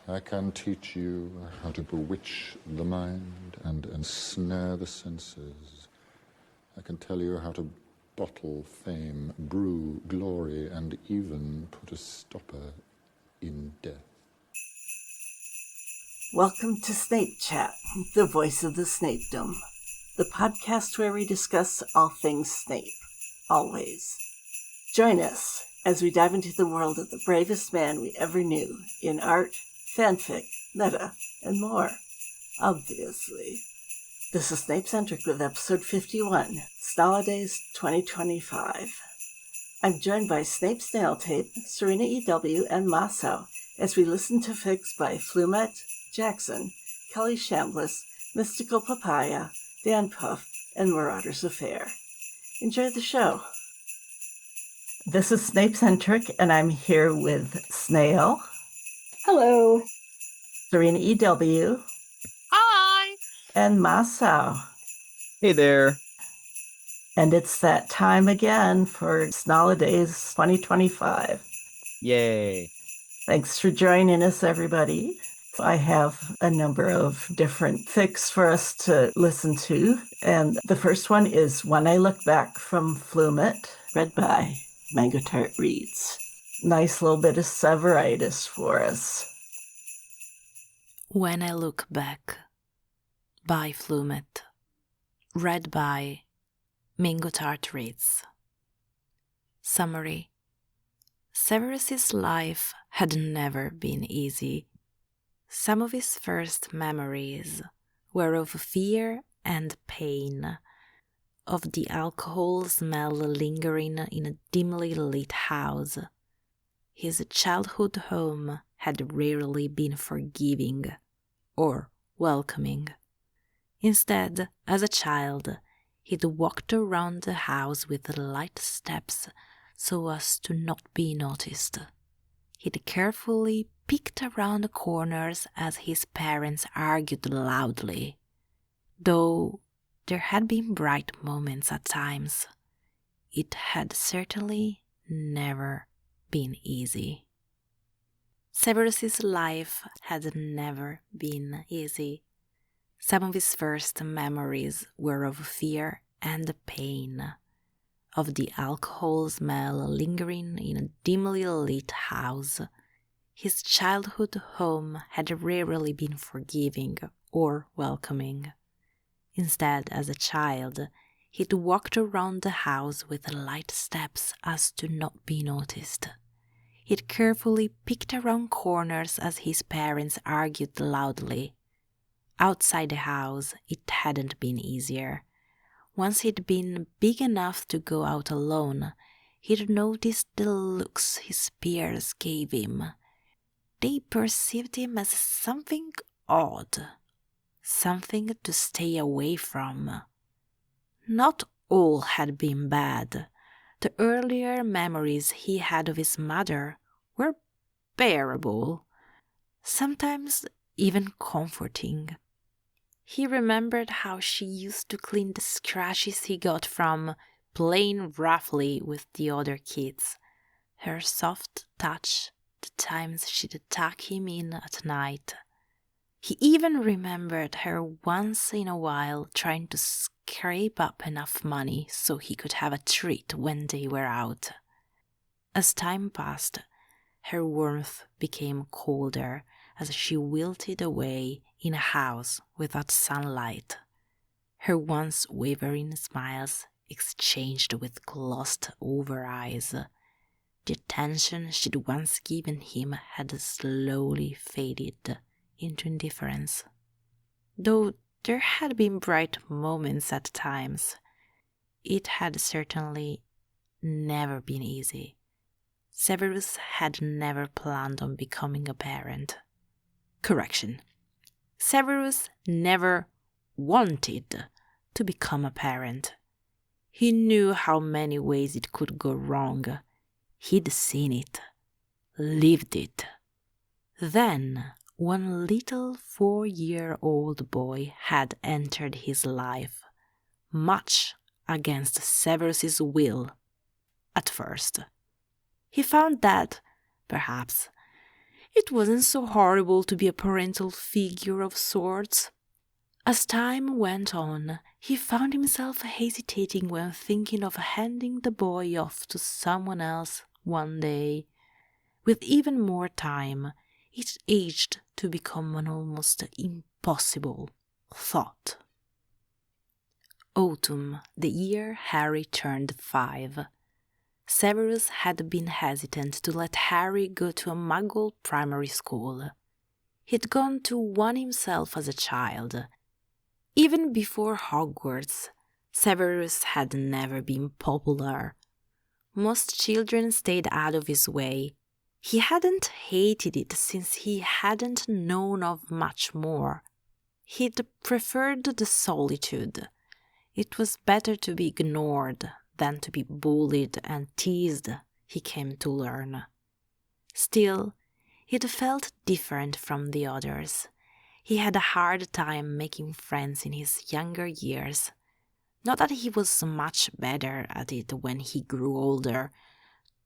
I can teach you how to bewitch the mind and ensnare the senses. I can tell you how to bottle fame, brew glory, and even put a stopper in death. Welcome to Snape Chat, the voice of the Snapedom, the podcast where we discuss all things Snape, always. Join us as we dive into the world of the bravest man we ever knew in art, fanfic, meta, and more, obviously. This is Snapecentric with episode 51, Snolidays 2025. I'm joined by SnapeSnailTape, SerenaEW, and Masao as we listen to fics by Flumet, Jaxon, Kelly Shambliss, mysticalpapaya, danpuff, and maraudersaffair. Enjoy the show. This is Snapecentric, and I'm here with Snail. Hello. SerenaEW. Hi. And Masao. Hey there. And it's that time again for Snolidays 2025. Yay. Thanks for joining us, everybody. I have a number of different fics for us to listen to. And the first one is When I Look Back from Flumet, read by mangotartreads. Nice little bit of severitis for us. When I Look Back by Flumet, read by mangotartreads. Summary. Severus's life had never been easy. Some of his first memories were of fear and pain, of the alcohol smell lingering in a dimly lit house. His childhood home had rarely been forgiving or welcoming. Instead, as a child, he'd walked around the house with light steps so as to not be noticed. He'd carefully peeked around corners as his parents argued loudly. Though there had been bright moments at times, it had certainly never been easy. Severus's life had never been easy. Some of his first memories were of fear and pain, of the alcohol smell lingering in a dimly lit house. His childhood home had rarely been forgiving or welcoming. Instead, as a child, he'd walked around the house with light steps as to not be noticed. He'd carefully peeked around corners as his parents argued loudly. Outside the house, it hadn't been easier. Once he'd been big enough to go out alone, he'd noticed the looks his peers gave him. They perceived him as something odd, something to stay away from. Not all had been bad. The earlier memories he had of his mother were bearable, sometimes even comforting. He remembered how she used to clean the scratches he got from playing roughly with the other kids, her soft touch, the times she'd tuck him in at night. He even remembered her once in a while trying to scrape up enough money so he could have a treat when they were out. As time passed, her warmth became colder as she wilted away in a house without sunlight. Her once wavering smiles exchanged with glossed-over eyes. The attention she'd once given him had slowly faded into indifference. Though there had been bright moments at times, it had certainly never been easy. Severus had never planned on becoming a parent. Correction. Severus never wanted to become a parent. He knew how many ways it could go wrong. He'd seen it, lived it. Then, one little 4-year-old boy had entered his life, much against Severus's will at first. He found that, perhaps, it wasn't so horrible to be a parental figure of sorts. As time went on, he found himself hesitating when thinking of handing the boy off to someone else one day. With even more time, it aged to become an almost impossible thought. Autumn, the year Harry turned 5. Severus had been hesitant to let Harry go to a Muggle primary school. He'd gone to one himself as a child. Even before Hogwarts, Severus had never been popular. Most children stayed out of his way. He hadn't hated it since he hadn't known of much more. He'd preferred the solitude. It was better to be ignored than to be bullied and teased, he came to learn. Still, it felt different from the others. He had a hard time making friends in his younger years. Not that he was much better at it when he grew older,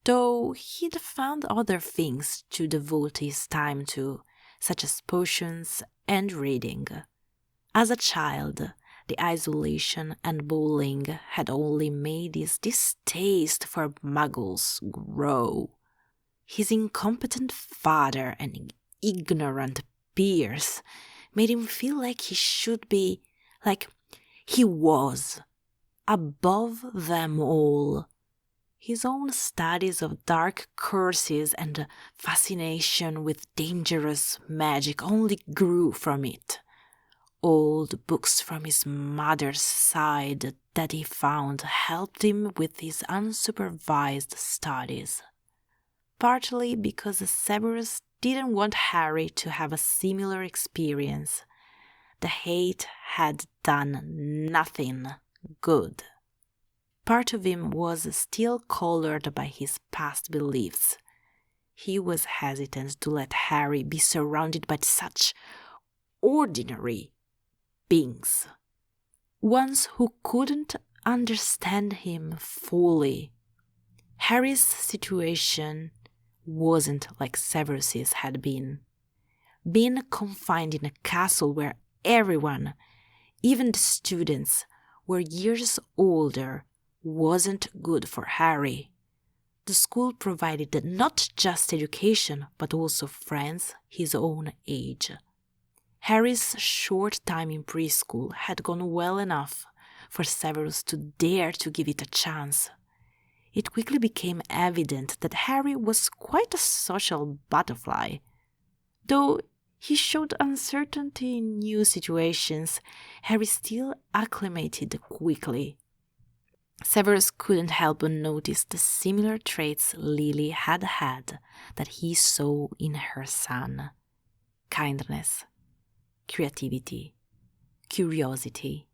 though he'd found other things to devote his time to, such as potions and reading. As a child, the isolation and bullying had only made his distaste for Muggles grow. His incompetent father and ignorant peers made him feel like he should be, like he was, above them all. His own studies of dark curses and fascination with dangerous magic only grew from it. Old books from his mother's side that he found helped him with his unsupervised studies. Partly because Severus didn't want Harry to have a similar experience. The hate had done nothing good. Part of him was still colored by his past beliefs. He was hesitant to let Harry be surrounded by such ordinary beings, ones who couldn't understand him fully. Harry's situation wasn't like Severus's had been. Being confined in a castle where everyone, even the students, were years older wasn't good for Harry. The school provided not just education, but also friends his own age. Harry's short time in preschool had gone well enough for Severus to dare to give it a chance. It quickly became evident that Harry was quite a social butterfly. Though he showed uncertainty in new situations, Harry still acclimated quickly. Severus couldn't help but notice the similar traits Lily had that he saw in her son. Kindness, creativity, curiosity.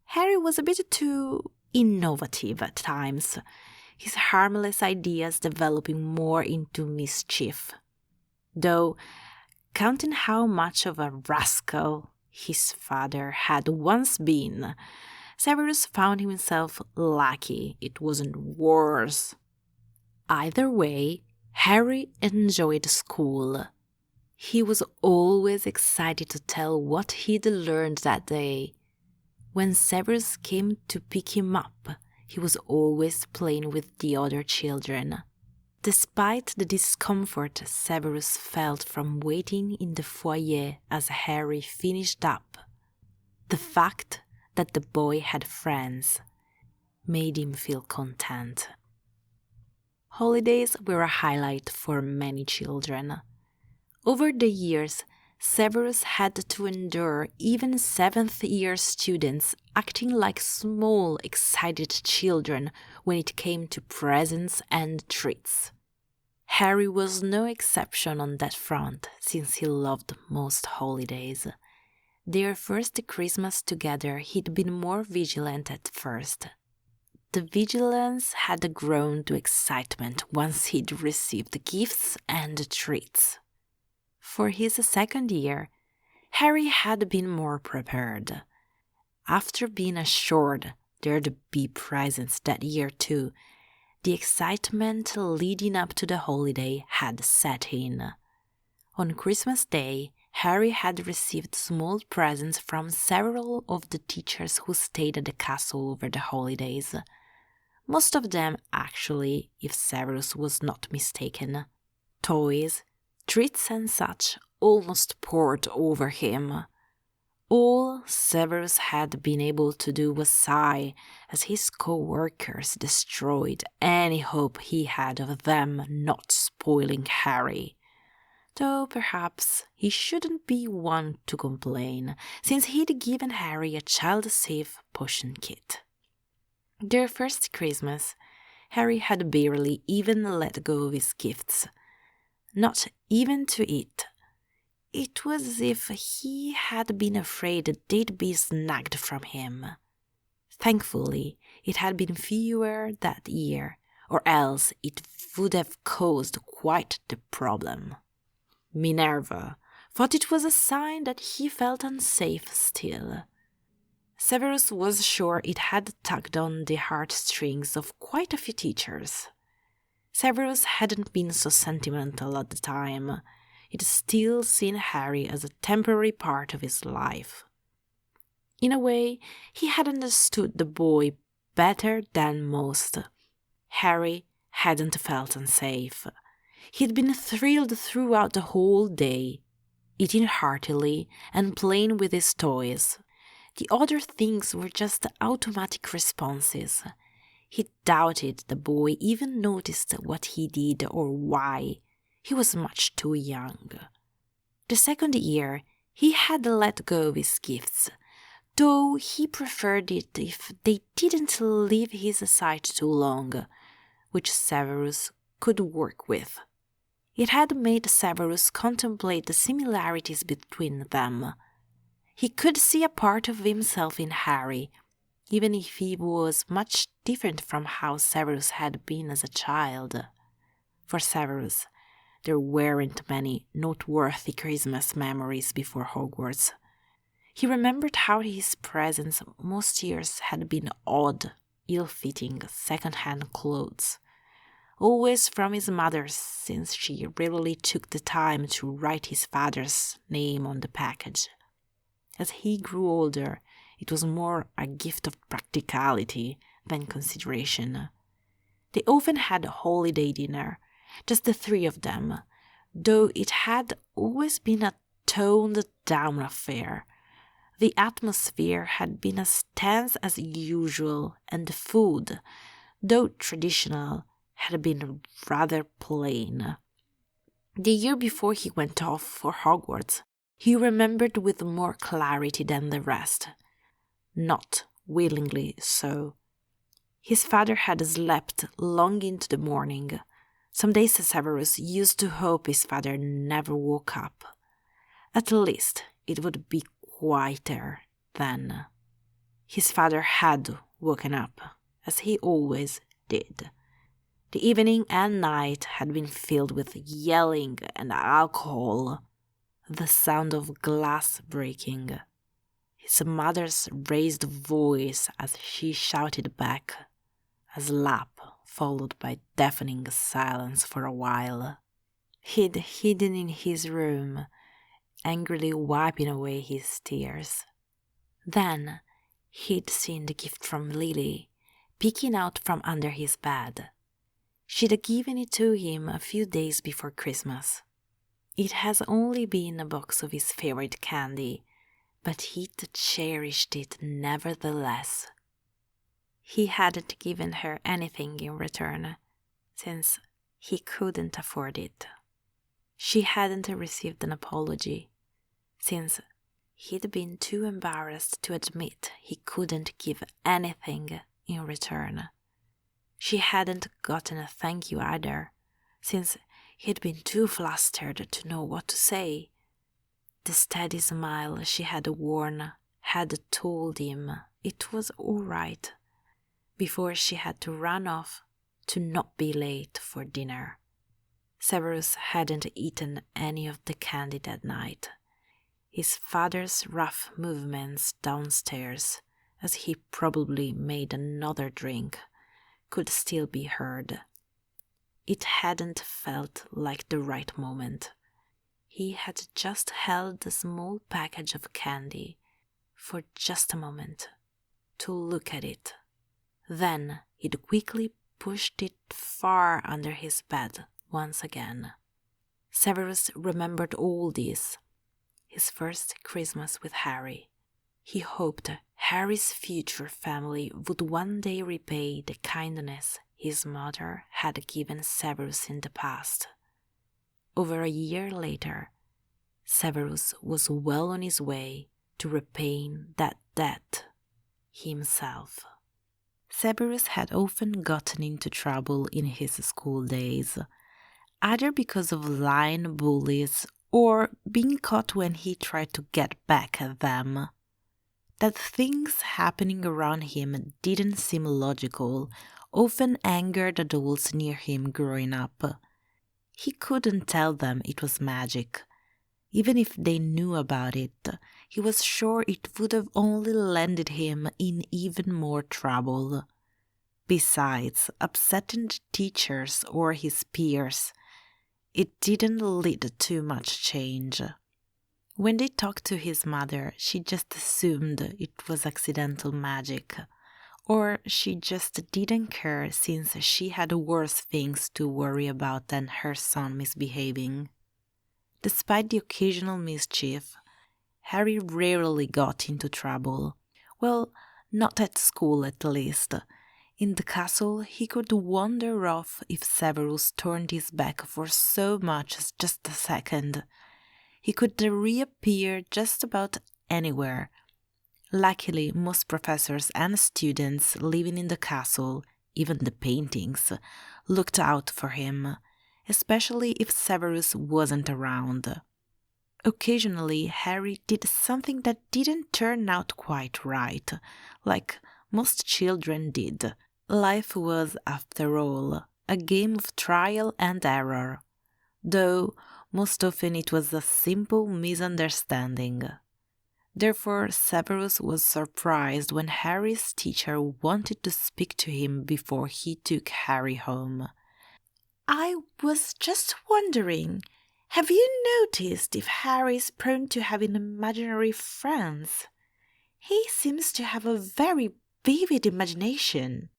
Harry was a bit too innovative at times, his harmless ideas developing more into mischief. Though, counting how much of a rascal his father had once been, Severus found himself lucky it wasn't worse. Either way, Harry enjoyed school. He was always excited to tell what he'd learned that day. When Severus came to pick him up, he was always playing with the other children. Despite the discomfort Severus felt from waiting in the foyer as Harry finished up, the fact that the boy had friends made him feel content. Holidays were a highlight for many children. Over the years, Severus had to endure even 7th-year students acting like small, excited children when it came to presents and treats. Harry was no exception on that front, since he loved most holidays. Their first Christmas together, he'd been more vigilant at first. The vigilance had grown to excitement once he'd received gifts and treats. For his 2nd year, Harry had been more prepared. After being assured there'd be presents that year too, the excitement leading up to the holiday had set in. On Christmas Day, Harry had received small presents from several of the teachers who stayed at the castle over the holidays. Most of them, actually, if Severus was not mistaken. Toys, treats and such almost poured over him. All Severus had been able to do was sigh as his co-workers destroyed any hope he had of them not spoiling Harry. Though perhaps he shouldn't be one to complain, since he'd given Harry a child-safe potion kit. Their first Christmas, Harry had barely even let go of his gifts. Not even to eat. It was as if he had been afraid that they'd be snagged from him. Thankfully, it had been fewer that year, or else it would have caused quite the problem. Minerva thought it was a sign that he felt unsafe still. Severus was sure it had tugged on the heartstrings of quite a few teachers. Severus hadn't been so sentimental at the time. He'd still seen Harry as a temporary part of his life. In a way, he had understood the boy better than most. Harry hadn't felt unsafe. He'd been thrilled throughout the whole day, eating heartily and playing with his toys. The other things were just automatic responses. He doubted the boy even noticed what he did or why. He was much too young. The second year, he had let go of his gifts, though he preferred it if they didn't leave his side too long, which Severus could work with. It had made Severus contemplate the similarities between them. He could see a part of himself in Harry, even if he was much different from how Severus had been as a child. For Severus, there weren't many noteworthy Christmas memories before Hogwarts. He remembered how his presents most years had been odd, ill-fitting, second-hand clothes. Always from his mother, since she rarely took the time to write his father's name on the package. As he grew older, it was more a gift of practicality than consideration. They often had a holiday dinner, just the three of them, though it had always been a toned-down affair. The atmosphere had been as tense as usual, and the food, though traditional, had been rather plain. The year before he went off for Hogwarts, he remembered with more clarity than the rest. Not willingly so. His father had slept long into the morning. Some days Severus used to hope his father never woke up. At least it would be quieter then. His father had woken up, as he always did. The evening and night had been filled with yelling and alcohol, the sound of glass breaking, his mother's raised voice as she shouted back, a slap followed by deafening silence for a while. He'd hidden in his room, angrily wiping away his tears. Then he'd seen the gift from Lily, peeking out from under his bed. She'd given it to him a few days before Christmas. It has only been a box of his favorite candy, but he'd cherished it nevertheless. He hadn't given her anything in return, since he couldn't afford it. She hadn't received an apology, since he'd been too embarrassed to admit he couldn't give anything in return. She hadn't gotten a thank you either, since he'd been too flustered to know what to say. The steady smile she had worn had told him it was all right, before she had to run off to not be late for dinner. Severus hadn't eaten any of the candy that night. His father's rough movements downstairs, as he probably made another drink, could still be heard. It hadn't felt like the right moment. He had just held a small package of candy for just a moment to look at it. Then he'd quickly pushed it far under his bed once again. Severus remembered all this. His first Christmas with Harry. He hoped Harry's future family would one day repay the kindness his mother had given Severus in the past. Over a year later, Severus was well on his way to repaying that debt himself. Severus had often gotten into trouble in his school days, either because of lying bullies or being caught when he tried to get back at them. That things happening around him didn't seem logical often angered adults near him growing up. He couldn't tell them it was magic. Even if they knew about it, he was sure it would have only landed him in even more trouble. Besides upsetting the teachers or his peers, it didn't lead to much change. When they talked to his mother, she just assumed it was accidental magic, or she just didn't care since she had worse things to worry about than her son misbehaving. Despite the occasional mischief, Harry rarely got into trouble. Well, not at school at least. In the castle, he could wander off if Severus turned his back for so much as just a second. He could reappear just about anywhere. Luckily, most professors and students living in the castle, even the paintings, looked out for him, especially if Severus wasn't around. Occasionally, Harry did something that didn't turn out quite right, like most children did. Life was, after all, a game of trial and error, though most often it was a simple misunderstanding. Therefore, Severus was surprised when Harry's teacher wanted to speak to him before he took Harry home. "I was just wondering, have you noticed if Harry is prone to having imaginary friends? He seems to have a very vivid imagination."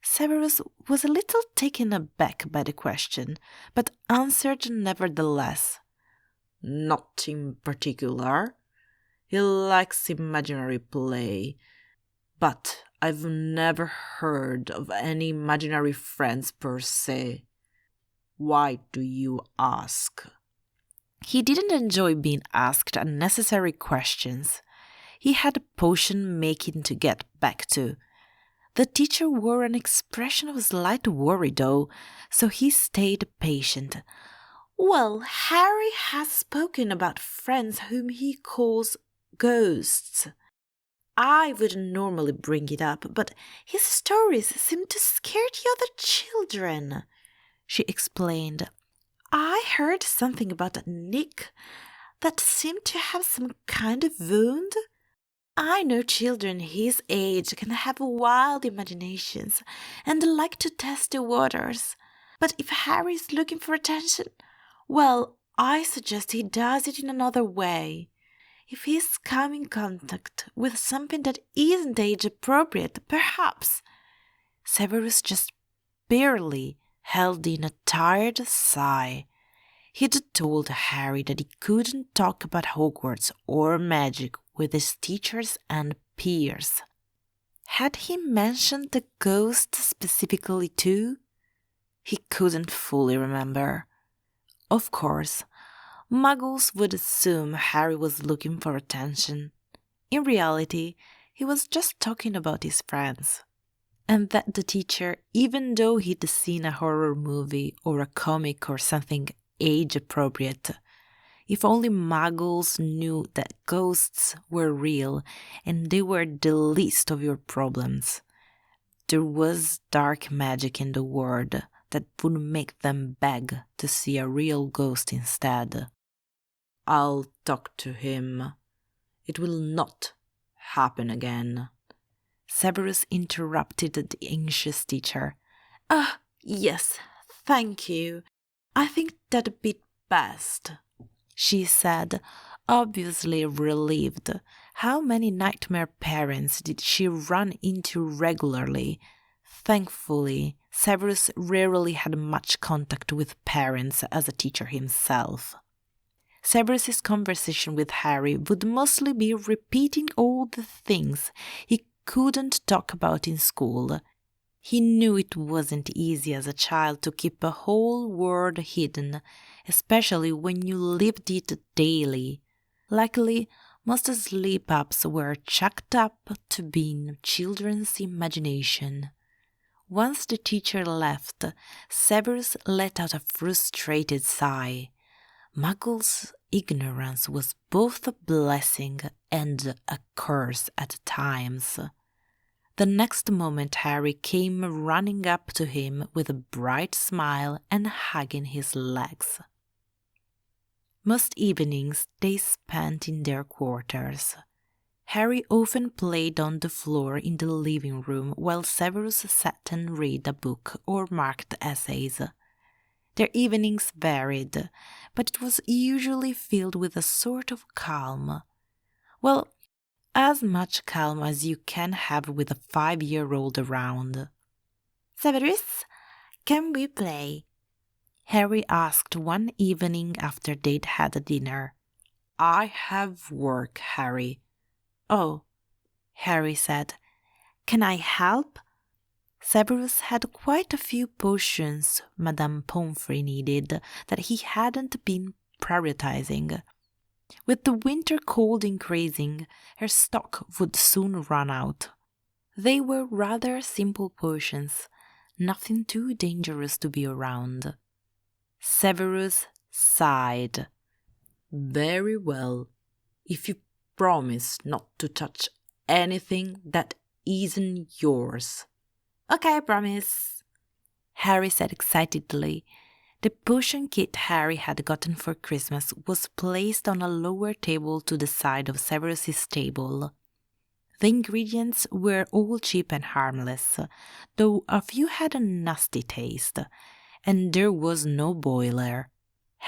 Severus was a little taken aback by the question, but answered nevertheless. "Not in particular. He likes imaginary play, but I've never heard of any imaginary friends per se. Why do you ask?" He didn't enjoy being asked unnecessary questions. He had potion making to get back to. The teacher wore an expression of slight worry, though, so he stayed patient. "Well, Harry has spoken about friends whom he calls ghosts. I wouldn't normally bring it up, but his stories seem to scare the other children," she explained. "I heard something about Nick that seemed to have some kind of wound. I know children his age can have wild imaginations and like to test the waters. But if Harry's looking for attention, well, I suggest he does it in another way. If he's come in contact with something that isn't age-appropriate, perhaps." Severus just barely held in a tired sigh. He'd told Harry that he couldn't talk about Hogwarts or magic with his teachers and peers. Had he mentioned the ghost specifically too? He couldn't fully remember. Of course, Muggles would assume Harry was looking for attention. In reality, he was just talking about his friends. And that the teacher, even though he'd seen a horror movie or a comic or something age-appropriate, if only Muggles knew that ghosts were real and they were the least of your problems. There was dark magic in the world that would make them beg to see a real ghost instead. "I'll talk to him. It will not happen again." Severus interrupted the anxious teacher. Yes, thank you. I think that'd be best." she said, obviously relieved. How many nightmare parents did she run into regularly? Thankfully, Severus rarely had much contact with parents as a teacher himself. Severus's conversation with Harry would mostly be repeating all the things he couldn't talk about in school. He knew it wasn't easy as a child to keep a whole world hidden, especially when you lived it daily. Luckily, most slip-ups were chalked up to being children's imagination. Once the teacher left, Severus let out a frustrated sigh. Muggle's ignorance was both a blessing and a curse at times. The next moment Harry came running up to him with a bright smile and hugging his legs. Most evenings they spent in their quarters. Harry often played on the floor in the living room while Severus sat and read a book or marked essays. Their evenings varied, but it was usually filled with a sort of calm. Well, as much calm as you can have with a 5-year-old around. "Severus, can we play?" Harry asked one evening after they'd had dinner. "I have work, Harry." "Oh," Harry said. "Can I help?" Severus had quite a few potions Madame Pomfrey needed that he hadn't been prioritizing. With the winter cold increasing, her stock would soon run out. They were rather simple potions, nothing too dangerous to be around. Severus sighed. "Very well, if you promise not to touch anything that isn't yours." "Okay, I promise," Harry said excitedly. The potion kit Harry had gotten for Christmas was placed on a lower table to the side of Severus's table. The ingredients were all cheap and harmless, though a few had a nasty taste, and there was no boiler.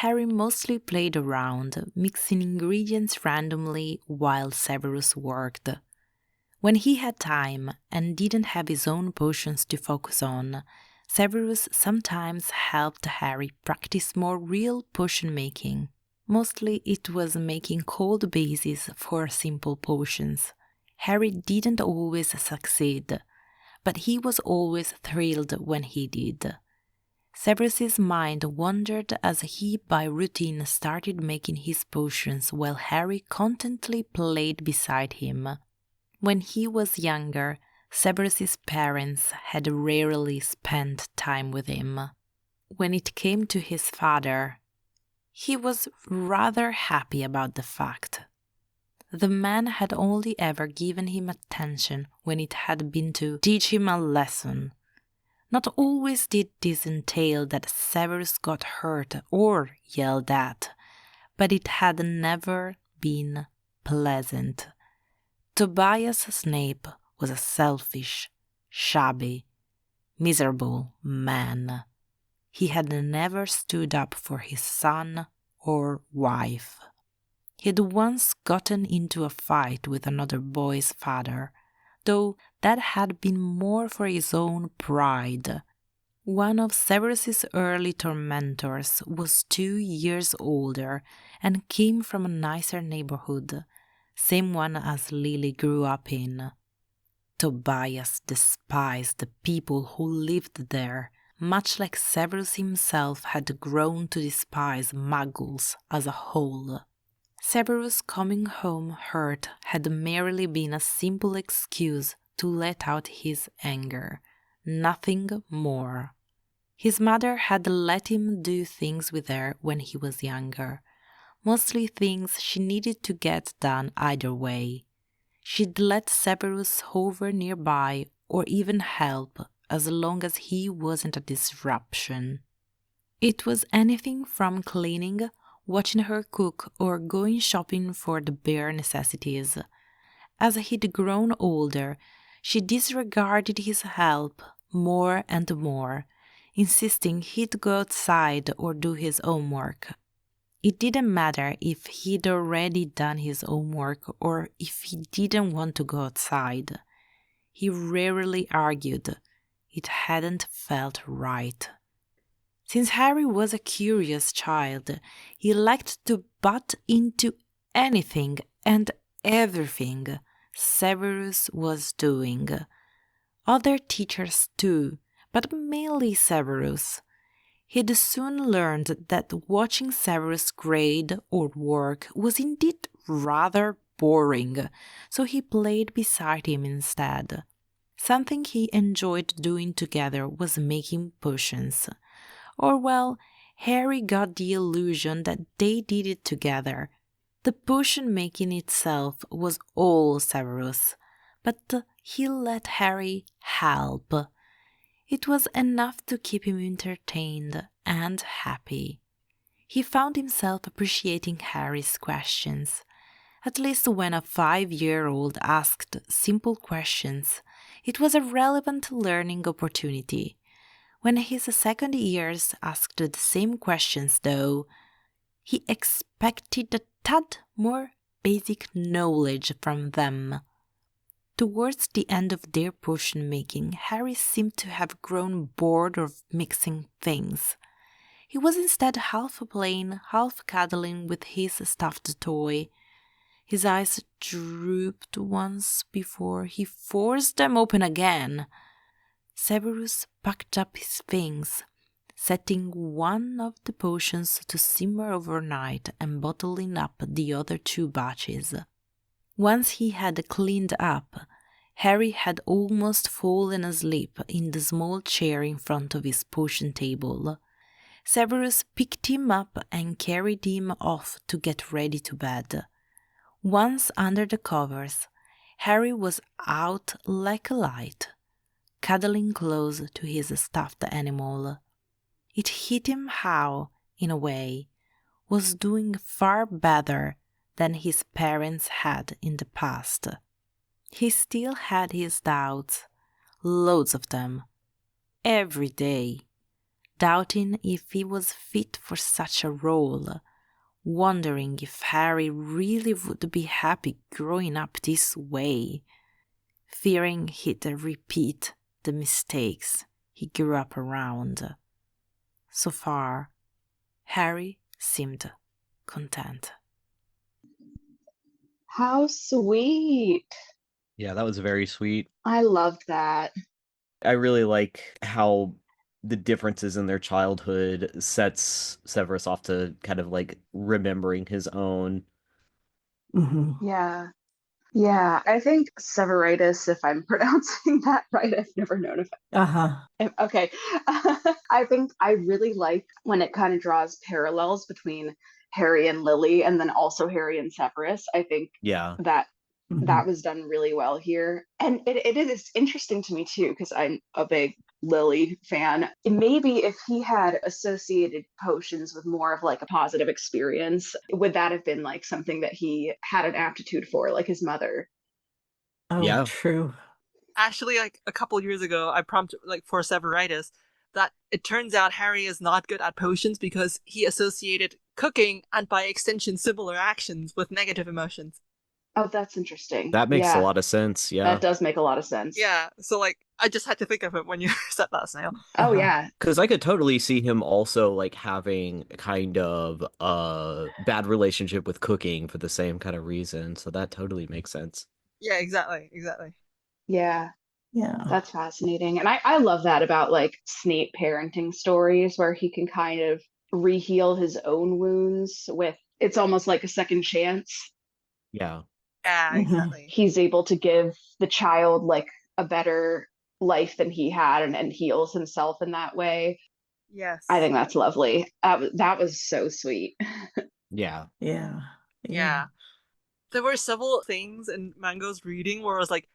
Harry mostly played around, mixing ingredients randomly while Severus worked. When he had time and didn't have his own potions to focus on, Severus sometimes helped Harry practice more real potion making. Mostly it was making cold bases for simple potions. Harry didn't always succeed, but he was always thrilled when he did. Severus's mind wandered as he by routine started making his potions while Harry contentedly played beside him. When he was younger, Severus's parents had rarely spent time with him. When it came to his father, he was rather happy about the fact. The man had only ever given him attention when it had been to teach him a lesson. Not always did this entail that Severus got hurt or yelled at, but it had never been pleasant. Tobias Snape was a selfish, shabby, miserable man. He had never stood up for his son or wife. He'd once gotten into a fight with another boy's father, though that had been more for his own pride. One of Severus's early tormentors was 2 years older and came from a nicer neighborhood, same one as Lily grew up in. Tobias despised the people who lived there, much like Severus himself had grown to despise Muggles as a whole. Severus coming home hurt had merely been a simple excuse to let out his anger, nothing more. His mother had let him do things with her when he was younger, mostly things she needed to get done either way. She'd let Severus hover nearby or even help as long as he wasn't a disruption. It was anything from cleaning, watching her cook, or going shopping for the bare necessities. As he'd grown older, she disregarded his help more and more, insisting he'd go outside or do his homework. It didn't matter if he'd already done his homework or if he didn't want to go outside. He rarely argued. It hadn't felt right. Since Harry was a curious child, he liked to butt into anything and everything Severus was doing. Other teachers too, but mainly Severus. He'd soon learned that watching Severus grade or work was indeed rather boring, so he played beside him instead. Something he enjoyed doing together was making potions. Or, well, Harry got the illusion that they did it together. The potion making itself was all Severus, but he let Harry help. It was enough to keep him entertained and happy. He found himself appreciating Harry's questions. At least when a 5-year-old asked simple questions, it was a relevant learning opportunity. When his second years asked the same questions, though, he expected a tad more basic knowledge from them. Towards the end of their potion making, Harry seemed to have grown bored of mixing things. He was instead half playing, half cuddling with his stuffed toy. His eyes drooped once before he forced them open again. Severus packed up his things, setting one of the potions to simmer overnight and bottling up the other 2 batches. Once he had cleaned up, Harry had almost fallen asleep in the small chair in front of his potion table. Severus picked him up and carried him off to get ready to bed. Once under the covers, Harry was out like a light, cuddling close to his stuffed animal. It hit him how, in a way, was doing far better than his parents had in the past. He still had his doubts, loads of them, every day, doubting if he was fit for such a role, wondering if Harry really would be happy growing up this way, fearing he'd repeat the mistakes he grew up around. So far, Harry seemed content. How sweet. Yeah, that was very sweet. I loved that. I really like how the differences in their childhood sets Severus off to kind of like remembering his own. Mm-hmm. Yeah. Yeah, I think Severitis, if I'm pronouncing that right, I've never known if Uh-huh. okay. I think I really like when it kind of draws parallels between Harry and Lily and then also Harry and Severus. I think Yeah. that Mm-hmm. was done really well here. And it is interesting to me too, because I'm a big Lily fan. Maybe if he had associated potions with more of like a positive experience, would that have been like something that he had an aptitude for, like his mother? Oh, Yeah. true. Actually, like a couple years ago, I prompted like for Severitis that it turns out Harry is not good at potions because he associated cooking and by extension similar actions with negative emotions. Oh, that's interesting. That makes a Yeah, lot of sense. Yeah. that does make a lot of sense. Yeah, so like I just had to think of it when you said that, Snail. Oh, Uh-huh. yeah. Because I could totally see him also like having kind of a bad relationship with cooking for the same kind of reason. So that totally makes sense. Yeah, exactly. Yeah, Yeah. that's fascinating. And I love that about like Snape parenting stories where he can kind of re-heal his own wounds with, it's almost like a second chance. Yeah. Yeah, Mhm. exactly. He's able to give the child like a better life than he had and heals himself in that way. Yes. I think that's lovely. That was so sweet. Yeah. Yeah. Yeah. There were several things in Mango's reading where I was like,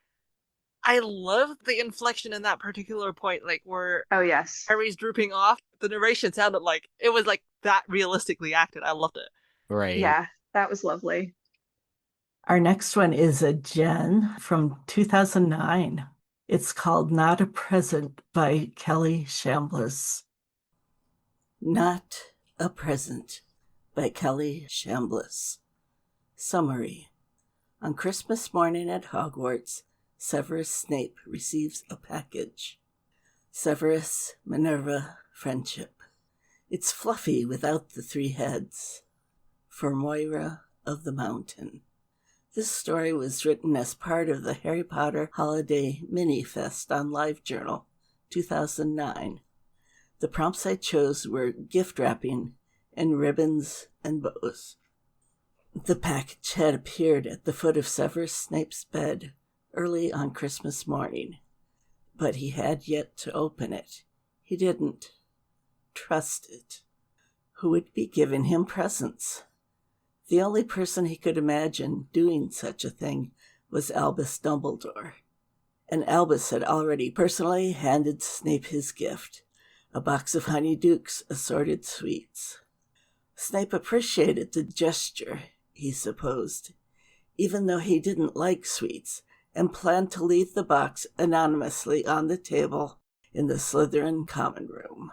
I loved the inflection in that particular point, like where Oh, yes. Harry's drooping off. The narration sounded like it was like that realistically acted. I loved it. Right. Yeah, that was lovely. Our next one is a Jen from 2009. It's called Not a Present by Kelly Shambliss. Not a present by Kelly Chambliss. Summary. On Christmas morning at Hogwarts, Severus Snape receives a package. Severus, Minerva, friendship. It's fluffy without the 3 heads. For Moira of the Mountain. This story was written as part of the Harry Potter Holiday Mini-Fest on LiveJournal, 2009. The prompts I chose were gift wrapping and ribbons and bows. The package had appeared at the foot of Severus Snape's bed early on Christmas morning, but he had yet to open it. He didn't trust it. Who would be giving him presents? The only person he could imagine doing such a thing was Albus Dumbledore. And Albus had already personally handed Snape his gift, a box of Honeydukes assorted sweets. Snape appreciated the gesture, he supposed, even though he didn't like sweets, and planned to leave the box anonymously on the table in the Slytherin common room.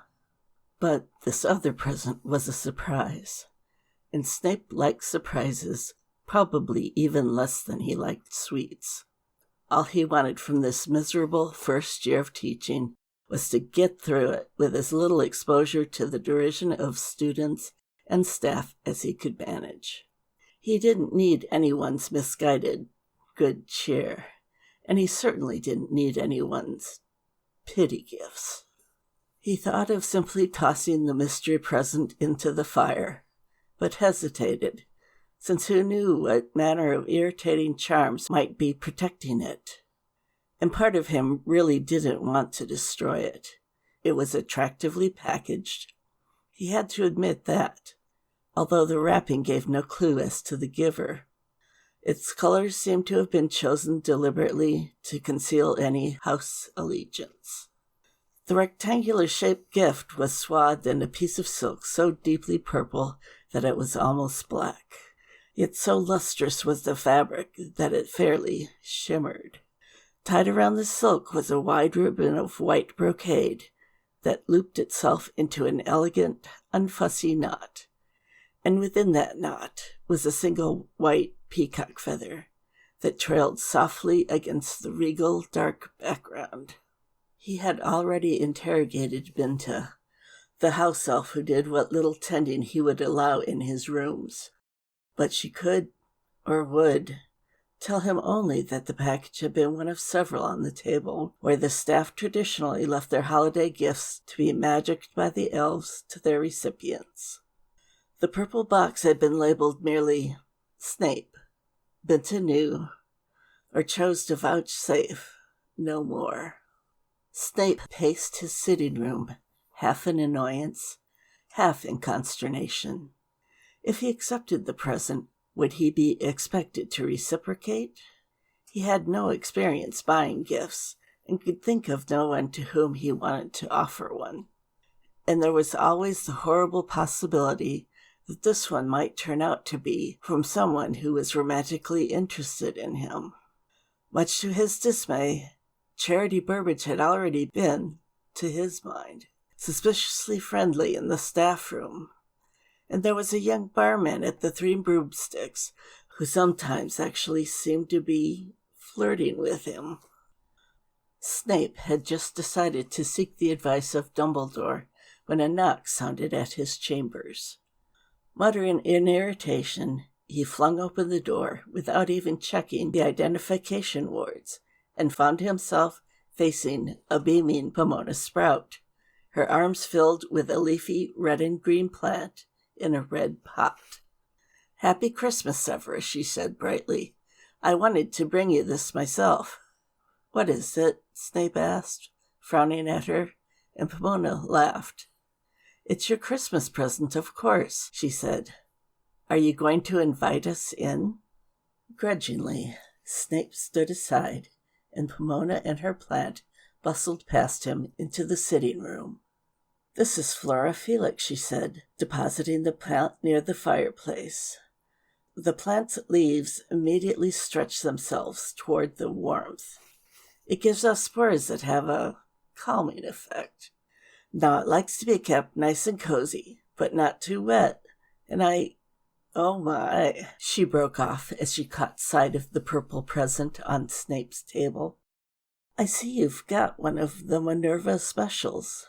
But this other present was a surprise, and Snape liked surprises probably even less than he liked sweets. All he wanted from this miserable first year of teaching was to get through it with as little exposure to the derision of students and staff as he could manage. He didn't need anyone's misguided good cheer, and he certainly didn't need anyone's pity gifts. He thought of simply tossing the mystery present into the fire, but hesitated, since who knew what manner of irritating charms might be protecting it. And part of him really didn't want to destroy it. It was attractively packaged. He had to admit that, although the wrapping gave no clue as to the giver. Its colors seemed to have been chosen deliberately to conceal any house allegiance. The rectangular-shaped gift was swathed in a piece of silk so deeply purple that it was almost black, yet so lustrous was the fabric that it fairly shimmered. Tied around the silk was a wide ribbon of white brocade that looped itself into an elegant, unfussy knot, and within that knot was a single white peacock feather that trailed softly against the regal dark background. He had already interrogated Binta, the house elf who did what little tending he would allow in his rooms, but she could, or would, tell him only that the package had been one of several on the table where the staff traditionally left their holiday gifts to be magicked by the elves to their recipients. The purple box had been labeled merely Snape. Binta knew, or chose to vouchsafe, no more. Snape paced his sitting room, half in annoyance, half in consternation. If he accepted the present, would he be expected to reciprocate? He had no experience buying gifts, and could think of no one to whom he wanted to offer one. And there was always the horrible possibility that this one might turn out to be from someone who was romantically interested in him. Much to his dismay, Charity Burbage had already been, to his mind, suspiciously friendly in the staff room, and there was a young barman at the Three Broomsticks who sometimes actually seemed to be flirting with him. Snape had just decided to seek the advice of Dumbledore when a knock sounded at his chambers. Muttering in irritation, he flung open the door without even checking the identification wards, and found himself facing a beaming Pomona Sprout, her arms filled with a leafy red and green plant in a red pot. "Happy Christmas, Severus," she said brightly. "I wanted to bring you this myself." "What is it?" Snape asked, frowning at her, and Pomona laughed. "It's your Christmas present, of course," she said. "Are you going to invite us in?" Grudgingly, Snape stood aside, and Pomona and her plant bustled past him into the sitting room. "This is Flora Felix," she said, depositing the plant near the fireplace. The plant's leaves immediately stretch themselves toward the warmth. It gives off spores that have a calming effect. Now it likes to be kept nice and cozy, but not too wet, And oh my, she broke off as she caught sight of the purple present on Snape's table. I see you've got one of the Minerva specials.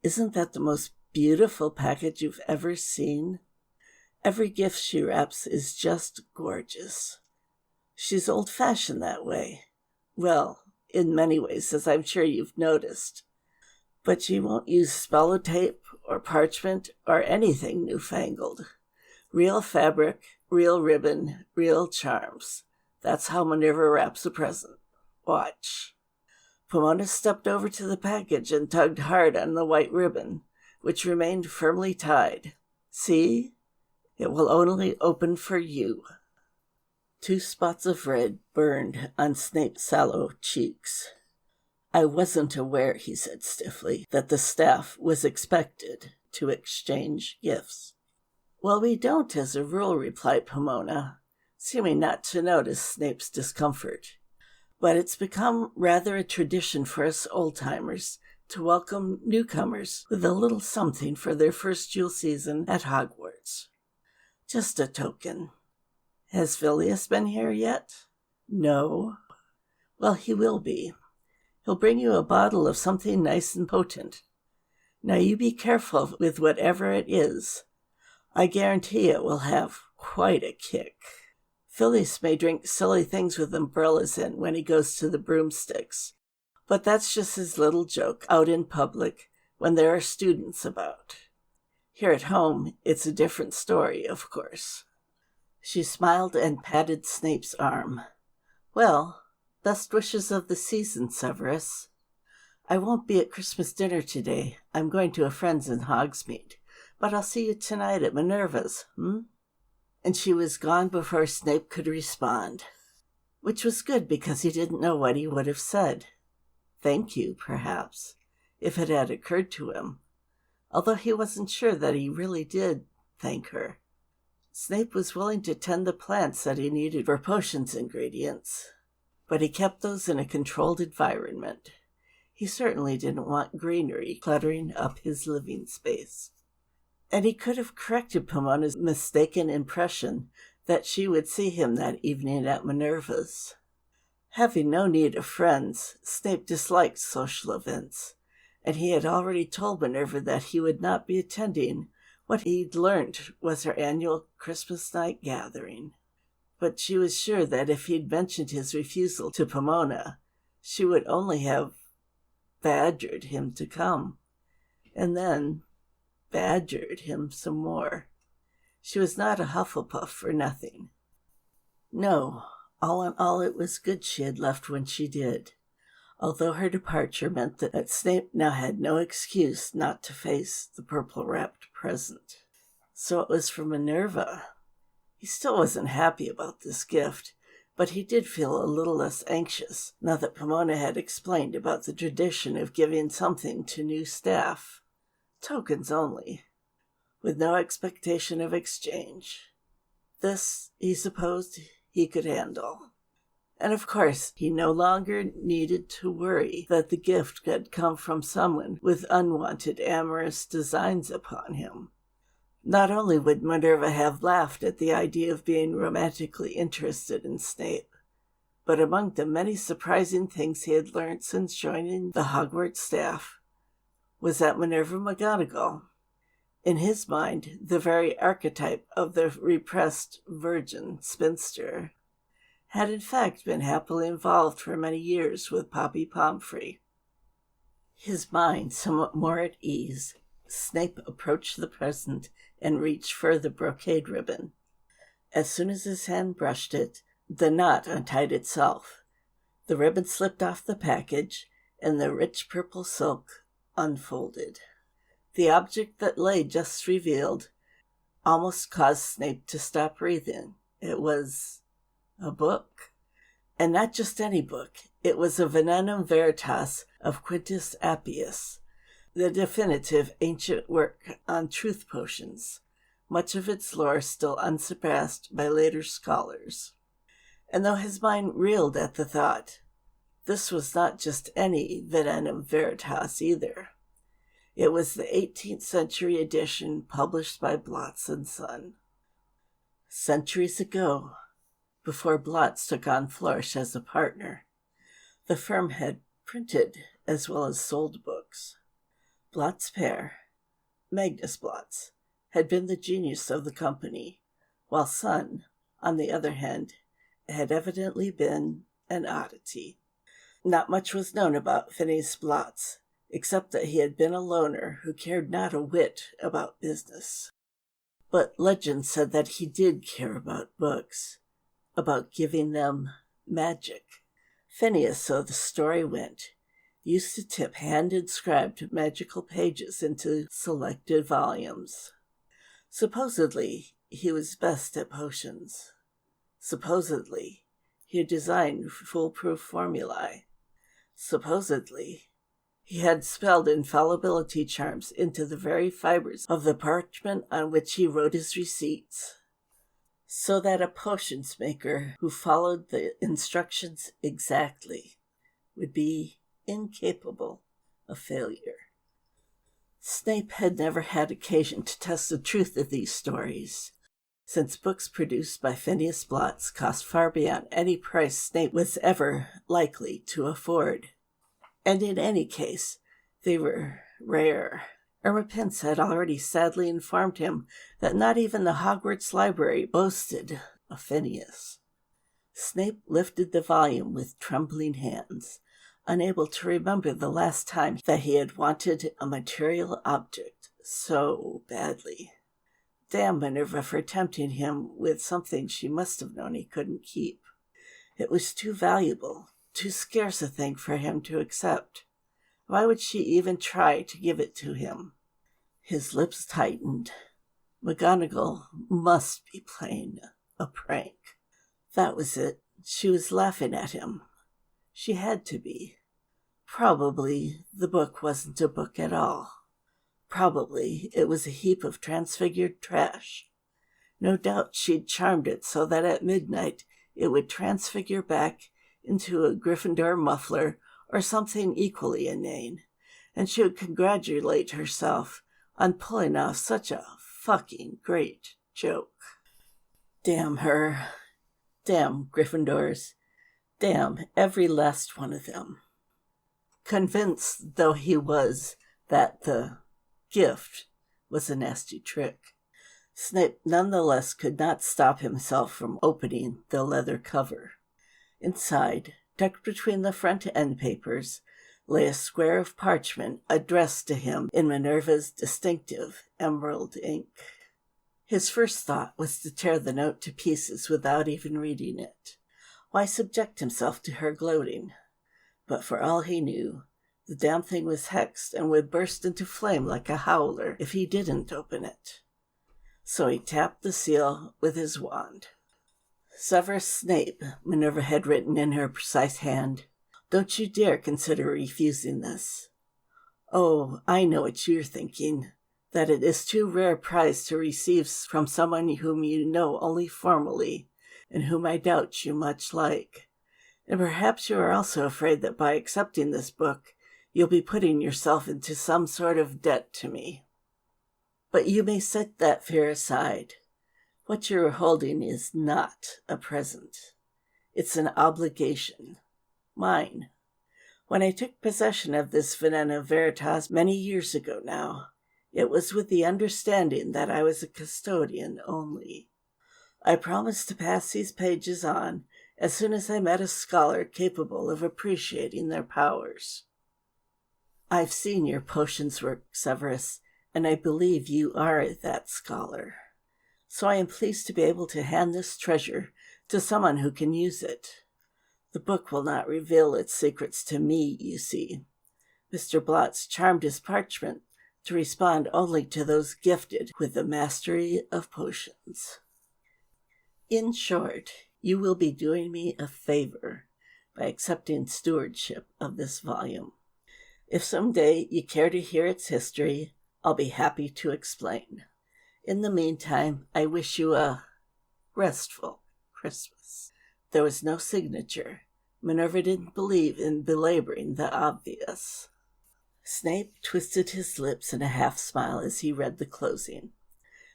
Isn't that the most beautiful package you've ever seen? Every gift she wraps is just gorgeous. She's old-fashioned that way. Well, in many ways, as I'm sure you've noticed. But she won't use sellotape or parchment or anything newfangled. Real fabric, real ribbon, real charms. That's how Minerva wraps a present. Watch. Pomona stepped over to the package and tugged hard on the white ribbon, which remained firmly tied. See? It will only open for you. 2 spots of red burned on Snape's sallow cheeks. I wasn't aware, he said stiffly, that the staff was expected to exchange gifts. Well, we don't as a rule, replied Pomona, seeming not to notice Snape's discomfort. But it's become rather a tradition for us old-timers to welcome newcomers with a little something for their first Yule season at Hogwarts. Just a token. Has Phileas been here yet? No. Well, he will be. He'll bring you a bottle of something nice and potent. Now you be careful with whatever it is. I guarantee it will have quite a kick. Phileas may drink silly things with umbrellas in when he goes to the broomsticks, but that's just his little joke out in public when there are students about. Here at home, it's a different story, of course. She smiled and patted Snape's arm. Well, best wishes of the season, Severus. I won't be at Christmas dinner today. I'm going to a friend's in Hogsmeade, but I'll see you tonight at Minerva's, And she was gone before Snape could respond, which was good because he didn't know what he would have said. Thank you, perhaps, if it had occurred to him, although he wasn't sure that he really did thank her. Snape was willing to tend the plants that he needed for potions ingredients, but he kept those in a controlled environment. He certainly didn't want greenery cluttering up his living space. And he could have corrected Pomona's mistaken impression that she would see him that evening at Minerva's. Having no need of friends, Snape disliked social events, and he had already told Minerva that he would not be attending what he'd learned was her annual Christmas night gathering. But she was sure that if he'd mentioned his refusal to Pomona, she would only have badgered him to come, and then badgered him some more. She was not a Hufflepuff for nothing. No, all in all, it was good she had left when she did, although her departure meant that Snape now had no excuse not to face the purple-wrapped present. So it was for Minerva. He still wasn't happy about this gift, but he did feel a little less anxious now that Pomona had explained about the tradition of giving something to new staff. Tokens only, with no expectation of exchange. This, he supposed, he could handle. And of course, he no longer needed to worry that the gift had come from someone with unwanted amorous designs upon him. Not only would Minerva have laughed at the idea of being romantically interested in Snape, but among the many surprising things he had learned since joining the Hogwarts staff was that Minerva McGonagall, in his mind the very archetype of the repressed virgin spinster, had in fact been happily involved for many years with Poppy Pomfrey. His mind somewhat more at ease, Snape approached the present and reached for the brocade ribbon. As soon as his hand brushed it, the knot untied itself. The ribbon slipped off the package, and the rich purple silk unfolded. The object that lay just revealed almost caused Snape to stop breathing. It was a book. And not just any book. It was a Venenum Veritas of Quintus Appius, the definitive ancient work on truth potions, much of its lore still unsurpassed by later scholars. And though his mind reeled at the thought, this was not just any Venenum Veritas either. It was the 18th century edition published by Blotz & Son. Centuries ago, before Blotz took on Flourish as a partner, the firm had printed as well as sold books. Blotz père, Magnus Blotz, had been the genius of the company, while Son, on the other hand, had evidently been an oddity. Not much was known about Phineas Blotz, except that he had been a loner who cared not a whit about business. But legend said that he did care about books, about giving them magic. Phineas, so the story went, used to tip hand-inscribed magical pages into selected volumes. Supposedly, he was best at potions. Supposedly, he had designed foolproof formulae. Supposedly, he had spelled infallibility charms into the very fibers of the parchment on which he wrote his receipts, so that a potions maker who followed the instructions exactly would be incapable of failure. Snape had never had occasion to test the truth of these stories, since books produced by Phineas Blotz cost far beyond any price Snape was ever likely to afford. And in any case, they were rare. Irma Pince had already sadly informed him that not even the Hogwarts library boasted a Phineas. Snape lifted the volume with trembling hands, unable to remember the last time that he had wanted a material object so badly. Damn Minerva for tempting him with something she must have known he couldn't keep. It was too valuable, too scarce a thing for him to accept. Why would she even try to give it to him? His lips tightened. McGonagall must be playing a prank. That was it. She was laughing at him. She had to be. Probably the book wasn't a book at all. Probably it was a heap of transfigured trash. No doubt she'd charmed it so that at midnight it would transfigure back into a Gryffindor muffler or something equally inane, and she would congratulate herself on pulling off such a fucking great joke. Damn her. Damn Gryffindors. Damn every last one of them. Convinced though he was that the gift was a nasty trick, Snape nonetheless could not stop himself from opening the leather cover. Inside, tucked between the front end papers, lay a square of parchment addressed to him in Minerva's distinctive emerald ink. His first thought was to tear the note to pieces without even reading it. Why subject himself to her gloating? But for all he knew, the damn thing was hexed and would burst into flame like a howler if he didn't open it. So he tapped the seal with his wand. Severus Snape, Minerva had written in her precise hand. Don't you dare consider refusing this. Oh, I know what you're thinking, that it is too rare a prize to receive from someone whom you know only formally, and whom I doubt you much like. And perhaps you are also afraid that by accepting this book, you'll be putting yourself into some sort of debt to me. But you may set that fear aside. What you're holding is not a present. It's an obligation. Mine. When I took possession of this Venena Veritas many years ago now, it was with the understanding that I was a custodian only. I promised to pass these pages on as soon as I met a scholar capable of appreciating their powers. I've seen your potions work, Severus, and I believe you are that scholar. So I am pleased to be able to hand this treasure to someone who can use it. The book will not reveal its secrets to me, you see. Mr. Blotz charmed his parchment to respond only to those gifted with the mastery of potions. In short, you will be doing me a favor by accepting stewardship of this volume. If someday you care to hear its history, I'll be happy to explain. In the meantime, I wish you a restful Christmas. There was no signature. Minerva didn't believe in belaboring the obvious. Snape twisted his lips in a half smile as he read the closing.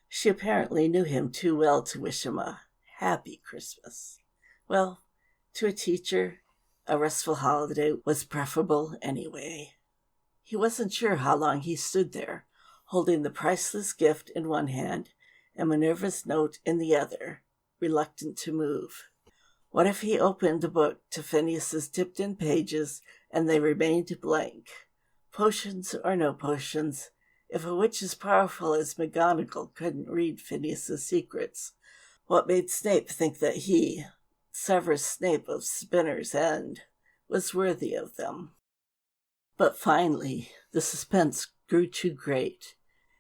She apparently knew him too well to wish him a happy Christmas. Well, to a teacher, a restful holiday was preferable anyway. He wasn't sure how long he stood there, holding the priceless gift in one hand and Minerva's note in the other, reluctant to move. What if he opened the book to Phineas's dipped-in pages and they remained blank? Potions or no potions, if a witch as powerful as McGonagall couldn't read Phineas's secrets, what made Snape think that he, Severus Snape of Spinner's End, was worthy of them? But finally, the suspense grew too great,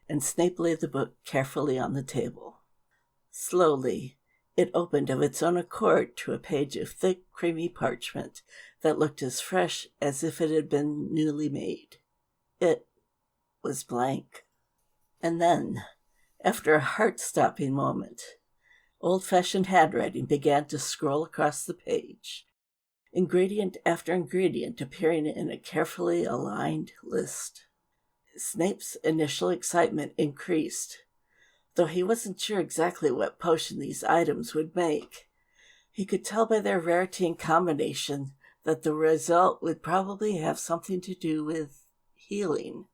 and Snape laid the book carefully on the table. Slowly, it opened of its own accord to a page of thick, creamy parchment that looked as fresh as if it had been newly made. It was blank. And then, after a heart-stopping moment, old-fashioned handwriting began to scroll across the page, ingredient after ingredient appearing in a carefully aligned list. Snape's initial excitement increased, though he wasn't sure exactly what potion these items would make. He could tell by their rarity and combination that the result would probably have something to do with healing,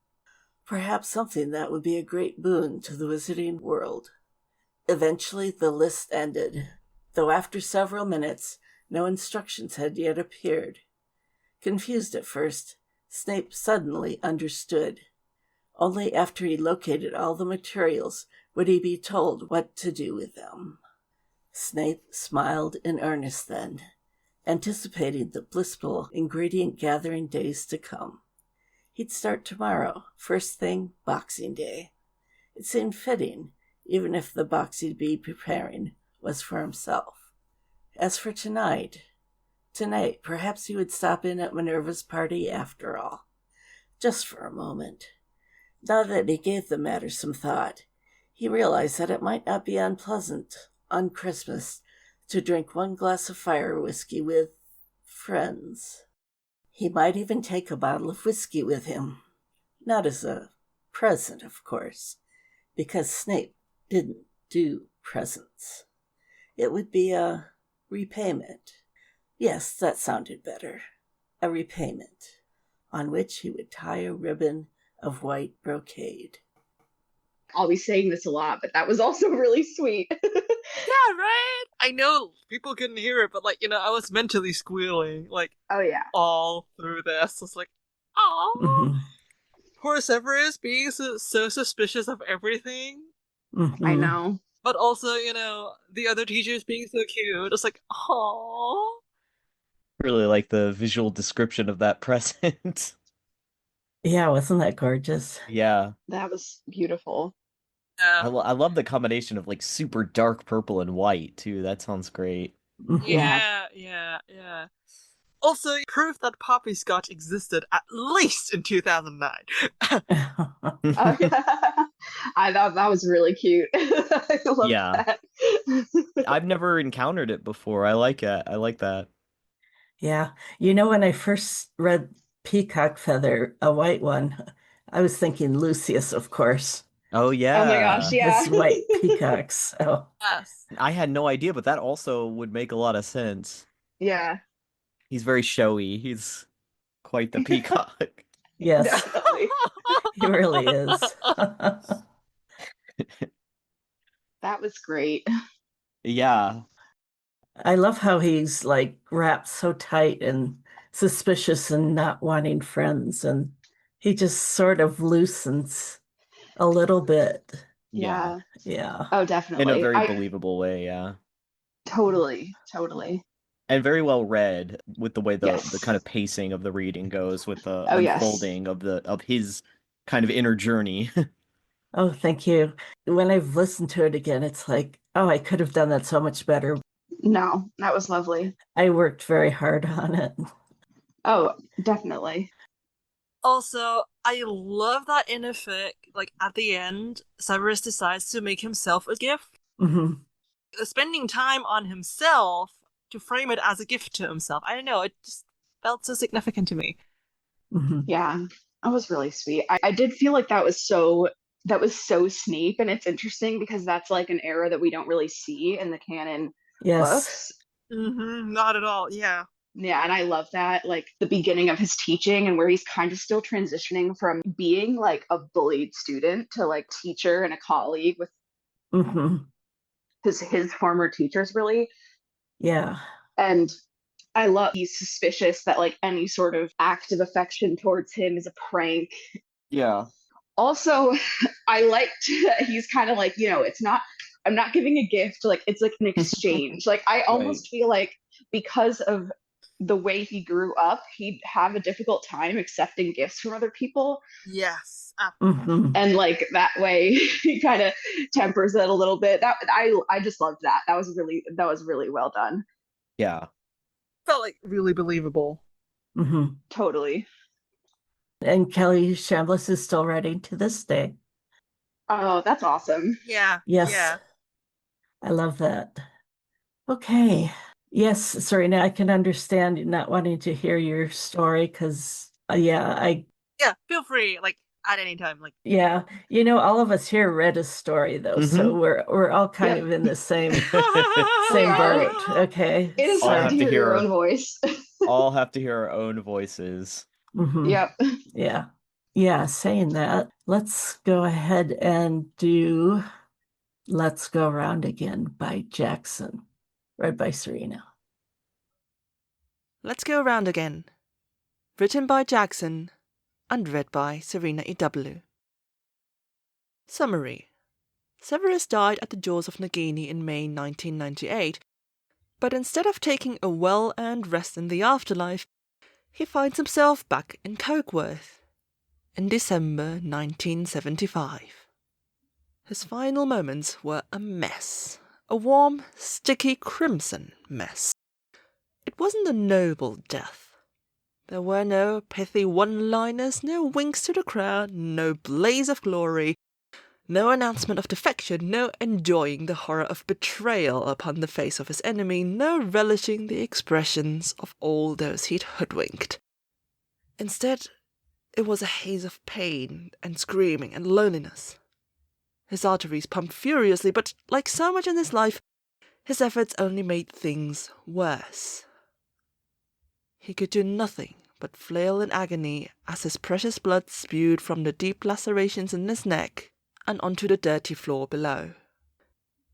perhaps something that would be a great boon to the wizarding world. Eventually the list ended, though after several minutes no instructions had yet appeared. Confused at first, Snape suddenly understood. Only after he located all the materials would he be told what to do with them. Snape smiled in earnest then, anticipating the blissful ingredient-gathering days to come. He'd start tomorrow, first thing, Boxing Day. It seemed fitting, even if the box he'd be preparing was for himself. As for tonight, perhaps he would stop in at Minerva's party after all, just for a moment. Now that he gave the matter some thought, he realized that it might not be unpleasant on Christmas to drink one glass of fire whiskey with friends. He might even take a bottle of whiskey with him, not as a present, of course, because Snape didn't do presents. It would be a repayment. Yes, that sounded better. A repayment, on which he would tie a ribbon of white brocade. I'll be saying this a lot, but that was also really sweet. Yeah, right? I know people couldn't hear it, but I was mentally squealing, Oh yeah. all through this. It's like, oh, Mm-hmm. poor Severus being so suspicious of everything. Mm-hmm. I know. But also, the other teachers being so cute. It's like, oh. Really like the visual description of that present. Yeah, wasn't that gorgeous? Yeah. That was beautiful. Yeah. I love the combination of super dark purple and white too. That sounds great. Mm-hmm. Yeah. Also, proof that poppy scotch existed at least in 2009. Oh, yeah. I thought that was really cute. I love that. I've never encountered it before. I like it. I like that. Yeah. When I first read Peacock Feather, a white one, I was thinking Lucius, of course. Oh, yeah. Oh my gosh, yeah. His white peacocks. Oh. Yes. I had no idea, but that also would make a lot of sense. Yeah. He's very showy. He's quite the peacock. Yes, Definitely. he really is. That was great. Yeah. I love how he's wrapped so tight and suspicious and not wanting friends, and he just sort of loosens a little bit. Yeah. Yeah. Oh, definitely. In a very believable way, yeah. Totally. And very well read with the way the Yes. kind of pacing of the reading goes with the Oh, yes. unfolding of his kind of inner journey. Oh, thank you. When I've listened to it again, it's like, oh, I could have done that so much better. No, that was lovely. I worked very hard on it. Oh, definitely. Also, I love that in effect, at the end, Severus decides to make himself a gift. Mm-hmm. Spending time on himself to frame it as a gift to himself. I don't know, it just felt so significant to me. Mm-hmm. Yeah. That was really sweet. I did feel like that was so Snape, and it's interesting because that's like an era that we don't really see in the canon Yes. books. Not at all. Yeah. Yeah, and I love that, like the beginning of his teaching and where he's kind of still transitioning from being like a bullied student to like teacher and a colleague with Mm-hmm. his former teachers, really. Yeah. And I love he's suspicious that like any sort of act of affection towards him is a prank. Yeah. Also, I liked that he's kind of like, it's not, I'm not giving a gift, like it's like an exchange. Like I almost feel like because of the way he grew up, he'd have a difficult time accepting gifts from other people. Yes. Mm-hmm. And like that way he kind of tempers it a little bit. That I just loved that. That was really well done. Yeah. Felt like really believable. Mm-hmm. Totally. And Kelly Chambliss is still writing to this day. Oh, that's awesome. Yeah. Yes. Yeah. I love that. Okay. Yes, Serena, I can understand you not wanting to hear your story because, Yeah, feel free, like, at any time. Like, all of us here read a story though, so we're all kind of in the same boat. Okay. It is All hard have to to hear your hear- own voice. All have to hear our own voices. Mhm. Yep. Yeah. Yeah, saying that, let's go ahead and do Let's Go Around Again by Jaxon, read by Serena. Let's Go Around Again, written by Jaxon and read by SerenaEW. Summary. Severus died at the jaws of Nagini in May 1998, but instead of taking a well-earned rest in the afterlife, he finds himself back in Cokeworth in December 1975. His final moments were a mess, a warm, sticky crimson mess. It wasn't a noble death. There were no pithy one-liners, no winks to the crowd, no blaze of glory, no announcement of defection, no enjoying the horror of betrayal upon the face of his enemy, no relishing the expressions of all those he'd hoodwinked. Instead, it was a haze of pain and screaming and loneliness. His arteries pumped furiously, but like so much in his life, his efforts only made things worse. He could do nothing but flail in agony as his precious blood spewed from the deep lacerations in his neck and onto the dirty floor below.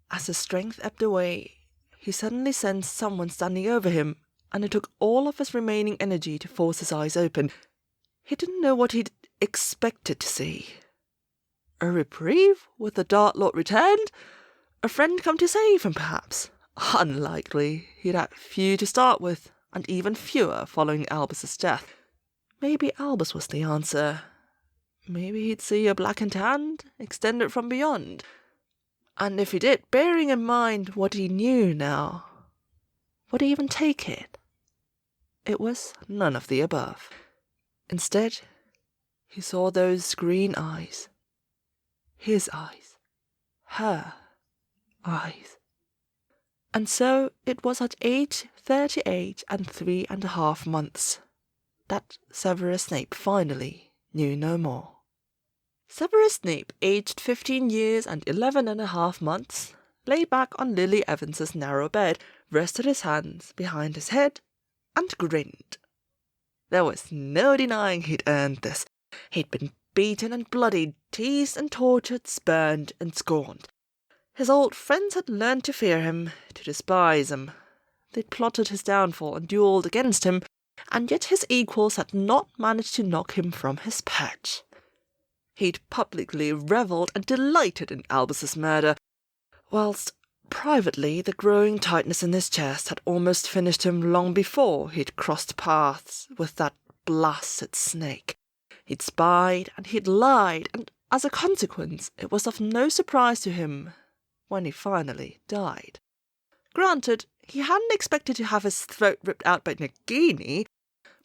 As his strength ebbed away, he suddenly sensed someone standing over him, and it took all of his remaining energy to force his eyes open. He didn't know what he'd expected to see. A reprieve with the Dark Lord returned? A friend come to save him, perhaps? Unlikely. He'd had few to start with, and even fewer following Albus's death. Maybe Albus was the answer. Maybe he'd see a blackened hand extended from beyond. And if he did, bearing in mind what he knew now, would he even take it? It was none of the above. Instead, he saw those green eyes. His eyes. Her eyes. And so it was at age 38 and 3.5 months that Severus Snape finally knew no more. Severus Snape, aged 15 years and 11.5 months, lay back on Lily Evans's narrow bed, rested his hands behind his head, and grinned. There was no denying he'd earned this. He'd been beaten and bloodied, teased and tortured, spurned and scorned. His old friends had learned to fear him, to despise him. They'd plotted his downfall and duelled against him, and yet his equals had not managed to knock him from his perch. He'd publicly revelled and delighted in Albus's murder, whilst privately the growing tightness in his chest had almost finished him long before he'd crossed paths with that blasted snake. He'd spied and he'd lied, and as a consequence it was of no surprise to him when he finally died. Granted, he hadn't expected to have his throat ripped out by Nagini,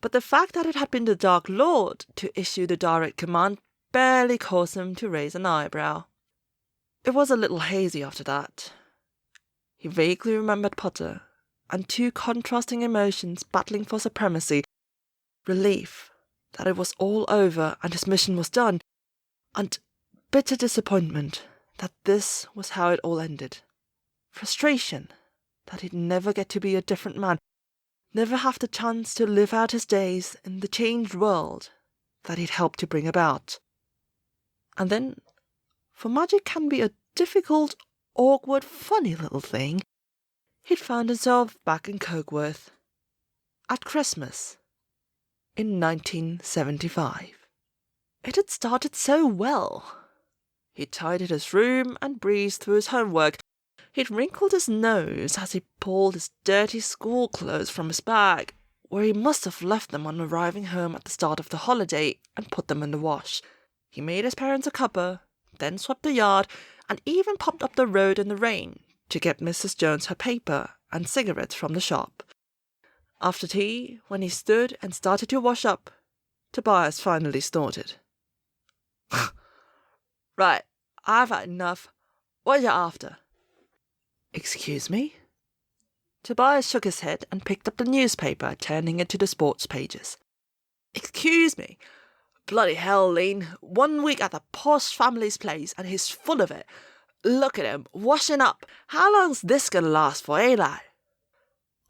but the fact that it had been the Dark Lord to issue the direct command barely caused him to raise an eyebrow. It was a little hazy after that. He vaguely remembered Potter, and two contrasting emotions battling for supremacy, relief that it was all over and his mission was done, and bitter disappointment that this was how it all ended. Frustration that he'd never get to be a different man, never have the chance to live out his days in the changed world that he'd helped to bring about. And then, for magic can be a difficult, awkward, funny little thing, he'd found himself back in Cokeworth at Christmas in 1975. It had started so well. He'd tidied his room and breezed through his homework. He'd wrinkled his nose as he pulled his dirty school clothes from his bag, where he must have left them on arriving home at the start of the holiday, and put them in the wash. He made his parents a cuppa, then swept the yard, and even popped up the road in the rain to get Mrs. Jones her paper and cigarettes from the shop. After tea, when he stood and started to wash up, Tobias finally snorted. "Right, I've had enough. What are you after?" "Excuse me?" Tobias shook his head and picked up the newspaper, turning it to the sports pages. "Excuse me? Bloody hell, Lean. 1 week at the posh family's place and he's full of it. Look at him, washing up. How long's this gonna last for, eh, lad?"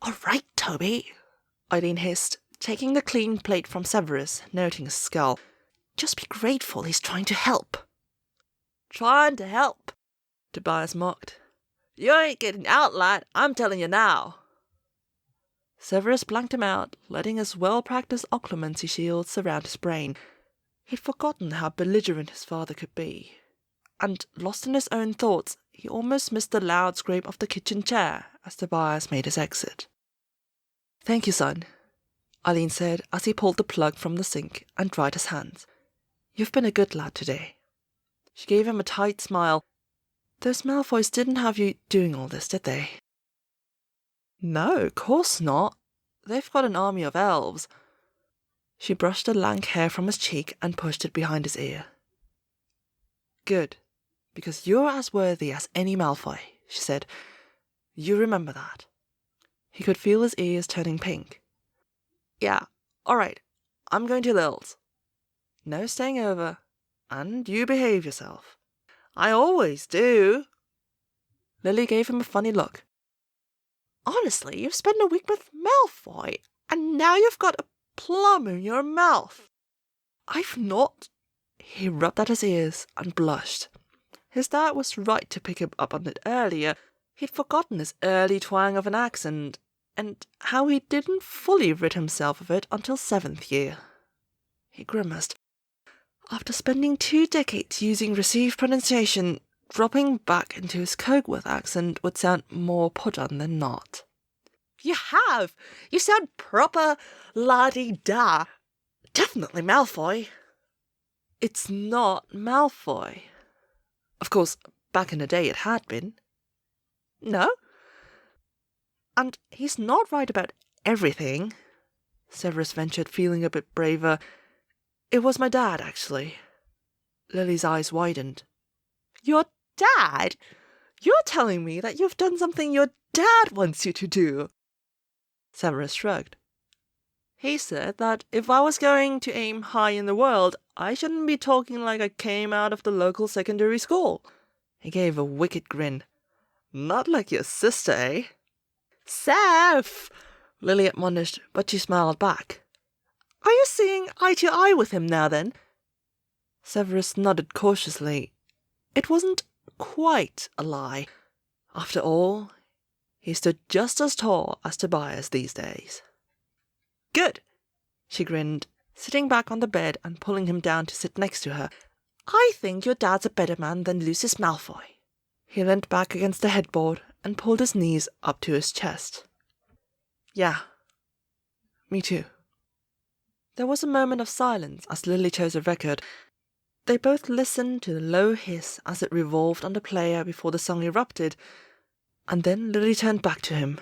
"All right, Toby," Eileen hissed, taking the clean plate from Severus, noting his skull. "Just be grateful he's trying to help." "Trying to help?" Tobias mocked. "You ain't getting out, lad, I'm telling you now." Severus blanked him out, letting his well-practiced occlumency shield surround his brain. He'd forgotten how belligerent his father could be, and, lost in his own thoughts, he almost missed the loud scrape of the kitchen chair as Tobias made his exit. "Thank you, son," Eileen said as he pulled the plug from the sink and dried his hands. "You've been a good lad today." She gave him a tight smile. "Those Malfoys didn't have you doing all this, did they?" "No, of course not. They've got an army of elves." She brushed the lank hair from his cheek and pushed it behind his ear. "Good, because you're as worthy as any Malfoy," she said. "You remember that." He could feel his ears turning pink. "Yeah, all right. I'm going to Lil's. No staying over. And you behave yourself." "I always do." Lily gave him a funny look. "Honestly, you've spent a week with Malfoy, and now you've got a plum in your mouth." "I've not." He rubbed at his ears and blushed. His dad was right to pick him up on it earlier. He'd forgotten his early twang of an accent, and how he didn't fully rid himself of it until 7th year. He grimaced. After spending 2 decades using received pronunciation, dropping back into his Cokeworth accent would sound more put on than not. "You have! You sound proper la-di-da. Definitely Malfoy." "It's not Malfoy." Of course, back in the day it had been. "No? And he's not right about everything," Severus ventured, feeling a bit braver. "It was my dad, actually." Lily's eyes widened. "Your dad? You're telling me that you've done something your dad wants you to do?" Severus shrugged. "He said that if I was going to aim high in the world, I shouldn't be talking like I came out of the local secondary school." He gave a wicked grin. "Not like your sister, eh?" "Seth!" Lily admonished, but she smiled back. "Are you seeing eye to eye with him now, then?" Severus nodded cautiously. It wasn't quite a lie. After all, he stood just as tall as Tobias these days. "Good," she grinned, sitting back on the bed and pulling him down to sit next to her. "I think your dad's a better man than Lucius Malfoy." He leant back against the headboard and pulled his knees up to his chest. "Yeah, me too." There was a moment of silence as Lily chose a record. They both listened to the low hiss as it revolved on the player before the song erupted, and then Lily turned back to him.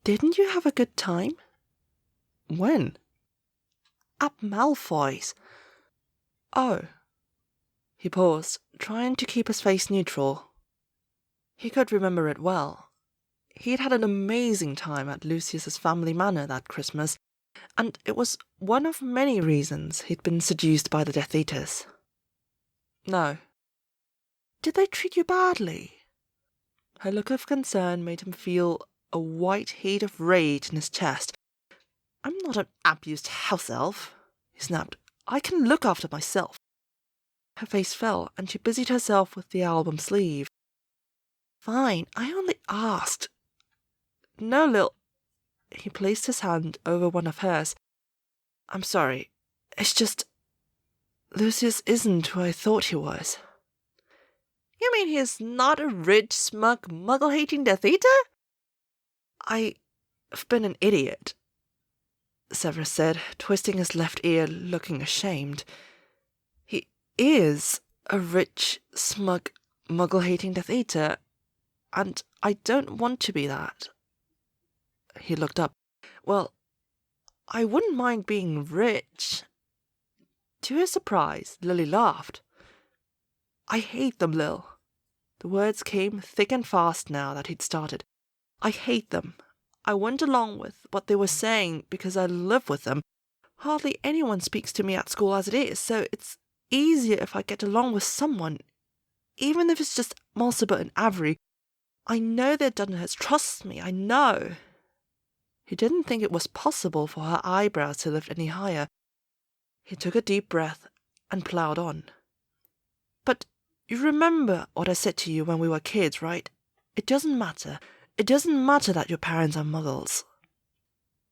"Didn't you have a good time?" "When?" "At Malfoy's." "Oh." He paused, trying to keep his face neutral. He could remember it well. He'd had an amazing time at Lucius's family manor that Christmas, And it was one of many reasons he'd been seduced by the Death Eaters. No. Did they treat you badly? Her look of concern made him feel a white heat of rage in his chest. I'm not an abused house elf, he snapped. I can look after myself. Her face fell, and she busied herself with the album sleeve. Fine, I only asked. No, Lil. He placed his hand over one of hers. I'm sorry. It's just... Lucius isn't who I thought he was. You mean he's not a rich, smug, muggle-hating Death Eater? I've been an idiot, Severus said, twisting his left ear, looking ashamed. He is a rich, smug, muggle-hating Death Eater, and I don't want to be that. He looked up. Well, I wouldn't mind being rich. To his surprise, Lily laughed. I hate them, Lil. The words came thick and fast now that he'd started. I hate them. I went along with what they were saying because I live with them. Hardly anyone speaks to me at school as it is, so it's easier if I get along with someone. Even if it's just Mulciber and Avery. I know they're Dunhursts. Trust me, I know. He didn't think it was possible for her eyebrows to lift any higher. He took a deep breath and ploughed on. But you remember what I said to you when we were kids, right? It doesn't matter. It doesn't matter that your parents are muggles.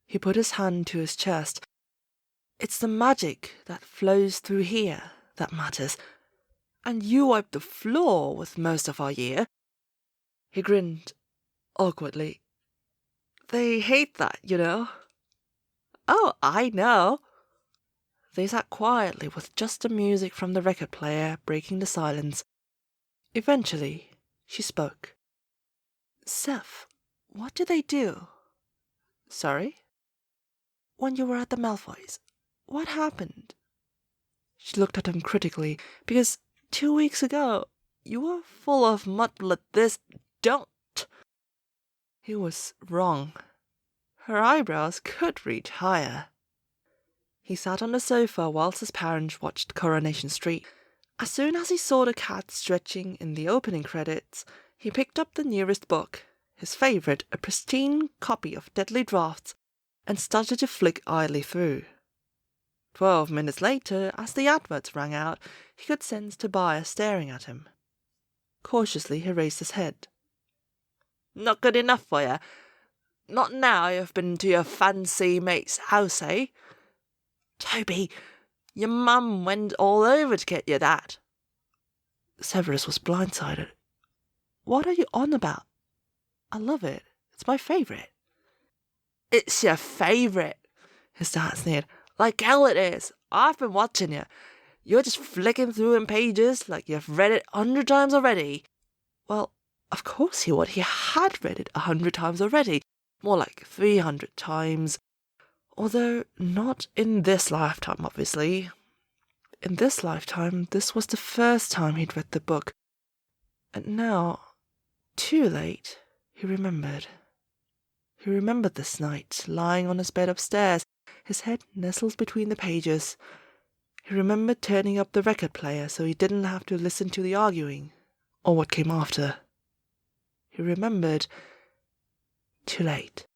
He put his hand to his chest. It's the magic that flows through here that matters. And you wiped the floor with most of our year. He grinned awkwardly. They hate that, you know. Oh, I know. They sat quietly with just the music from the record player breaking the silence. Eventually, she spoke. Seth, what did they do? Sorry? When you were at the Malfoys, what happened? She looked at him critically, because 2 weeks ago, you were full of mudblood. Don't. He was wrong. Her eyebrows could reach higher. He sat on the sofa whilst his parents watched Coronation Street. As soon as he saw the cat stretching in the opening credits, he picked up the nearest book, his favourite, a pristine copy of Deadly Drafts, and started to flick idly through. 12 minutes later, as the adverts rang out, he could sense Tobias staring at him. Cautiously he raised his head. Not good enough for you? Not now you've been to your fancy mate's house, eh? Toby, your mum went all over to get you that. Severus was blindsided. What are you on about? I love it. It's my favourite. It's your favourite, his dad sneered. Like hell it is. I've been watching you. You're just flicking through in pages like you've read it 100 times already. Well, of course he would. He had read it 100 times already. More like 300 times. Although not in this lifetime, obviously. In this lifetime, this was the first time he'd read the book. And now, too late, he remembered. He remembered this night, lying on his bed upstairs, his head nestled between the pages. He remembered turning up the record player so he didn't have to listen to the arguing, or what came after. He remembered, too late.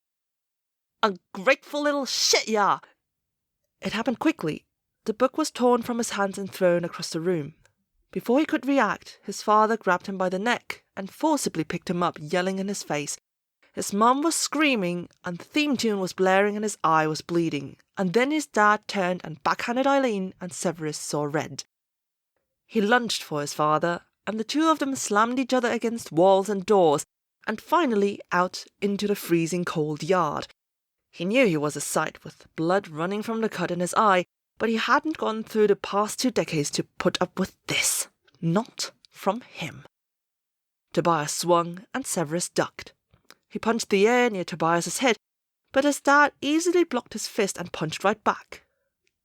Ungrateful little shit, ya! It happened quickly. The book was torn from his hands and thrown across the room. Before he could react, his father grabbed him by the neck and forcibly picked him up, yelling in his face. His mum was screaming, and the theme tune was blaring and his eye was bleeding. And then his dad turned and backhanded Eileen, and Severus saw red. He lunged for his father, and the two of them slammed each other against walls and doors, and finally out into the freezing cold yard. He knew he was a sight, with blood running from the cut in his eye, but he hadn't gone through the past 2 decades to put up with this. Not from him. Tobias swung, and Severus ducked. He punched the air near Tobias's head, but his dad easily blocked his fist and punched right back.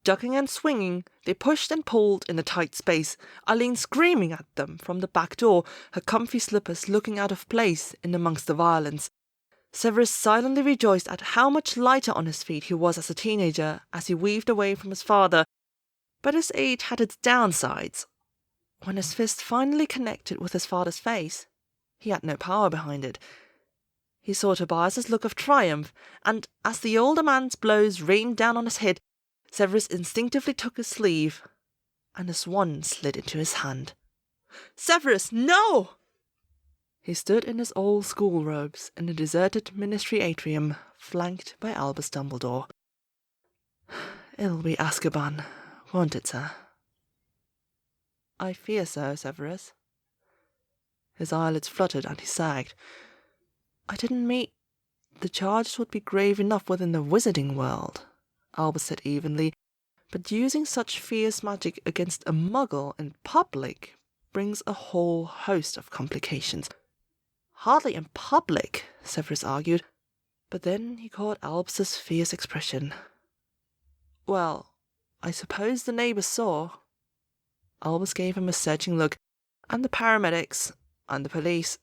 Ducking and swinging, they pushed and pulled in a tight space, Eileen screaming at them from the back door, her comfy slippers looking out of place in amongst the violence. Severus silently rejoiced at how much lighter on his feet he was as a teenager as he weaved away from his father, but his age had its downsides. When his fist finally connected with his father's face, he had no power behind it. He saw Tobias's look of triumph, and as the older man's blows rained down on his head, Severus instinctively took his sleeve, and his wand slid into his hand. "Severus, no!" He stood in his old school robes in the deserted ministry atrium, flanked by Albus Dumbledore. "It'll be Azkaban, won't it, sir?" "I fear so, Severus." His eyelids fluttered and he sagged. "I didn't mean the charges would be grave enough within the wizarding world," Albus said evenly, "but using such fierce magic against a muggle in public brings a whole host of complications." "Hardly in public," Severus argued, but then he caught Albus's fierce expression. "Well, I suppose the neighbours saw." Albus gave him a searching look, "and the paramedics, and the police.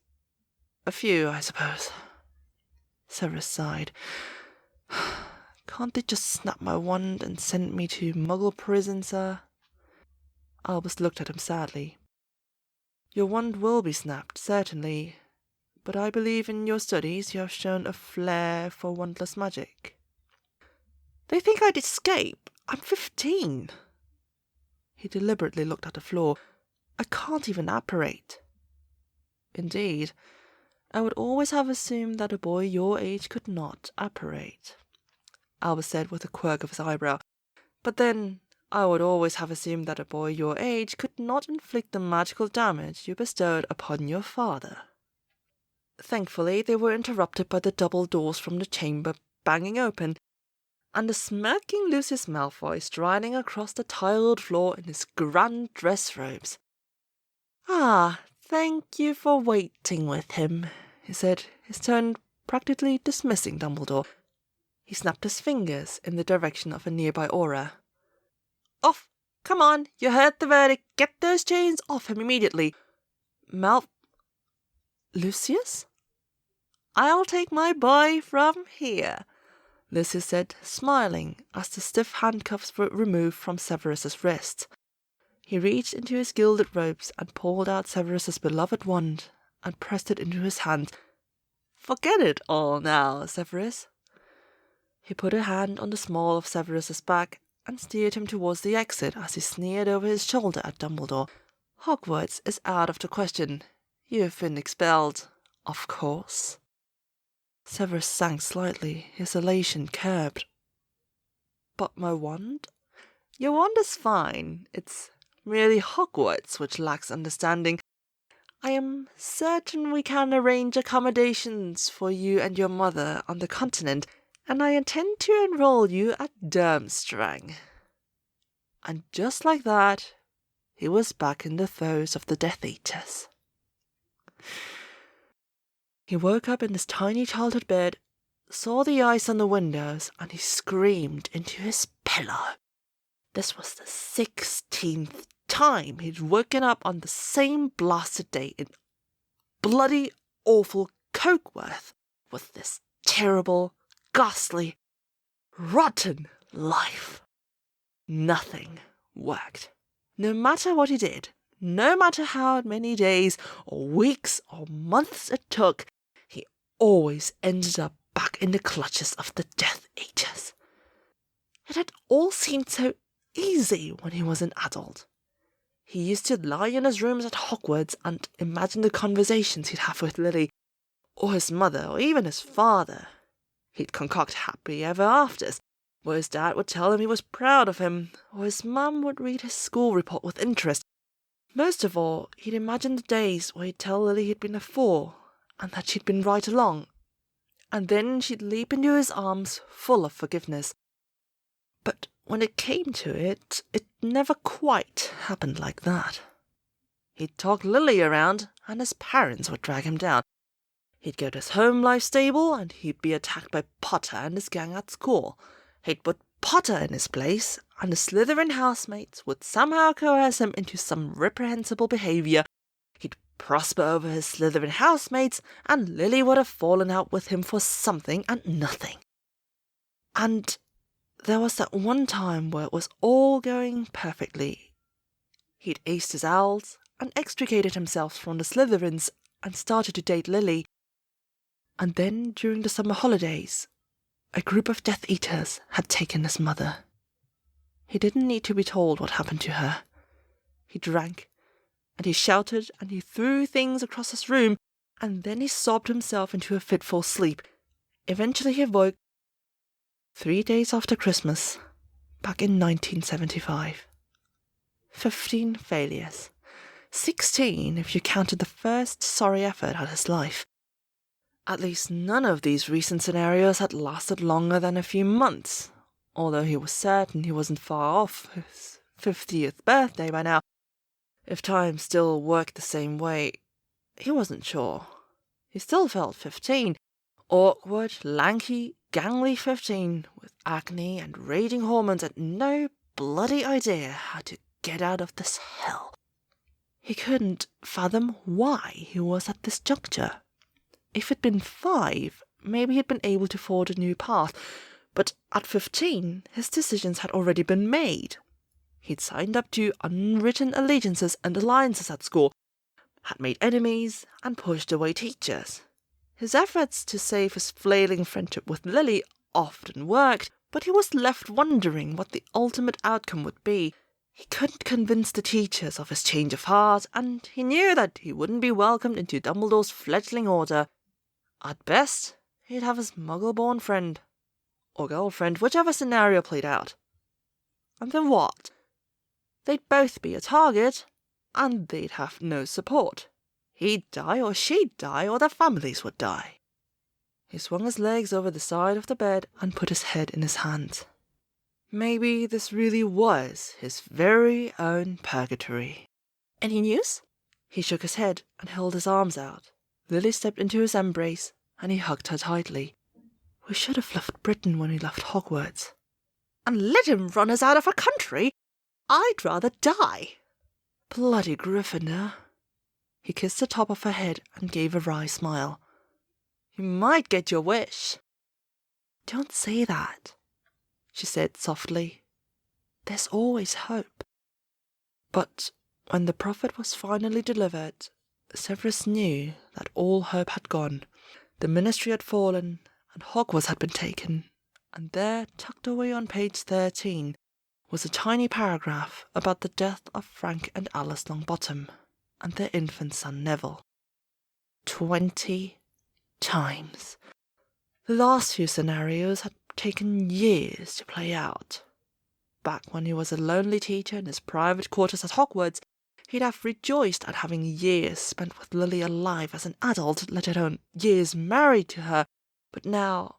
A few, I suppose." Severus sighed. "Can't they just snap my wand and send me to Muggle prison, sir?" Albus looked at him sadly. "Your wand will be snapped, certainly, but I believe in your studies you have shown a flair for wandless magic." "They think I'd escape. I'm 15. He deliberately looked at the floor. "I can't even apparate." "Indeed. I would always have assumed that a boy your age could not apparate," Albus said with a quirk of his eyebrow. "But then, I would always have assumed that a boy your age could not inflict the magical damage you bestowed upon your father." Thankfully, they were interrupted by the double doors from the chamber banging open, and the smirking Lucius Malfoy striding across the tiled floor in his grand dress robes. "Ah, thank you for waiting with him," he said, his tone practically dismissing Dumbledore. He snapped his fingers in the direction of a nearby aura. "Off! Come on, you heard the verdict. Get those chains off him immediately. Lucius? I'll take my boy from here," Lucius said, smiling as the stiff handcuffs were removed from Severus's wrists. He reached into his gilded robes and pulled out Severus's beloved wand and pressed it into his hand. "Forget it all now, Severus." He put a hand on the small of Severus's back and steered him towards the exit as he sneered over his shoulder at Dumbledore. "Hogwarts is out of the question. You've been expelled, of course." Severus sank slightly, his elation curbed. "But my wand?" "Your wand is fine. It's merely Hogwarts which lacks understanding. I am certain we can arrange accommodations for you and your mother on the continent, and I intend to enroll you at Durmstrang." And just like that, he was back in the throes of the Death Eaters. He woke up in his tiny childhood bed, saw the ice on the windows, and he screamed into his pillow. This was the 16th time he'd woken up on the same blasted day in bloody awful Cokeworth with this terrible, ghastly, rotten life. Nothing worked. No matter what he did, no matter how many days or weeks or months it took, he always ended up back in the clutches of the Death Eaters. It had all seemed so easy when he was an adult. He used to lie in his rooms at Hogwarts and imagine the conversations he'd have with Lily, or his mother, or even his father. He'd concoct happy ever afters, where his dad would tell him he was proud of him, or his mum would read his school report with interest. Most of all, he'd imagine the days where he'd tell Lily he'd been a fool, and that she'd been right along, and then she'd leap into his arms full of forgiveness. But when it came to it, it never quite happened like that. He'd talk Lily around, and his parents would drag him down. He'd go to his home life stable, and he'd be attacked by Potter and his gang at school. He'd put Potter in his place, and the Slytherin housemates would somehow coerce him into some reprehensible behaviour. He'd prosper over his Slytherin housemates, and Lily would have fallen out with him for something and nothing. And there was that one time where it was all going perfectly. He'd aced his owls and extricated himself from the Slytherins and started to date Lily. And then, during the summer holidays, a group of Death Eaters had taken his mother. He didn't need to be told what happened to her. He drank, and he shouted, and he threw things across his room, and then he sobbed himself into a fitful sleep. Eventually he awoke 3 days after Christmas, back in 1975. 15 failures. 16 if you counted the first sorry effort at his life. At least none of these recent scenarios had lasted longer than a few months, although he was certain he wasn't far off his 50th birthday by now. If time still worked the same way, he wasn't sure. He still felt 15. Awkward, lanky, gangly 15, with acne and raging hormones and no bloody idea how to get out of this hell. He couldn't fathom why he was at this juncture. If it'd been 5, maybe he'd been able to forge a new path, but at 15, his decisions had already been made. He'd signed up to unwritten allegiances and alliances at school, had made enemies, and pushed away teachers. His efforts to save his flailing friendship with Lily often worked, but he was left wondering what the ultimate outcome would be. He couldn't convince the teachers of his change of heart, and he knew that he wouldn't be welcomed into Dumbledore's fledgling order. At best, he'd have his muggle-born friend, or girlfriend, whichever scenario played out. And then what? They'd both be a target, and they'd have no support. He'd die, or she'd die, or their families would die. He swung his legs over the side of the bed and put his head in his hands. Maybe this really was his very own purgatory. Any news? He shook his head and held his arms out. Lily stepped into his embrace, and he hugged her tightly. We should have left Britain when we left Hogwarts. And let him run us out of our country? I'd rather die. Bloody Gryffindor. He kissed the top of her head and gave a wry smile. You might get your wish. Don't say that, she said softly. There's always hope. But when the prophet was finally delivered, Severus knew that all hope had gone. The ministry had fallen, and Hogwarts had been taken, and there, tucked away on page 13, was a tiny paragraph about the death of Frank and Alice Longbottom and their infant son Neville. 20 times. The last few scenarios had taken years to play out. Back when he was a lonely teacher in his private quarters at Hogwarts, he'd have rejoiced at having years spent with Lily alive as an adult, let alone years married to her, but now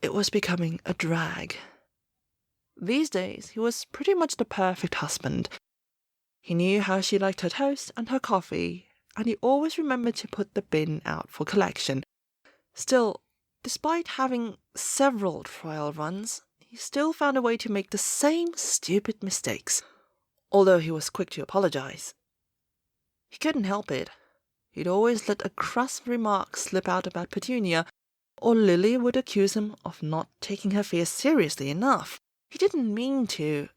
it was becoming a drag. These days, he was pretty much the perfect husband. He knew how she liked her toast and her coffee, and he always remembered to put the bin out for collection. Still, despite having several trial runs, he still found a way to make the same stupid mistakes, although he was quick to apologize. He couldn't help it. He'd always let a crass remark slip out about Petunia, or Lily would accuse him of not taking her fears seriously enough. He didn't mean to.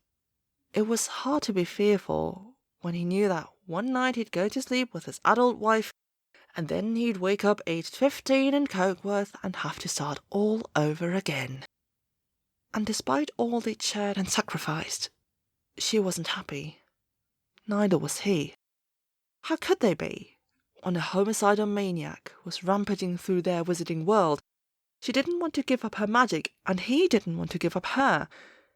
It was hard to be fearful when he knew that one night he'd go to sleep with his adult wife, and then he'd wake up aged 15 in Cokeworth and have to start all over again. And despite all they'd shared and sacrificed, she wasn't happy. Neither was he. How could they be, when a homicidal maniac was rampaging through their wizarding world? She didn't want to give up her magic, and he didn't want to give up her.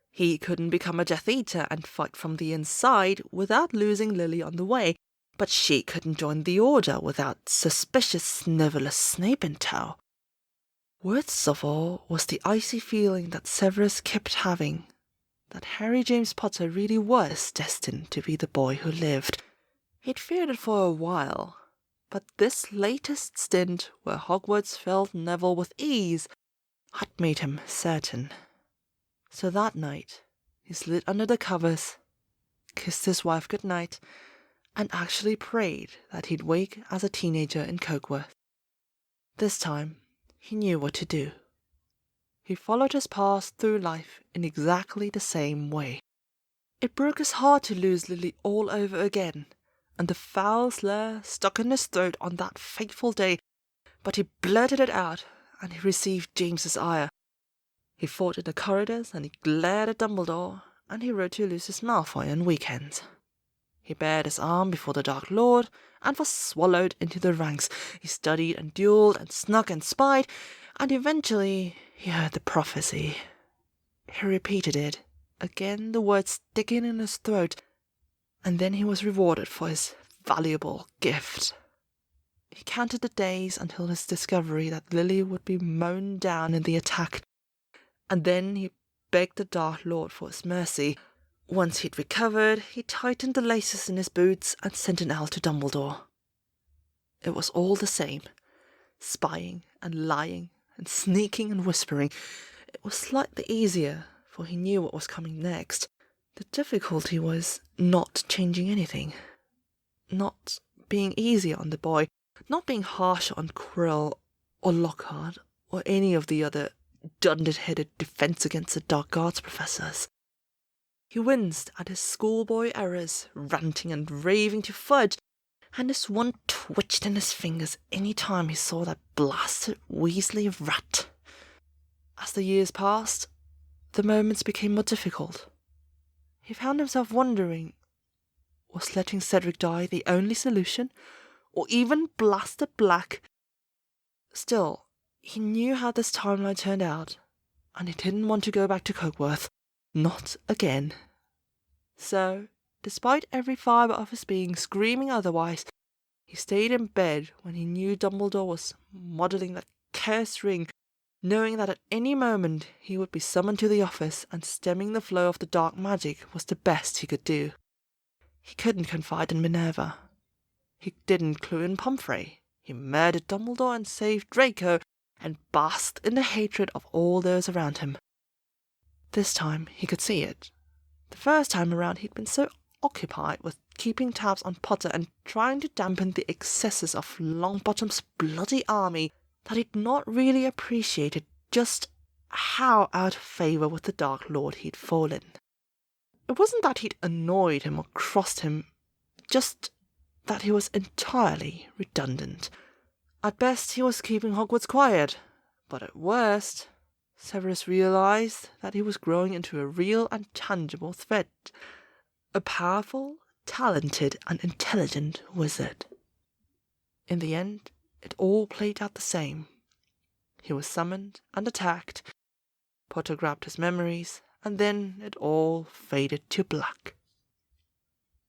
He couldn't become a Death Eater and fight from the inside without losing Lily on the way, but she couldn't join the Order without suspicious Snivellus Snape in tow. Worst of all was the icy feeling that Severus kept having, that Harry James Potter really was destined to be the boy who lived. He'd feared it for a while, but this latest stint where Hogwarts filled Neville with ease had made him certain. So that night, he slid under the covers, kissed his wife good night, and actually prayed that he'd wake as a teenager in Cokeworth. This time, he knew what to do. He followed his path through life in exactly the same way. It broke his heart to lose Lily all over again, and the foul slur stuck in his throat on that fateful day, but he blurted it out, and he received James's ire. He fought in the corridors, and he glared at Dumbledore, and he wrote to Lucius Malfoy on weekends. He bared his arm before the Dark Lord, and was swallowed into the ranks. He studied and duelled and snuck and spied, and eventually he heard the prophecy. He repeated it, again the words sticking in his throat, and then he was rewarded for his valuable gift. He counted the days until his discovery that Lily would be mown down in the attack, and then he begged the Dark Lord for his mercy. Once he'd recovered, he tightened the laces in his boots and sent an owl to Dumbledore. It was all the same, spying and lying and sneaking and whispering. It was slightly easier, for he knew what was coming next. The difficulty was not changing anything, not being easy on the boy, not being harsh on Quirrell or Lockhart or any of the other dundered-headed Defense Against the Dark Arts professors. He winced at his schoolboy errors, ranting and raving to Fudge, and his one twitched in his fingers any time he saw that blasted Weasley rat. As the years passed, the moments became more difficult. He found himself wondering, was letting Cedric die the only solution, or even blasted black? Still, he knew how this timeline turned out, and he didn't want to go back to Cokeworth. Not again. So, despite every fibre of his being screaming otherwise, he stayed in bed when he knew Dumbledore was modelling that cursed ring, knowing that at any moment he would be summoned to the office, and stemming the flow of the dark magic was the best he could do. He couldn't confide in Minerva. He didn't clue in Pomfrey. He murdered Dumbledore and saved Draco, and basked in the hatred of all those around him. This time he could see it. The first time around he'd been so occupied with keeping tabs on Potter and trying to dampen the excesses of Longbottom's bloody army that he'd not really appreciated just how out of favour with the Dark Lord he'd fallen. It wasn't that he'd annoyed him or crossed him, just that he was entirely redundant. At best he was keeping Hogwarts quiet, but at worst Severus realized that he was growing into a real and tangible threat. A powerful, talented, and intelligent wizard. In the end, it all played out the same. He was summoned and attacked. Potter grabbed his memories, and then it all faded to black.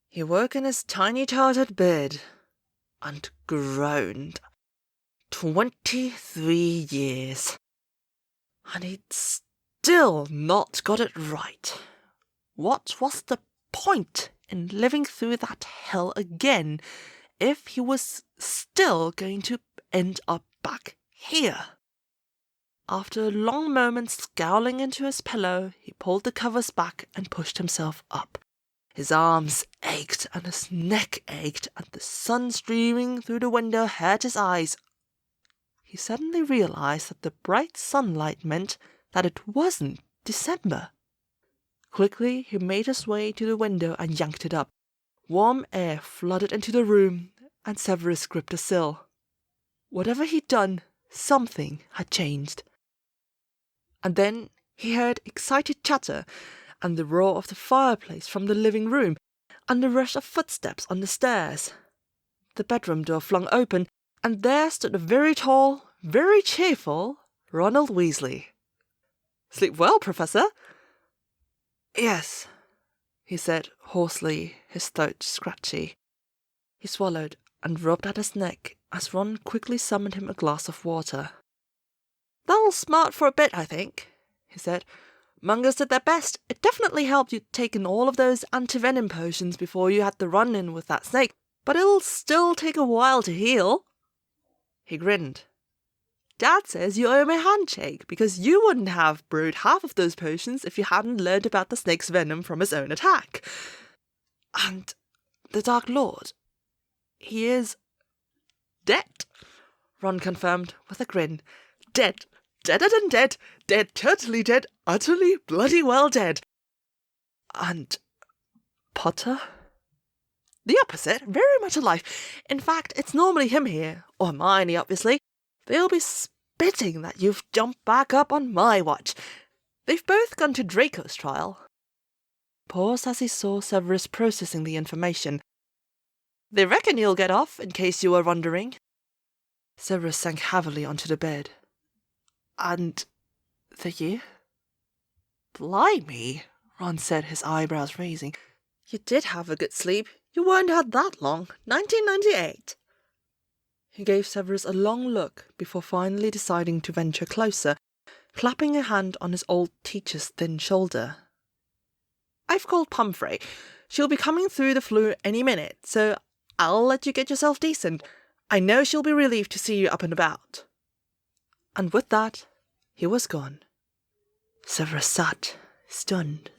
He woke in his tiny tarted bed and groaned. 23 years. And he'd still not got it right. What was the point in living through that hell again if he was still going to end up back here? After a long moment scowling into his pillow, he pulled the covers back and pushed himself up. His arms ached and his neck ached, and the sun streaming through the window hurt his eyes. He suddenly realized that the bright sunlight meant that it wasn't December. Quickly, he made his way to the window and yanked it up. Warm air flooded into the room, and Severus gripped the sill. Whatever he'd done, something had changed. And then he heard excited chatter, and the roar of the fireplace from the living room, and the rush of footsteps on the stairs. The bedroom door flung open, and there stood a very tall, very cheerful Ronald Weasley. "Sleep well, Professor?" "Yes," he said hoarsely, his throat scratchy. He swallowed and rubbed at his neck as Ron quickly summoned him a glass of water. "That'll smart for a bit, I think," he said. "Mungers did their best. It definitely helped you taking all of those anti-venom potions before you had the run-in with that snake, but it'll still take a while to heal." He grinned. "Dad says you owe him a handshake, because you wouldn't have brewed half of those potions if you hadn't learned about the snake's venom from his own attack. And the Dark Lord. He is dead, Ron confirmed with a grin. Dead. Deader than dead. Dead, totally dead. Utterly, bloody well dead. And Potter? The opposite, very much alive. In fact, it's normally him here, or Hermione, obviously. They'll be spitting that you've jumped back up on my watch. They've both gone to Draco's trial. Paused as he saw Severus processing the information. They reckon you'll get off, in case you were wondering. Severus sank heavily onto the bed. And the year? Blimey, Ron said, his eyebrows raising. You did have a good sleep. You weren't out that long. 1998. He gave Severus a long look before finally deciding to venture closer, clapping a hand on his old teacher's thin shoulder. I've called Pumphrey. She'll be coming through the flue any minute, so I'll let you get yourself decent. I know she'll be relieved to see you up and about. And with that, he was gone. Severus sat, stunned.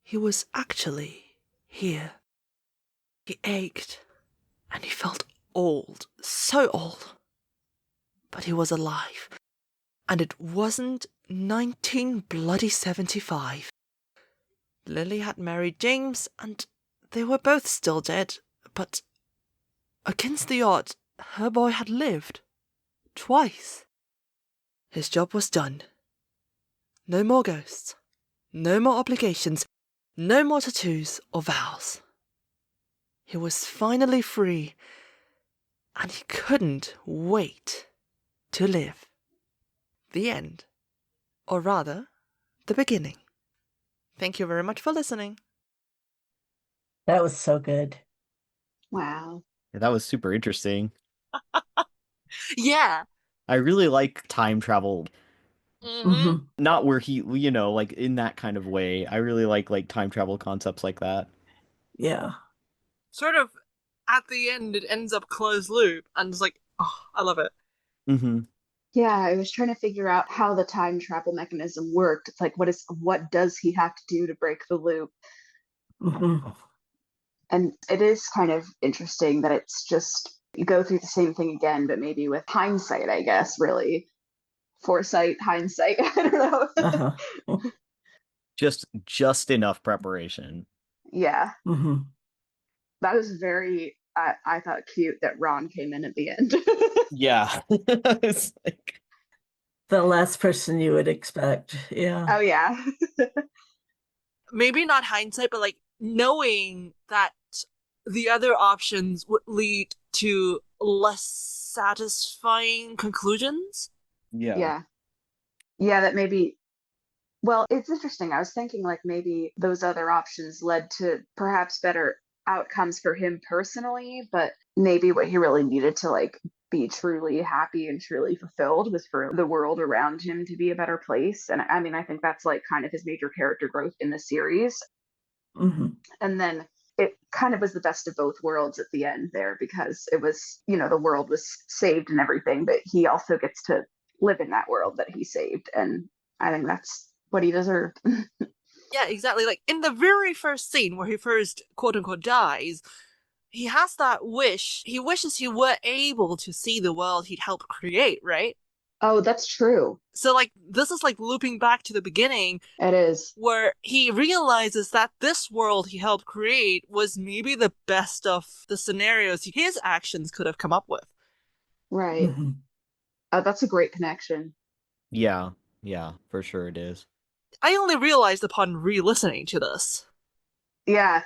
He was actually here. He ached, and he felt old, so old. But he was alive, and it wasn't 1975. Lily had married James, and they were both still dead, but against the odds, her boy had lived. Twice. His job was done. No more ghosts. No more obligations. No more tattoos or vows. He was finally free, and he couldn't wait to live. The end. Or rather, the beginning. Thank you very much for listening. That was so good. Wow. Yeah, that was super interesting. Yeah. I really like time travel. Mm-hmm. Not where he, like in that kind of way. I really like time travel concepts like that. Yeah. Sort of at the end, it ends up closed loop, and it's like, oh, I love it. Mm-hmm. Yeah, I was trying to figure out how the time travel mechanism worked. It's like, what does he have to do to break the loop? Mm-hmm. And it is kind of interesting that it's just you go through the same thing again, but maybe with hindsight, I guess, really. Foresight, hindsight, I don't know. Uh-huh. Just enough preparation. Yeah. Mm-hmm. That was very, I thought, cute that Ron came in at the end. Yeah. It's like... The last person you would expect. Yeah. Oh, yeah. Maybe not hindsight, but like knowing that the other options would lead to less satisfying conclusions. Yeah. Yeah, that maybe. Well, it's interesting. I was thinking like maybe those other options led to perhaps better outcomes for him personally, but maybe what he really needed to like be truly happy and truly fulfilled was for the world around him to be a better place. And I mean, I think that's like kind of his major character growth in the series. Mm-hmm. And then it kind of was the best of both worlds at the end there, because it was, the world was saved and everything, but he also gets to live in that world that he saved. And I think that's what he deserved. Yeah, exactly. Like in the very first scene where he first quote unquote dies, he has that wish. He wishes he were able to see the world he'd helped create, right? Oh, that's true. So like this is like looping back to the beginning. It is. Where he realizes that this world he helped create was maybe the best of the scenarios his actions could have come up with. Right. Mm-hmm. That's a great connection. Yeah, for sure it is. I only realized upon re-listening to this. Yeah.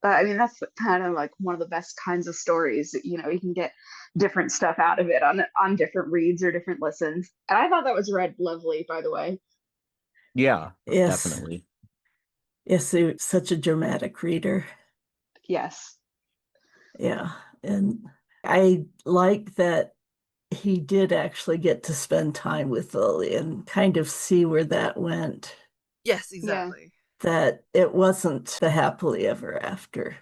I mean, that's kind of like one of the best kinds of stories. You can get different stuff out of it on different reads or different listens. And I thought that was read lovely, by the way. Yeah, Yes. definitely. Yes, he was such a dramatic reader. Yes. Yeah. And I like that he did actually get to spend time with Lily and kind of see where that went. Yes, exactly. That it wasn't the happily ever after.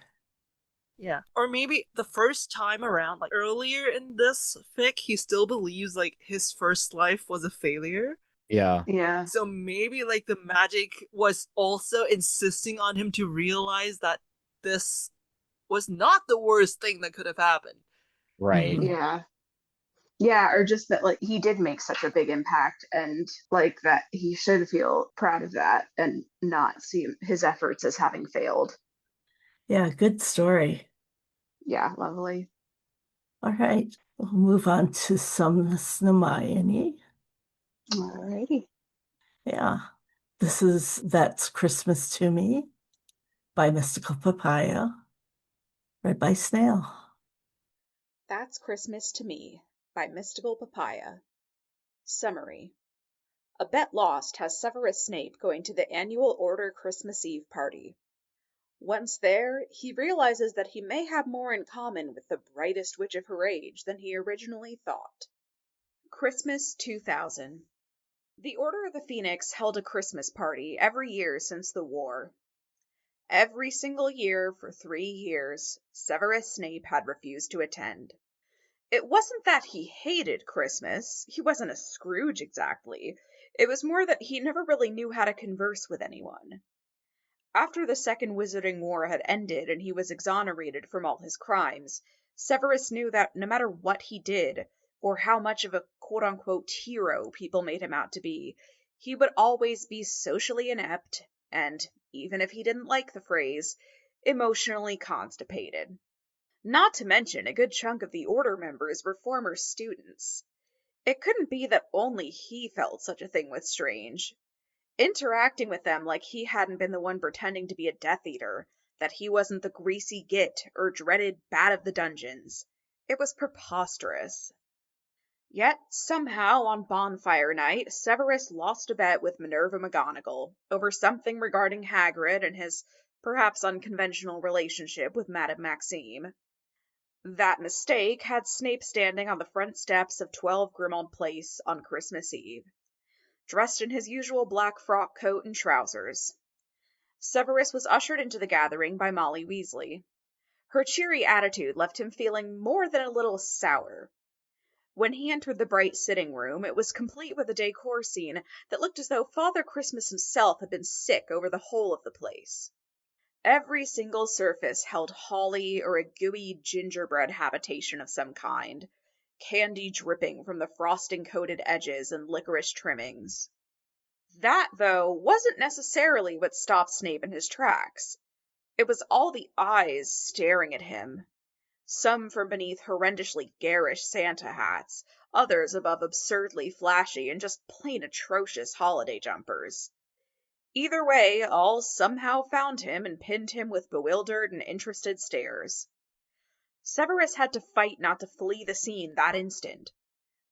Yeah. Or maybe the first time around, like earlier in this fic, he still believes like his first life was a failure. Yeah. Yeah. So maybe like the magic was also insisting on him to realize that this was not the worst thing that could have happened. Right. Yeah. Yeah, or just that, like, he did make such a big impact, and like that he should feel proud of that and not see his efforts as having failed. Yeah, good story. Yeah, lovely. All right, we'll move on to some Snamione. Alrighty. Yeah, this is That's Christmas to Me by Mystical Papaya, read by Snail. That's Christmas to Me by Mystical Papaya. Summary. A bet lost has Severus Snape going to the annual Order Christmas Eve party. Once there, he realizes that he may have more in common with the brightest witch of her age than he originally thought. Christmas 2000. The Order of the Phoenix held a Christmas party every year since the war. Every single year for 3 years, Severus Snape had refused to attend. It wasn't that he hated Christmas. He wasn't a Scrooge exactly. It was more that he never really knew how to converse with anyone. After the Second Wizarding War had ended and he was exonerated from all his crimes, Severus knew that no matter what he did, or how much of a quote-unquote hero people made him out to be, he would always be socially inept and, even if he didn't like the phrase, emotionally constipated. Not to mention, a good chunk of the Order members were former students. It couldn't be that only he felt such a thing was strange. Interacting with them like he hadn't been the one pretending to be a Death Eater, that he wasn't the greasy git or dreaded bat of the dungeons. It was preposterous. Yet, somehow, on bonfire night, Severus lost a bet with Minerva McGonagall over something regarding Hagrid and his perhaps unconventional relationship with Madame Maxime. That mistake had Snape standing on the front steps of 12 Grimmauld Place on Christmas Eve, dressed in his usual black frock coat and trousers. Severus was ushered into the gathering by Molly Weasley. Her cheery attitude left him feeling more than a little sour. When he entered the bright sitting room, it was complete with a decor scene that looked as though Father Christmas himself had been sick over the whole of the place. Every single surface held holly or a gooey gingerbread habitation of some kind, candy dripping from the frosting-coated edges and licorice trimmings. That, though, wasn't necessarily what stopped Snape in his tracks. It was all the eyes staring at him. Some from beneath horrendously garish Santa hats, others above absurdly flashy and just plain atrocious holiday jumpers. Either way, all somehow found him and pinned him with bewildered and interested stares. Severus had to fight not to flee the scene that instant,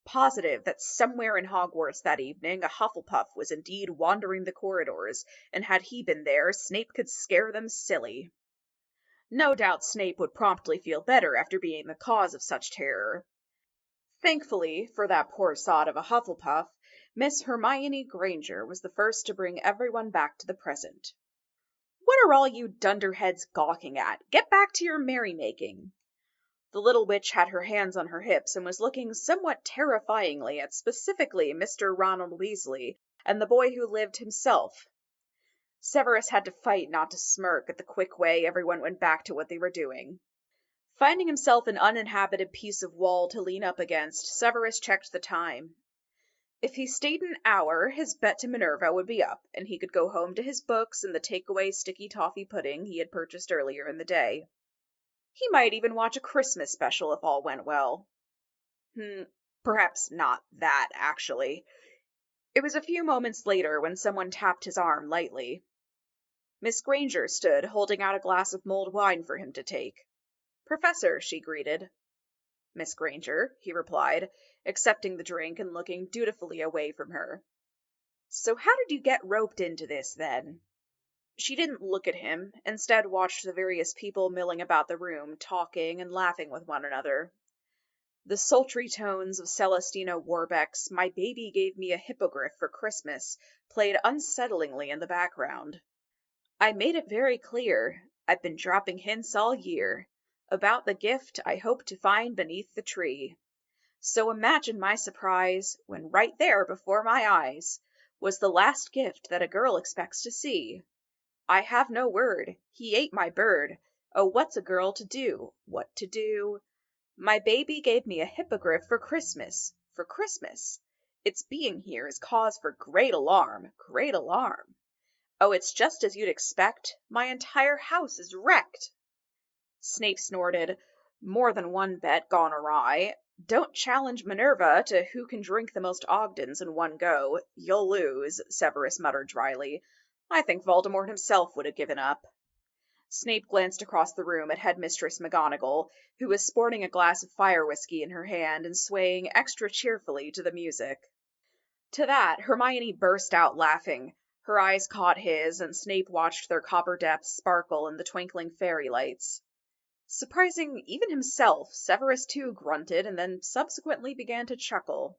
positive that somewhere in Hogwarts that evening a Hufflepuff was indeed wandering the corridors, and had he been there, Snape could scare them silly. No doubt Snape would promptly feel better after being the cause of such terror. Thankfully, for that poor sod of a Hufflepuff, Miss Hermione Granger was the first to bring everyone back to the present. "What are all you dunderheads gawking at? Get back to your merrymaking." The little witch had her hands on her hips and was looking somewhat terrifyingly at specifically Mr. Ronald Weasley and the boy who lived himself. Severus had to fight not to smirk at the quick way everyone went back to what they were doing. Finding himself an uninhabited piece of wall to lean up against, Severus checked the time. If he stayed an hour, his bet to Minerva would be up, and he could go home to his books and the takeaway sticky toffee pudding he had purchased earlier in the day. He might even watch a Christmas special if all went well. Perhaps not that, actually. It was a few moments later when someone tapped his arm lightly. Miss Granger stood, holding out a glass of mulled wine for him to take. "Professor," she greeted. "Miss Granger," he replied, accepting the drink and looking dutifully away from her. "So how did you get roped into this, then?" She didn't look at him, instead watched the various people milling about the room, talking and laughing with one another. The sultry tones of Celestina Warbeck's "My Baby Gave Me a Hippogriff for Christmas" played unsettlingly in the background. "I made it very clear, I've been dropping hints all year, about the gift I hope to find beneath the tree. So imagine my surprise, when right there before my eyes was the last gift that a girl expects to see. I have no word, he ate my bird, Oh, what's a girl to do? What to do? My baby gave me a hippogriff for Christmas. For Christmas. Its being here is cause for great alarm. Great alarm. Oh, it's just as you'd expect. My entire house is wrecked. Snape snorted. More than one bet gone awry. Don't challenge Minerva to who can drink the most Ogdens in one go. You'll lose, Severus muttered dryly. I think Voldemort himself would have given up. Snape glanced across the room at Headmistress McGonagall, who was sporting a glass of fire whiskey in her hand and swaying extra cheerfully to the music. To that, Hermione burst out laughing. Her eyes caught his, and Snape watched their copper depths sparkle in the twinkling fairy lights. Surprising even himself, Severus too grunted and then subsequently began to chuckle.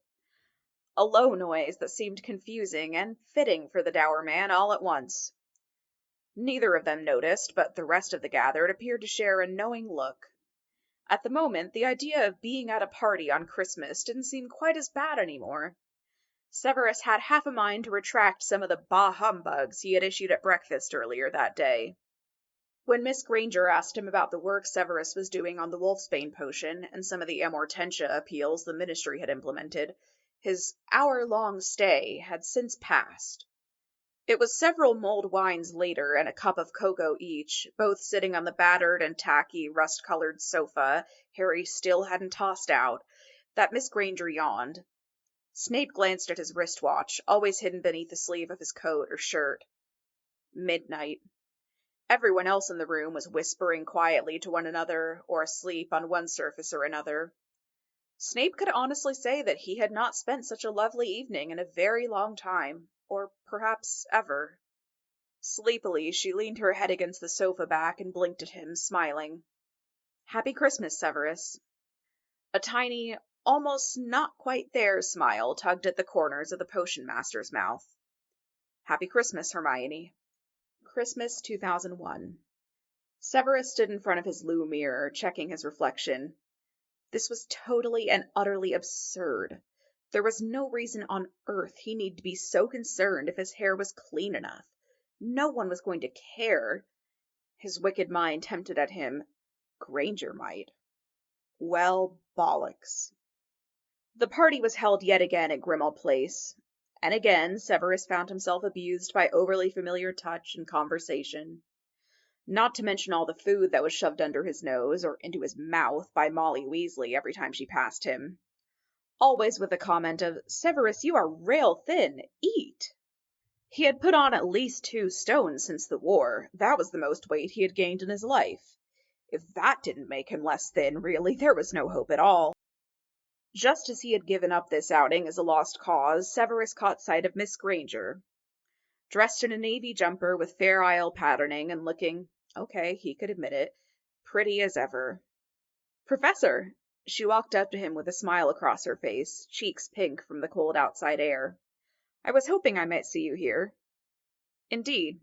A low noise that seemed confusing and fitting for the dour man all at once. Neither of them noticed, but the rest of the gathered appeared to share a knowing look. At the moment, the idea of being at a party on Christmas didn't seem quite as bad anymore. Severus had half a mind to retract some of the bah humbugs he had issued at breakfast earlier that day. When Miss Granger asked him about the work Severus was doing on the wolfsbane potion and some of the amortentia appeals the ministry had implemented, his hour-long stay had since passed. It was several mulled wines later and a cup of cocoa each, both sitting on the battered and tacky, rust-colored sofa Harry still hadn't tossed out, that Miss Granger yawned. Snape glanced at his wristwatch, always hidden beneath the sleeve of his coat or shirt. Midnight. Everyone else in the room was whispering quietly to one another, or asleep on one surface or another. Snape could honestly say that he had not spent such a lovely evening in a very long time, or perhaps ever. Sleepily, she leaned her head against the sofa back and blinked at him, smiling. Happy Christmas, Severus. A tiny, almost not quite there smile tugged at the corners of the potion master's mouth. Happy Christmas, Hermione. Christmas 2001. Severus stood in front of his loo mirror, checking his reflection. This was totally and utterly absurd. There was no reason on earth he needed to be so concerned if his hair was clean enough. No one was going to care. His wicked mind tempted at him. Granger might. Well, bollocks. The party was held yet again at Grimmauld Place, and again Severus found himself abused by overly familiar touch and conversation. Not to mention all the food that was shoved under his nose or into his mouth by Molly Weasley every time she passed him. Always with the comment of, Severus, you are rail thin, eat. He had put on at least 2 stones since the war. That was the most weight he had gained in his life. If that didn't make him less thin, really, there was no hope at all. Just as he had given up this outing as a lost cause, Severus caught sight of Miss Granger. Dressed in a navy jumper with Fair Isle patterning and looking, okay, he could admit it, pretty as ever. Professor! She walked up to him with a smile across her face, cheeks pink from the cold outside air. I was hoping I might see you here. Indeed.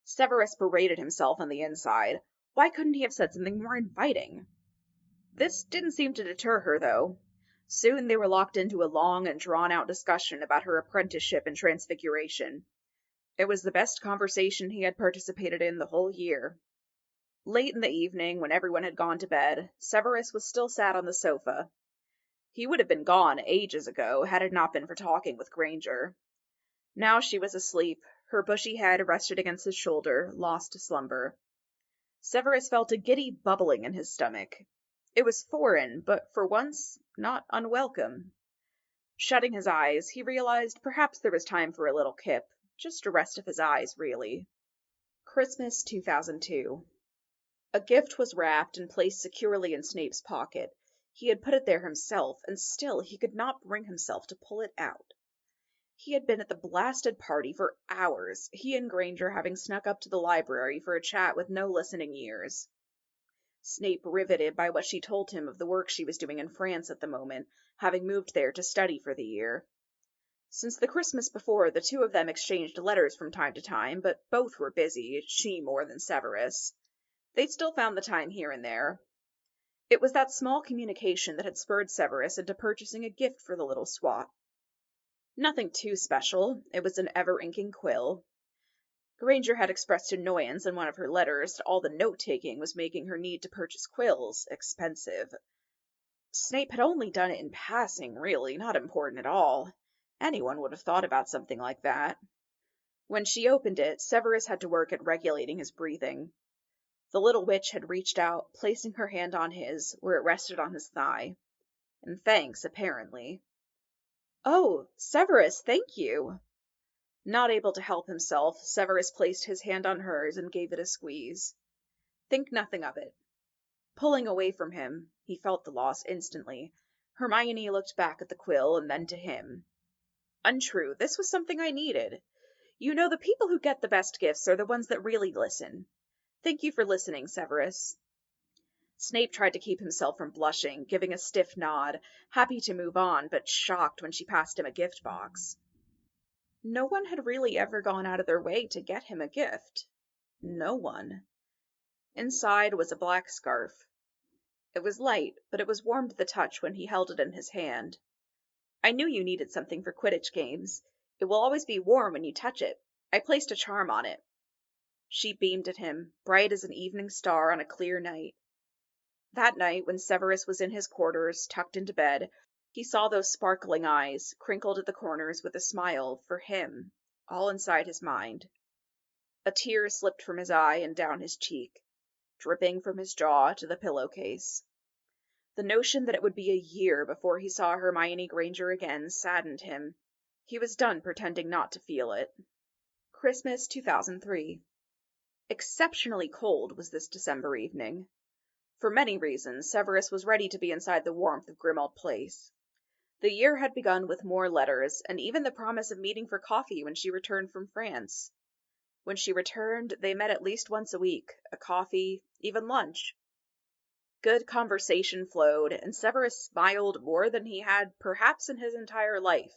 Severus berated himself on the inside. Why couldn't he have said something more inviting? This didn't seem to deter her, though. Soon they were locked into a long and drawn-out discussion about her apprenticeship and transfiguration. It was the best conversation he had participated in the whole year. Late in the evening, when everyone had gone to bed, Severus was still sat on the sofa. He would have been gone ages ago had it not been for talking with Granger. Now she was asleep, her bushy head rested against his shoulder, lost to slumber. Severus felt a giddy bubbling in his stomach. It was foreign, but for once, not unwelcome. Shutting his eyes, he realized perhaps there was time for a little kip, just a rest of his eyes, really. Christmas 2002. A gift was wrapped and placed securely in Snape's pocket. He had put it there himself, and still he could not bring himself to pull it out. He had been at the blasted party for hours, he and Granger having snuck up to the library for a chat with no listening ears. Snape riveted by what she told him of the work she was doing in France at the moment, having moved there to study for the year. Since the Christmas before, the two of them exchanged letters from time to time, but both were busy, she more than Severus. They still found the time here and there. It was that small communication that had spurred Severus into purchasing a gift for the little swat. Nothing too special, it was an ever-inking quill. Granger had expressed annoyance in one of her letters that all the note-taking was making her need to purchase quills expensive. Snape had only done it in passing, really, not important at all. Anyone would have thought about something like that. When she opened it, Severus had to work at regulating his breathing. The little witch had reached out, placing her hand on his, where it rested on his thigh. And thanks, apparently. "Oh, Severus, thank you!" Not able to help himself, Severus placed his hand on hers and gave it a squeeze. "Think nothing of it." Pulling away from him, he felt the loss instantly. Hermione looked back at the quill and then to him. "Untrue, this was something I needed. You know, the people who get the best gifts are the ones that really listen. Thank you for listening, Severus." Snape tried to keep himself from blushing, giving a stiff nod, happy to move on, but shocked when she passed him a gift box. No one had really ever gone out of their way to get him a gift. No one. Inside was a black scarf. It was light, but it was warm to the touch when he held it in his hand. "I knew you needed something for Quidditch games. It will always be warm when you touch it. I placed a charm on it." She beamed at him, bright as an evening star on a clear night. That night, when Severus was in his quarters, tucked into bed, he saw those sparkling eyes, crinkled at the corners with a smile, for him, all inside his mind. A tear slipped from his eye and down his cheek, dripping from his jaw to the pillowcase. The notion that it would be a year before he saw Hermione Granger again saddened him. He was done pretending not to feel it. Christmas 2003. Exceptionally cold was this December evening. For many reasons, Severus was ready to be inside the warmth of Grimmauld Place. The year had begun with more letters, and even the promise of meeting for coffee when she returned from France. When she returned, they met at least once a week, a coffee, even lunch. Good conversation flowed, and Severus smiled more than he had perhaps in his entire life.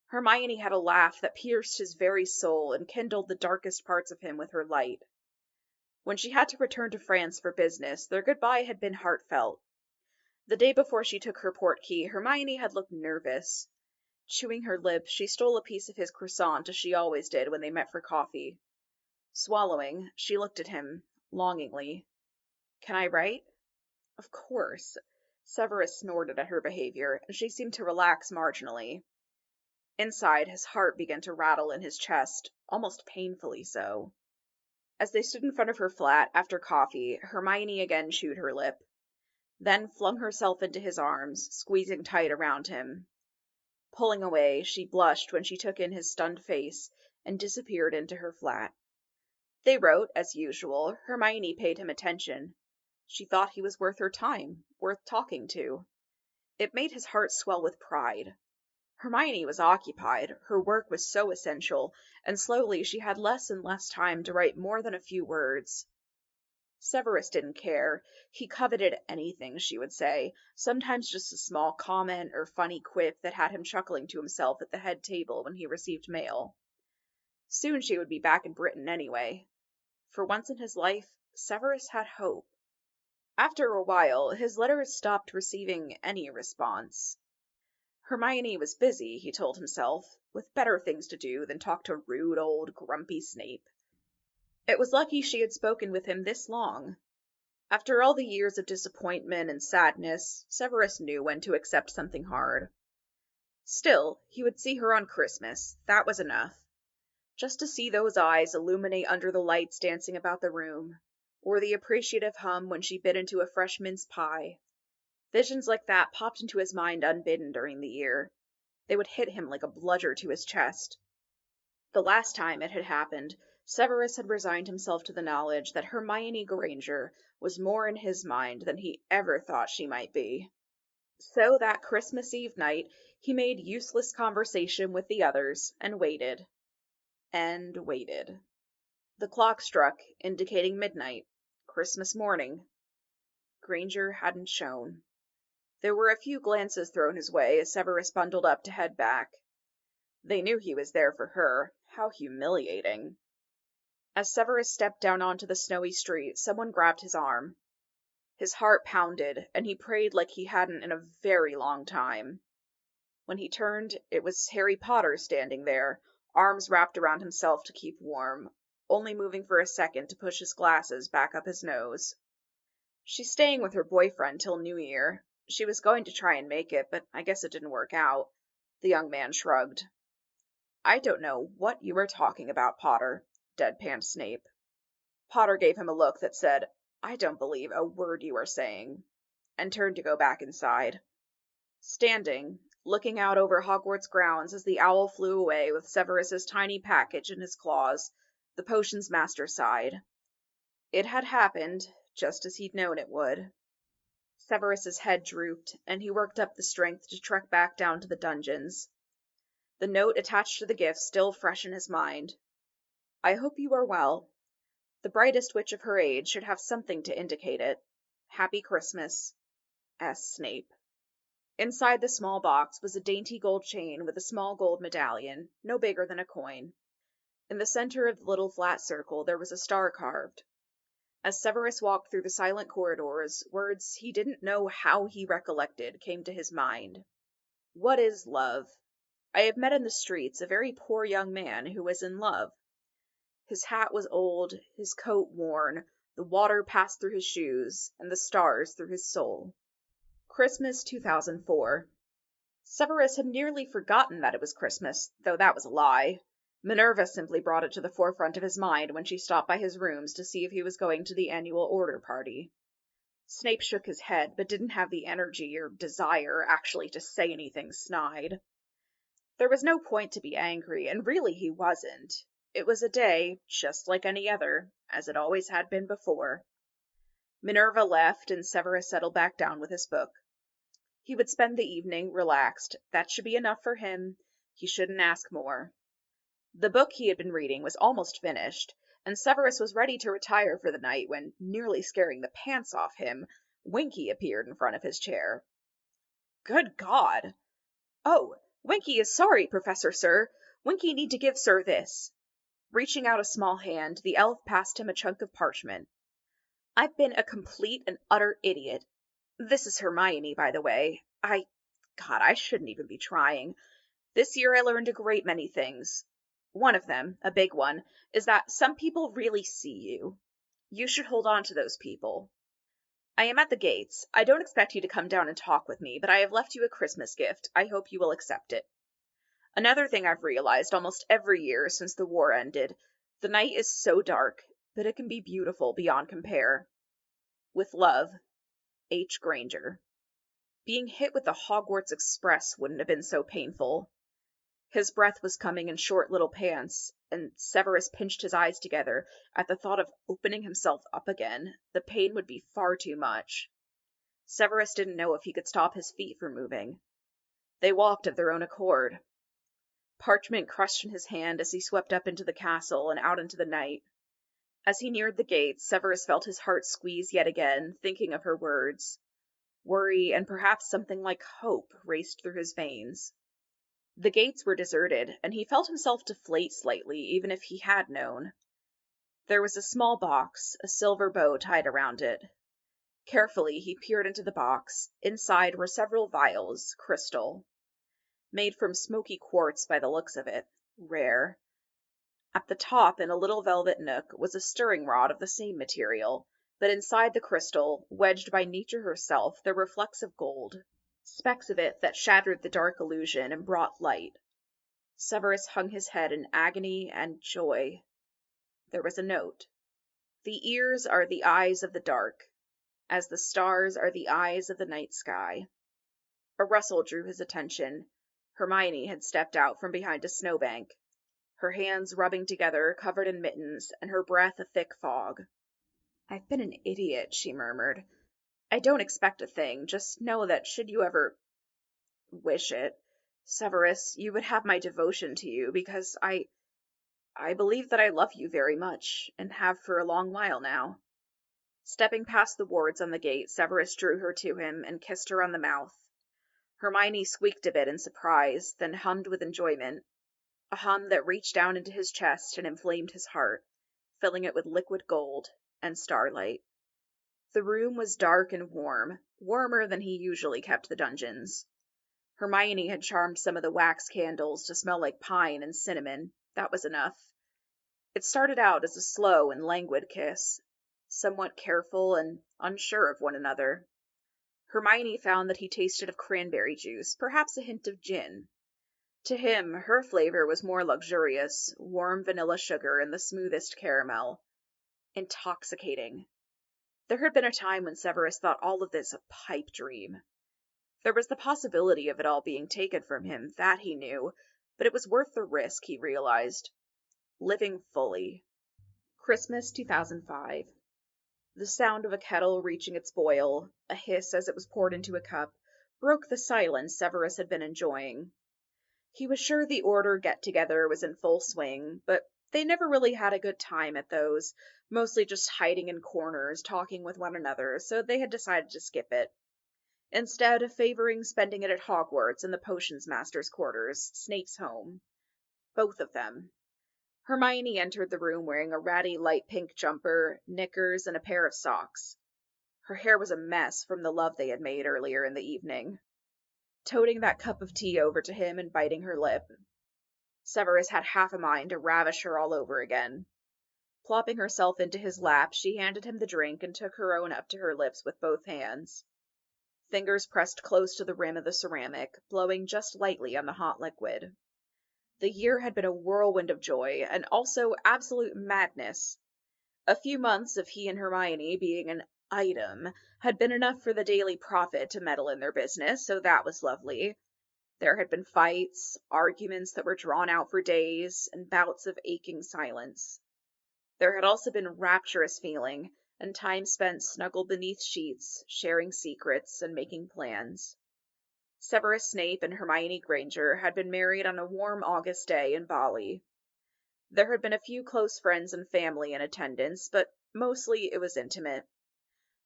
Hermione had a laugh that pierced his very soul and kindled the darkest parts of him with her light. When she had to return to France for business, their goodbye had been heartfelt. The day before she took her portkey, Hermione had looked nervous. Chewing her lip, she stole a piece of his croissant as she always did when they met for coffee. Swallowing, she looked at him, longingly. "Can I write?" "Of course." Severus snorted at her behavior, and she seemed to relax marginally. Inside, his heart began to rattle in his chest, almost painfully so. As they stood in front of her flat after coffee, Hermione again chewed her lip, then flung herself into his arms, squeezing tight around him. Pulling away, she blushed when she took in his stunned face and disappeared into her flat. They wrote, as usual. Hermione paid him attention. She thought he was worth her time, worth talking to. It made his heart swell with pride. Hermione was occupied, her work was so essential, and slowly she had less and less time to write more than a few words. Severus didn't care. He coveted anything she would say, sometimes just a small comment or funny quip that had him chuckling to himself at the head table when he received mail. Soon she would be back in Britain anyway. For once in his life, Severus had hope. After a while, his letters stopped receiving any response. Hermione was busy, he told himself, with better things to do than talk to rude old grumpy Snape. It was lucky she had spoken with him this long. After all the years of disappointment and sadness, Severus knew when to accept something hard. Still, he would see her on Christmas. That was enough. Just to see those eyes illuminate under the lights dancing about the room, or the appreciative hum when she bit into a fresh mince pie. Visions like that popped into his mind unbidden during the year. They would hit him like a bludger to his chest. The last time it had happened, Severus had resigned himself to the knowledge that Hermione Granger was more in his mind than he ever thought she might be. So that Christmas Eve night, he made useless conversation with the others, and waited. And waited. The clock struck, indicating midnight, Christmas morning. Granger hadn't shown. There were a few glances thrown his way as Severus bundled up to head back. They knew he was there for her. How humiliating. As Severus stepped down onto the snowy street, someone grabbed his arm. His heart pounded, and he prayed like he hadn't in a very long time. When he turned, it was Harry Potter standing there, arms wrapped around himself to keep warm. only moving for a second to push his glasses back up his nose. She's staying with her boyfriend till New Year. She was going to try and make it, but I guess it didn't work out. The young man shrugged. I don't know what you are talking about, Potter, deadpanned Snape. Potter gave him a look that said, I don't believe a word you are saying, and turned to go back inside. Standing, looking out over Hogwarts grounds as the owl flew away with Severus's tiny package in his claws, the potions master sighed. It had happened, just as he'd known it would. Severus's head drooped, and he worked up the strength to trek back down to the dungeons. The note attached to the gift still fresh in his mind. I hope you are well. The brightest witch of her age should have something to indicate it. Happy Christmas. S. Snape. Inside the small box was a dainty gold chain with a small gold medallion, no bigger than a coin. In the center of the little flat circle there was a star carved. As Severus walked through the silent corridors, words he didn't know how he recollected came to his mind. What is love? I have met in the streets a very poor young man who was in love. His hat was old, his coat worn, the water passed through his shoes, and the stars through his soul. Christmas 2004. Severus had nearly forgotten that it was Christmas, though that was a lie. Minerva simply brought it to the forefront of his mind when she stopped by his rooms to see if he was going to the annual order party. Snape shook his head, but didn't have the energy or desire actually to say anything snide. There was no point to be angry, and really he wasn't. It was a day, just like any other, as it always had been before. Minerva left, and Severus settled back down with his book. He would spend the evening relaxed. That should be enough for him. He shouldn't ask more. The book he had been reading was almost finished, and Severus was ready to retire for the night when, nearly scaring the pants off him, Winky appeared in front of his chair. Good God! Oh, Winky is sorry, Professor, sir. Winky need to give sir this. Reaching out a small hand, the elf passed him a chunk of parchment. I've been a complete and utter idiot. This is Hermione, by the way. God, I shouldn't even be trying. This year I learned a great many things. One of them, a big one, is that some people really see you. You should hold on to those people. I am at the gates. I don't expect you to come down and talk with me, but I have left you a Christmas gift. I hope you will accept it. Another thing I've realized almost every year since the war ended, the night is so dark, but it can be beautiful beyond compare. With love, H. Granger. Being hit with the Hogwarts Express wouldn't have been so painful. His breath was coming in short little pants, and Severus pinched his eyes together at the thought of opening himself up again. The pain would be far too much. Severus didn't know if he could stop his feet from moving. They walked of their own accord. Parchment crushed in his hand as he swept up into the castle and out into the night. As he neared the gates, Severus felt his heart squeeze yet again, thinking of her words. Worry and perhaps something like hope raced through his veins. The gates were deserted, and he felt himself deflate slightly, even if he had known. There was a small box, a silver bow tied around it. Carefully, he peered into the box. Inside were several vials, crystal. Made from smoky quartz by the looks of it. Rare. At the top, in a little velvet nook, was a stirring rod of the same material, but inside the crystal, wedged by nature herself, there were flecks of gold. Specks of it that shattered the dark illusion and brought light. Severus hung his head in agony and joy. There was a note. The ears are the eyes of the dark, as the stars are the eyes of the night sky. A rustle drew his attention. Hermione had stepped out from behind a snowbank, her hands rubbing together, covered in mittens, and her breath a thick fog. I've been an idiot, she murmured. I don't expect a thing. Just know that should you ever wish it, Severus, you would have my devotion to you, because I believe that I love you very much, and have for a long while now. Stepping past the wards on the gate, Severus drew her to him and kissed her on the mouth. Hermione squeaked a bit in surprise, then hummed with enjoyment, a hum that reached down into his chest and inflamed his heart, filling it with liquid gold and starlight. The room was dark and warm, warmer than he usually kept the dungeons. Hermione had charmed some of the wax candles to smell like pine and cinnamon. That was enough. It started out as a slow and languid kiss, somewhat careful and unsure of one another. Hermione found that he tasted of cranberry juice, perhaps a hint of gin. To him, her flavor was more luxurious, warm vanilla sugar and the smoothest caramel. Intoxicating. There had been a time when Severus thought all of this a pipe dream. There was the possibility of it all being taken from him, that he knew, but it was worth the risk, he realized. Living fully. Christmas 2005. The sound of a kettle reaching its boil, a hiss as it was poured into a cup, broke the silence Severus had been enjoying. He was sure the Order get-together was in full swing, but they never really had a good time at those, mostly just hiding in corners, talking with one another, so they had decided to skip it. Instead, favoring spending it at Hogwarts in the Potions Master's quarters, Snape's home. Both of them. Hermione entered the room wearing a ratty light pink jumper, knickers, and a pair of socks. Her hair was a mess from the love they had made earlier in the evening. Toting that cup of tea over to him and biting her lip. Severus had half a mind to ravish her all over again. Plopping herself into his lap, she handed him the drink and took her own up to her lips with both hands. Fingers pressed close to the rim of the ceramic, blowing just lightly on the hot liquid. The year had been a whirlwind of joy, and also absolute madness. A few months of he and Hermione being an item had been enough for the Daily Prophet to meddle in their business, so that was lovely. There had been fights, arguments that were drawn out for days, and bouts of aching silence. There had also been rapturous feeling, and time spent snuggled beneath sheets, sharing secrets and making plans. Severus Snape and Hermione Granger had been married on a warm August day in Bali. There had been a few close friends and family in attendance, but mostly it was intimate.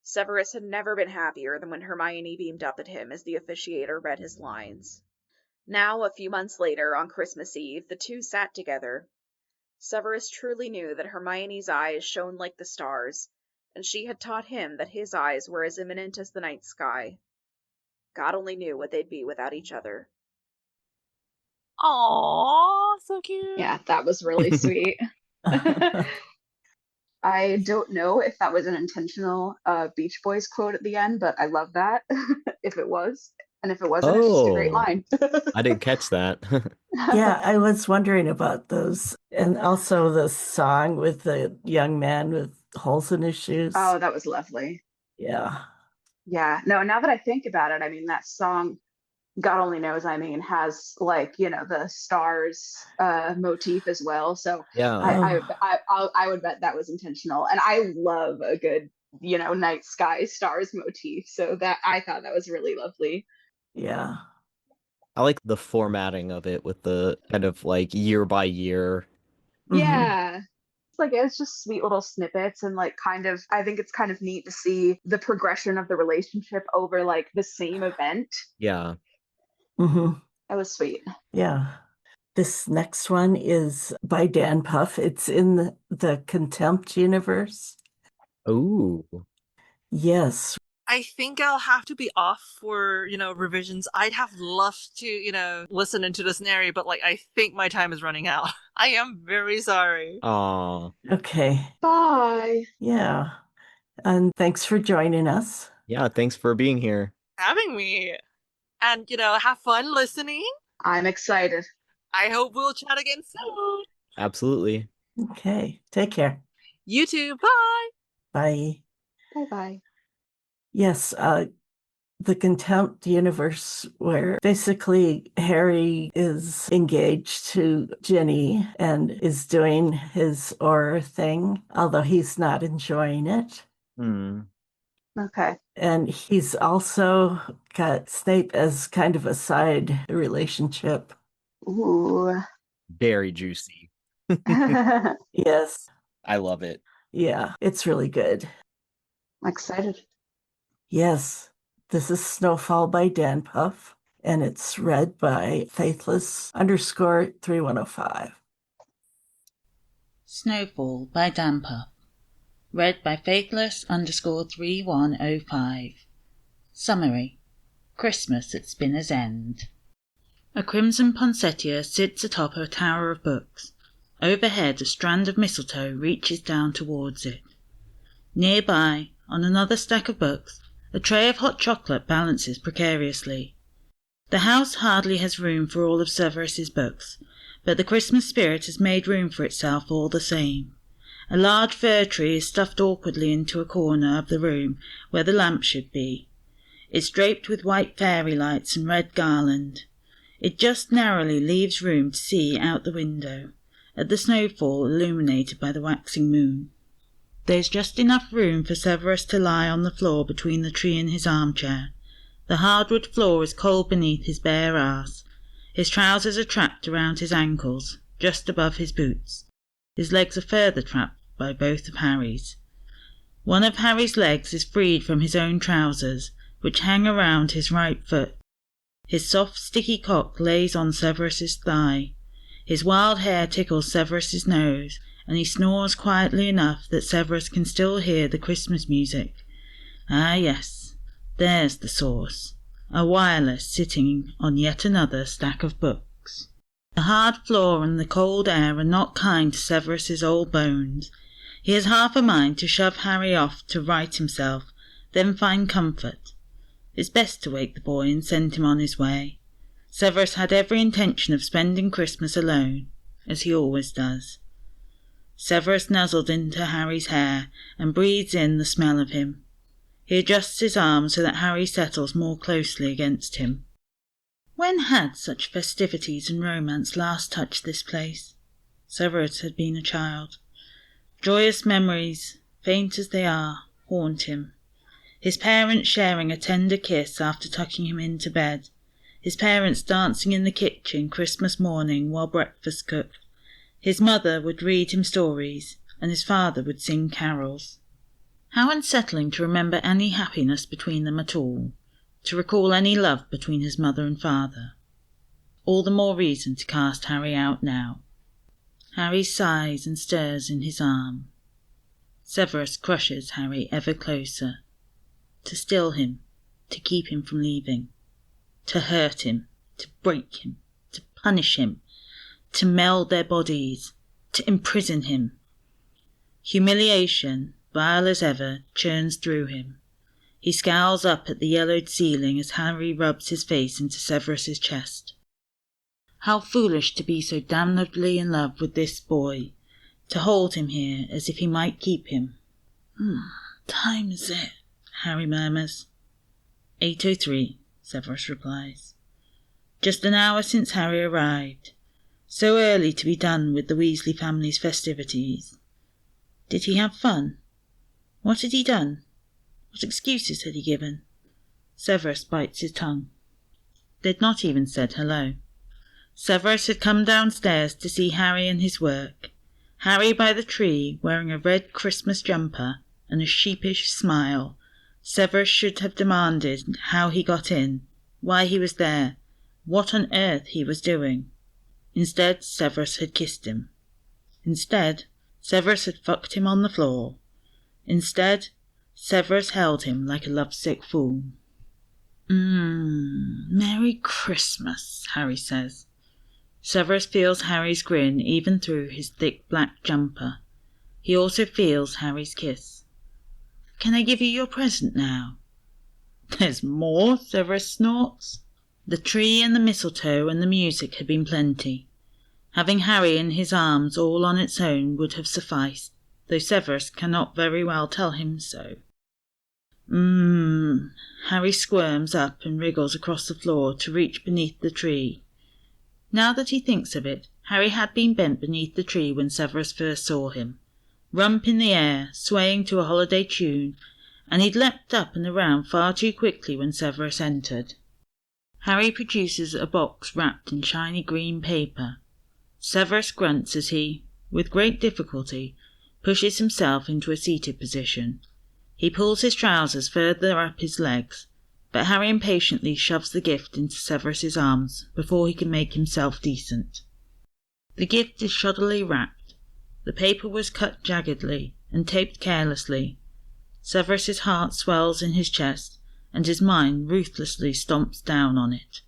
Severus had never been happier than when Hermione beamed up at him as the officiator read his lines. Now, a few months later, on Christmas Eve, the two sat together. Severus truly knew that Hermione's eyes shone like the stars, and she had taught him that his eyes were as imminent as the night sky. God only knew what they'd be without each other. Aww, so cute. Yeah, that was really sweet. I don't know if that was an intentional Beach Boys quote at the end, but I love that, if it was. And if it wasn't, it's just a great line. I didn't catch that. Yeah, I was wondering about those. And also the song with the young man with holes in his shoes. Oh, that was lovely. Yeah. Yeah. No, now that I think about it, I mean, that song, God only knows, I mean, has like, you know, the stars motif as well. So Yeah. I would bet that was intentional. And I love a good, you know, night sky stars motif. So that I thought that was really lovely. Yeah. I like the formatting of it with the kind of like year by year. Yeah. It's just sweet little snippets and like kind of, I think it's kind of neat to see the progression of the relationship over like the same event. Yeah. Mm-hmm. That was sweet. Yeah. This next one is by danpuff. It's in the Contempt universe. Ooh. Yes. I think I'll have to be off for, revisions. I'd have loved to, listen into the scenario, but I think my time is running out. I am very sorry. Aw. Okay. Bye. Yeah. And thanks for joining us. Yeah, thanks for being here. Having me. And, have fun listening. I'm excited. I hope we'll chat again soon. Absolutely. Okay. Take care. You too. Bye. Bye. Bye-bye. Yes, the Contempt universe, where basically Harry is engaged to Ginny and is doing his Auror thing, although he's not enjoying it. Okay. And he's also got Snape as kind of a side relationship. Ooh. Very juicy. Yes. I love it. Yeah, it's really good. I'm excited. Yes. This is Snowfall by danpuff, and it's read by Faithless_3105. Snowfall by danpuff, read by Faithless_3105. Summary: Christmas at Spinner's End. A crimson poinsettia sits atop a tower of books. Overhead, a strand of mistletoe reaches down towards it. Nearby, on another stack of books, a tray of hot chocolate balances precariously. The house hardly has room for all of Severus's books, but the Christmas spirit has made room for itself all the same. A large fir tree is stuffed awkwardly into a corner of the room where the lamp should be. It's draped with white fairy lights and red garland. It just narrowly leaves room to see out the window, at the snowfall illuminated by the waxing moon. There's just enough room for Severus to lie on the floor between the tree and his armchair. The hardwood floor is cold beneath his bare ass. His trousers are trapped around his ankles, just above his boots. His legs are further trapped by both of Harry's. One of Harry's legs is freed from his own trousers, which hang around his right foot. His soft, sticky cock lays on Severus's thigh. His wild hair tickles Severus's nose, and he snores quietly enough that Severus can still hear the Christmas music. Ah, yes, there's the source. A wireless sitting on yet another stack of books. The hard floor and the cold air are not kind to Severus's old bones. He has half a mind to shove Harry off to right himself, then find comfort. It's best to wake the boy and send him on his way. Severus had every intention of spending Christmas alone, as he always does. Severus nuzzled into Harry's hair and breathes in the smell of him. He adjusts his arm so that Harry settles more closely against him. When had such festivities and romance last touched this place? Severus had been a child. Joyous memories, faint as they are, haunt him. His parents sharing a tender kiss after tucking him into bed. His parents dancing in the kitchen Christmas morning while breakfast cooked. His mother would read him stories, and his father would sing carols. How unsettling to remember any happiness between them at all, to recall any love between his mother and father. All the more reason to cast Harry out now. Harry sighs and stirs in his arm. Severus crushes Harry ever closer. To still him, to keep him from leaving. To hurt him, to break him, to punish him, to meld their bodies, to imprison him. Humiliation, vile as ever, churns through him. He scowls up at the yellowed ceiling as Harry rubs his face into Severus's chest. How foolish to be so damnably in love with this boy, to hold him here as if he might keep him. Time is it? Harry murmurs. 8:03, Severus replies. Just an hour since Harry arrived. So early to be done with the Weasley family's festivities. Did he have fun? What had he done? What excuses had he given? Severus bites his tongue. They'd not even said hello. Severus had come downstairs to see Harry and his work. Harry by the tree, wearing a red Christmas jumper and a sheepish smile. Severus should have demanded how he got in, why he was there, what on earth he was doing. Instead, Severus had kissed him. Instead, Severus had fucked him on the floor. Instead, Severus held him like a lovesick fool. Merry Christmas, Harry says. Severus feels Harry's grin even through his thick black jumper. He also feels Harry's kiss. Can I give you your present now? There's more, Severus snorts. The tree and the mistletoe and the music had been plenty. Having Harry in his arms all on its own would have sufficed, though Severus cannot very well tell him so. Harry squirms up and wriggles across the floor to reach beneath the tree. Now that he thinks of it, Harry had been bent beneath the tree when Severus first saw him, rump in the air, swaying to a holiday tune, and he'd leapt up and around far too quickly when Severus entered. Harry produces a box wrapped in shiny green paper. Severus grunts as he, with great difficulty, pushes himself into a seated position. He pulls his trousers further up his legs, but Harry impatiently shoves the gift into Severus's arms before he can make himself decent. The gift is shoddily wrapped. The paper was cut jaggedly and taped carelessly. Severus's heart swells in his chest, and his mind ruthlessly stomps down on it.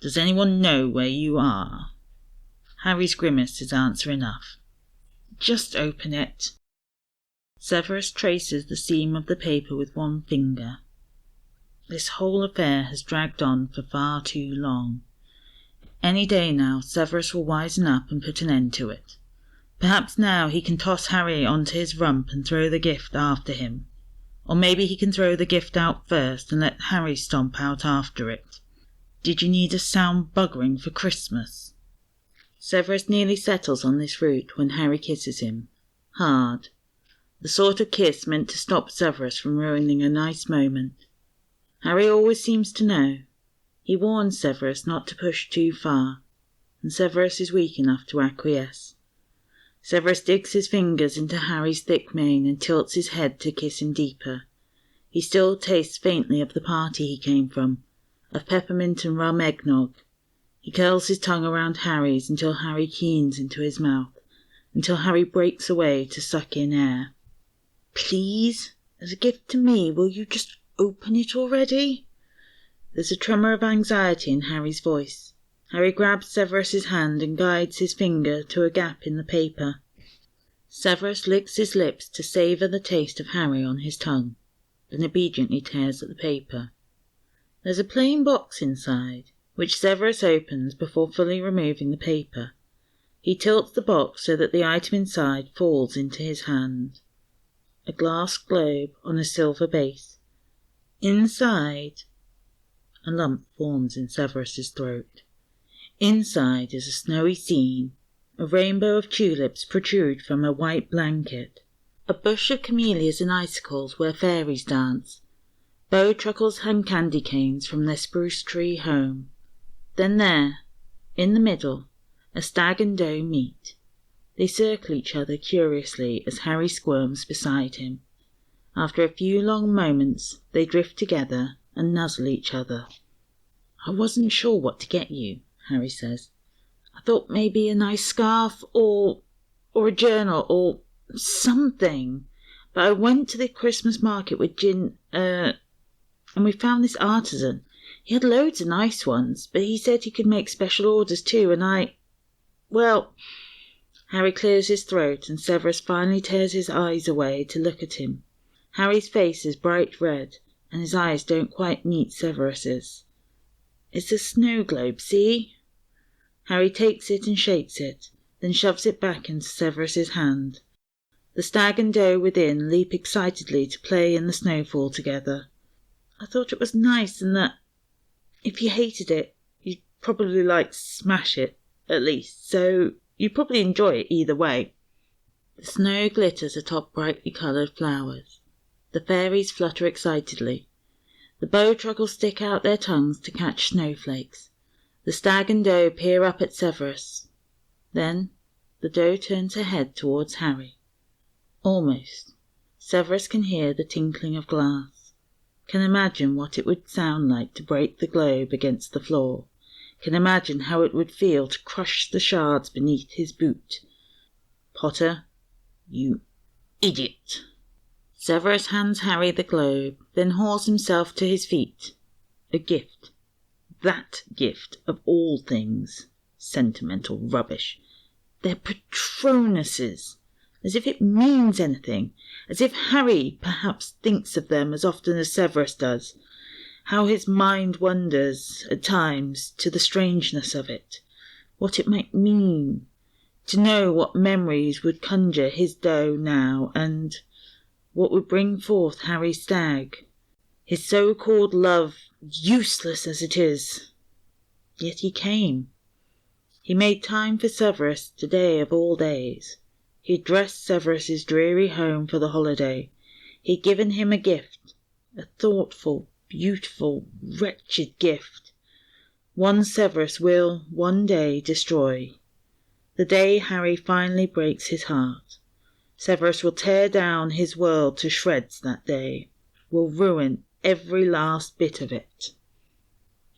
Does anyone know where you are? Harry's grimace is answer enough. Just open it. Severus traces the seam of the paper with one finger. This whole affair has dragged on for far too long. Any day now, Severus will wisen up and put an end to it. Perhaps now he can toss Harry onto his rump and throw the gift after him. Or maybe he can throw the gift out first and let Harry stomp out after it. Did you need a sound buggering for Christmas? Severus nearly settles on this route when Harry kisses him. Hard. The sort of kiss meant to stop Severus from ruining a nice moment. Harry always seems to know. He warns Severus not to push too far, and Severus is weak enough to acquiesce. Severus digs his fingers into Harry's thick mane and tilts his head to kiss him deeper. He still tastes faintly of the party he came from, of peppermint and rum eggnog. He curls his tongue around Harry's until Harry keens into his mouth, until Harry breaks away to suck in air. Please, as a gift to me, will you just open it already? There's a tremor of anxiety in Harry's voice. Harry grabs Severus's hand and guides his finger to a gap in the paper. Severus licks his lips to savour the taste of Harry on his tongue, then obediently tears at the paper. There's a plain box inside, which Severus opens before fully removing the paper. He tilts the box so that the item inside falls into his hand. A glass globe on a silver base. Inside, a lump forms in Severus's throat. Inside is a snowy scene. A rainbow of tulips protrude from a white blanket. A bush of camellias and icicles where fairies dance. Bowtruckles hang candy canes from their spruce tree home. Then there, in the middle, a stag and doe meet. They circle each other curiously as Harry squirms beside him. After a few long moments, they drift together and nuzzle each other. I wasn't sure what to get you, Harry says. I thought maybe a nice scarf or a journal or something. But I went to the Christmas market with Jin, and we found this artisan. He had loads of nice ones, but he said he could make special orders too, and well... Harry clears his throat, and Severus finally tears his eyes away to look at him. Harry's face is bright red, and his eyes don't quite meet Severus's. It's a snow globe, see? Harry takes it and shakes it, then shoves it back into Severus's hand. The stag and doe within leap excitedly to play in the snowfall together. I thought it was nice, and that if you hated it, you'd probably like to smash it, at least, so you'd probably enjoy it either way. The snow glitters atop brightly coloured flowers. The fairies flutter excitedly. The bowtruckles stick out their tongues to catch snowflakes. The stag and doe peer up at Severus. Then the doe turns her head towards Harry. Almost. Severus can hear the tinkling of glass. Can imagine what it would sound like to break the globe against the floor. Can imagine how it would feel to crush the shards beneath his boot. Potter, you idiot. Severus hands Harry the globe, then hauls himself to his feet. A gift. That gift of all things. Sentimental rubbish. They're Patronuses. As if it means anything. As if Harry perhaps thinks of them as often as Severus does. How his mind wanders, at times, to the strangeness of it. What it might mean. To know what memories would conjure his doe now, and what would bring forth Harry's stag. His so-called love, useless as it is. Yet he came. He made time for Severus today of all days. He had dressed Severus's dreary home for the holiday. He had given him a gift, a thoughtful, beautiful, wretched gift. One Severus will, one day, destroy. The day Harry finally breaks his heart. Severus will tear down his world to shreds that day. Will ruin every last bit of it.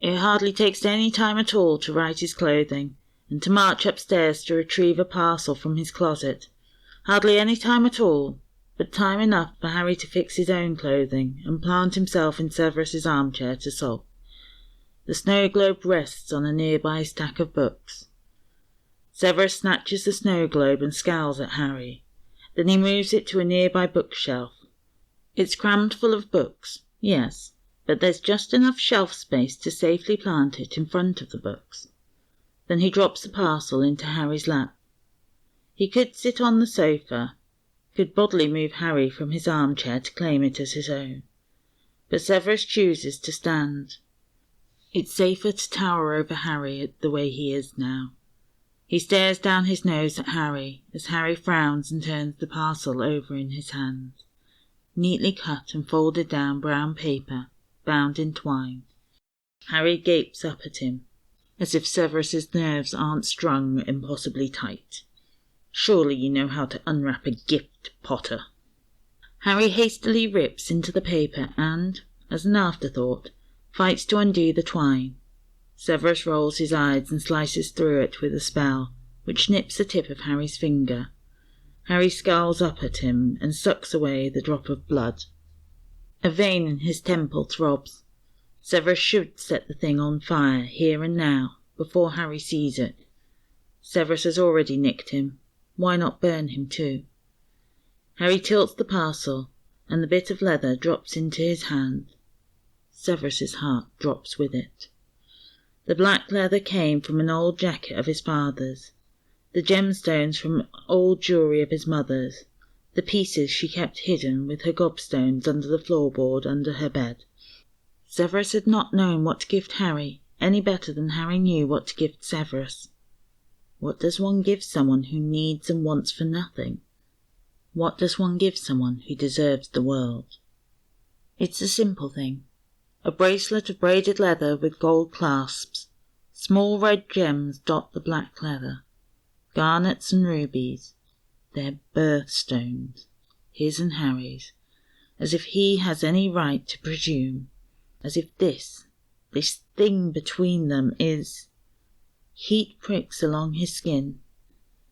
It hardly takes any time at all to write his clothing, and to march upstairs to retrieve a parcel from his closet. Hardly any time at all, but time enough for Harry to fix his own clothing and plant himself in Severus's armchair to sulk. The snow globe rests on a nearby stack of books. Severus snatches the snow globe and scowls at Harry. Then he moves it to a nearby bookshelf. It's crammed full of books, yes, but there's just enough shelf space to safely plant it in front of the books. Then he drops the parcel into Harry's lap. He could sit on the sofa, could bodily move Harry from his armchair to claim it as his own. But Severus chooses to stand. It's safer to tower over Harry the way he is now. He stares down his nose at Harry as Harry frowns and turns the parcel over in his hands. Neatly cut and folded down brown paper, bound in twine. Harry gapes up at him, as if Severus's nerves aren't strung impossibly tight. Surely you know how to unwrap a gift, Potter. Harry hastily rips into the paper and, as an afterthought, fights to undo the twine. Severus rolls his eyes and slices through it with a spell, which nips the tip of Harry's finger. Harry scowls up at him and sucks away the drop of blood. A vein in his temple throbs. Severus should set the thing on fire here and now, before Harry sees it. Severus has already nicked him. Why not burn him too? Harry tilts the parcel, and the bit of leather drops into his hand. Severus's heart drops with it. The black leather came from an old jacket of his father's, the gemstones from old jewellery of his mother's, the pieces she kept hidden with her gobstones under the floorboard under her bed. Severus had not known what to gift Harry any better than Harry knew what to gift Severus. What does one give someone who needs and wants for nothing? What does one give someone who deserves the world? It's a simple thing. A bracelet of braided leather with gold clasps. Small red gems dot the black leather. Garnets and rubies. They're birthstones, his and Harry's, as if he has any right to presume, as if this thing between them is... Heat pricks along his skin.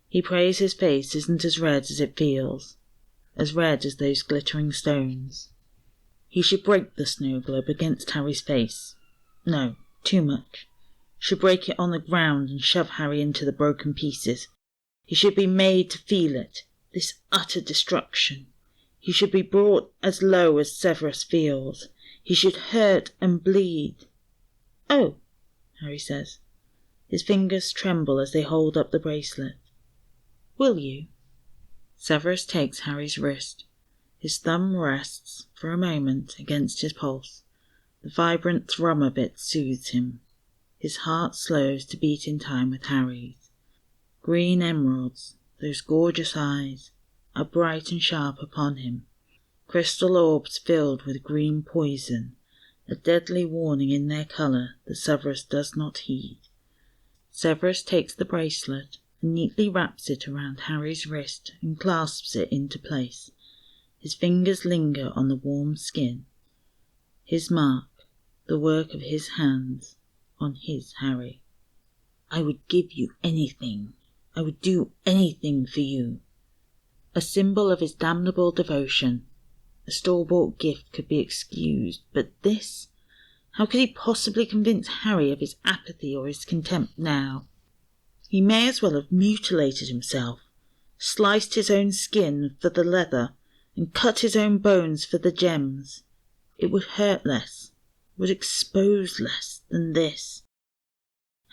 He prays his face isn't as red as it feels, as red as those glittering stones. He should break the snow globe against Harry's face. No, too much. Should break it on the ground and shove Harry into the broken pieces. He should be made to feel it, this utter destruction. He should be brought as low as Severus feels. He should hurt and bleed. "Oh," Harry says. His fingers tremble as they hold up the bracelet. "Will you?" Severus takes Harry's wrist. His thumb rests, for a moment, against his pulse. The vibrant thrum of it soothes him. His heart slows to beat in time with Harry's. Green emeralds, those gorgeous eyes, are bright and sharp upon him. Crystal orbs filled with green poison, a deadly warning in their colour that Severus does not heed. Severus takes the bracelet and neatly wraps it around Harry's wrist and clasps it into place. His fingers linger on the warm skin. His mark, the work of his hands, on his Harry. "I would give you anything. I would do anything for you." A symbol of his damnable devotion. A store-bought gift could be excused, but this? How could he possibly convince Harry of his apathy or his contempt now? He may as well have mutilated himself, sliced his own skin for the leather, and cut his own bones for the gems. It would hurt less, would expose less than this.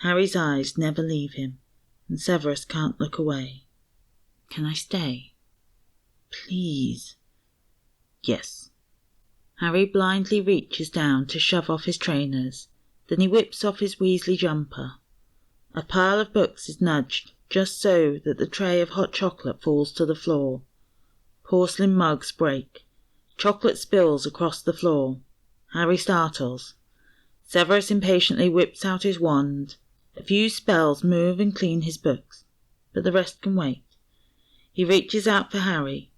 Harry's eyes never leave him, and Severus can't look away. "Can I stay?" "Please." "Yes." Harry blindly reaches down to shove off his trainers. Then he whips off his Weasley jumper. A pile of books is nudged, just so that the tray of hot chocolate falls to the floor. Porcelain mugs break. Chocolate spills across the floor. Harry startles. Severus impatiently whips out his wand. A few spells move and clean his books, but the rest can wait. He reaches out for Harry,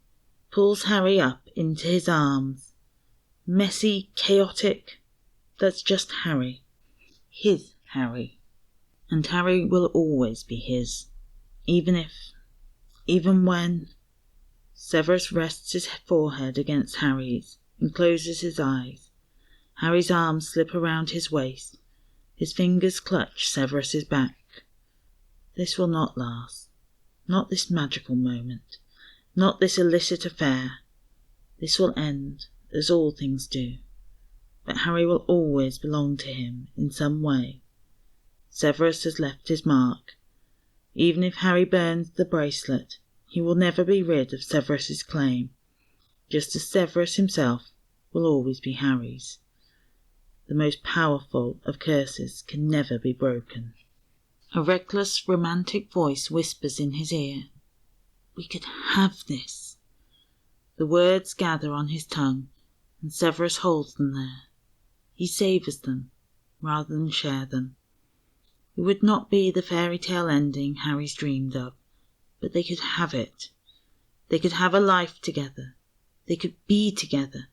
pulls Harry up into his arms. Messy, chaotic, that's just Harry. His Harry. And Harry will always be his. Even when... Severus rests his forehead against Harry's and closes his eyes. Harry's arms slip around his waist. His fingers clutch Severus's back. This will not last. Not this magical moment. Not this illicit affair. This will end, as all things do. But Harry will always belong to him in some way. Severus has left his mark. Even if Harry burns the bracelet, he will never be rid of Severus's claim, just as Severus himself will always be Harry's. The most powerful of curses can never be broken. A reckless, romantic voice whispers in his ear, "We could have this." The words gather on his tongue, and Severus holds them there. He savours them, rather than share them. It would not be the fairy tale ending Harry's dreamed of, but they could have it. They could have a life together. They could be together,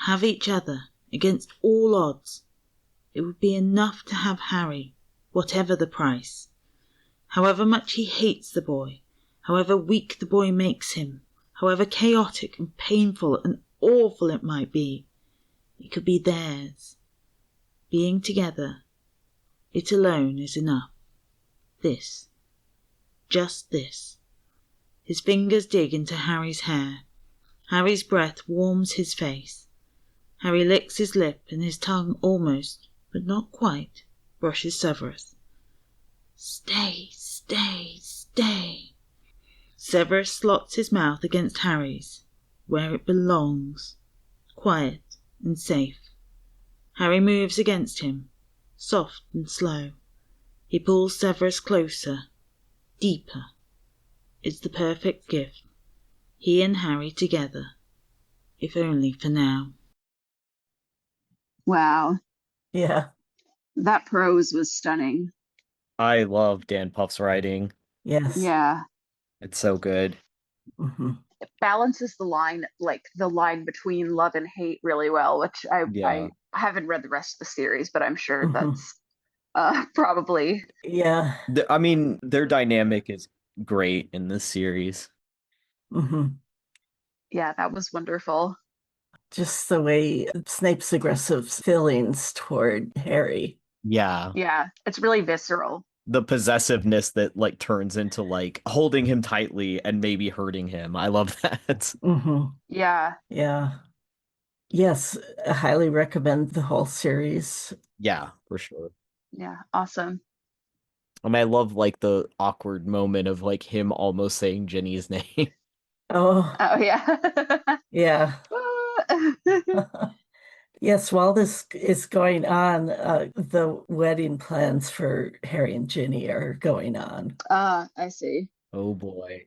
have each other, against all odds. It would be enough to have Harry, whatever the price. However much he hates the boy, however weak the boy makes him, however chaotic and painful and awful it might be, it could be theirs. Being together, it alone is enough. This. Just this. His fingers dig into Harry's hair. Harry's breath warms his face. Harry licks his lip and his tongue almost, but not quite, brushes Severus. Stay, stay, stay. Severus slots his mouth against Harry's, where it belongs, quiet and safe. Harry moves against him, soft and slow. He pulls Severus closer, deeper. It's the perfect gift. He and Harry together, if only for now. Wow. Yeah. That prose was stunning. I love danpuff's writing. Yes. Yeah. It's so good. Mm-hmm. It balances the line between love and hate really well, which I haven't read the rest of the series, but I'm sure that's probably. Yeah. I mean, their dynamic is great in this series. Mm-hmm. Yeah, that was wonderful. Just the way Snape's aggressive feelings toward Harry. Yeah. Yeah, it's really visceral. The possessiveness that like turns into like holding him tightly and maybe hurting him. I love that. Mm-hmm. Yeah. Yeah. Yes, I highly recommend the whole series. Yeah, for sure. Yeah, awesome. I mean, I love like the awkward moment of like him almost saying Ginny's name. Oh, yeah. yeah. Yes, while this is going on, the wedding plans for Harry and Ginny are going on. I see. Oh boy.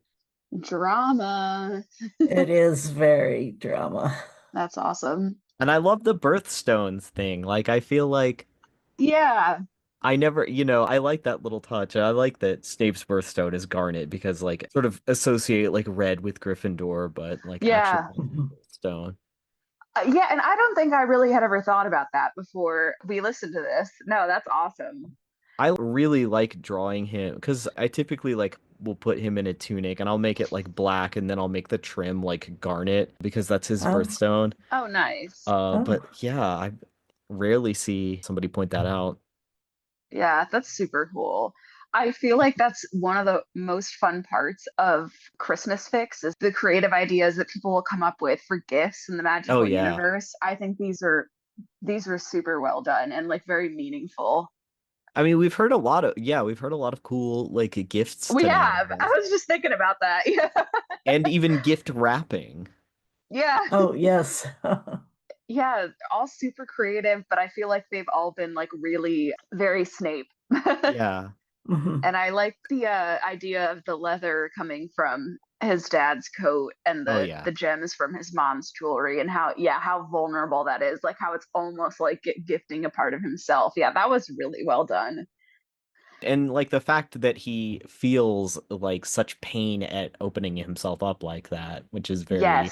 Drama. It is very drama. That's awesome. And I love the birthstones thing. Like, I feel like Yeah. I never, I like that little touch. I like that Snape's birthstone is garnet because, like, sort of associate like red with Gryffindor, but like Yeah. actually birthstone. Yeah, and I don't think I really had ever thought about that before we listened to this. No, that's awesome. I really like drawing him because I typically like will put him in a tunic and I'll make it like black and then I'll make the trim like garnet because that's his birthstone. Oh, nice. But yeah, I rarely see somebody point that out. Yeah, that's super cool. I feel like that's one of the most fun parts of Christmas Fix is the creative ideas that people will come up with for gifts in the magical universe. I think these are super well done and like very meaningful. I mean, we've heard a lot of cool like gifts. We have. I was just thinking about that. Yeah. And even gift wrapping. Yeah. Oh, yes. Yeah, all super creative, but I feel like they've all been like really very Snape. Yeah. Mm-hmm. And I like the idea of the leather coming from his dad's coat and the gems from his mom's jewelry and how vulnerable that is, like how it's almost like gifting a part of himself. Yeah, that was really well done. And like the fact that he feels like such pain at opening himself up like that, which is very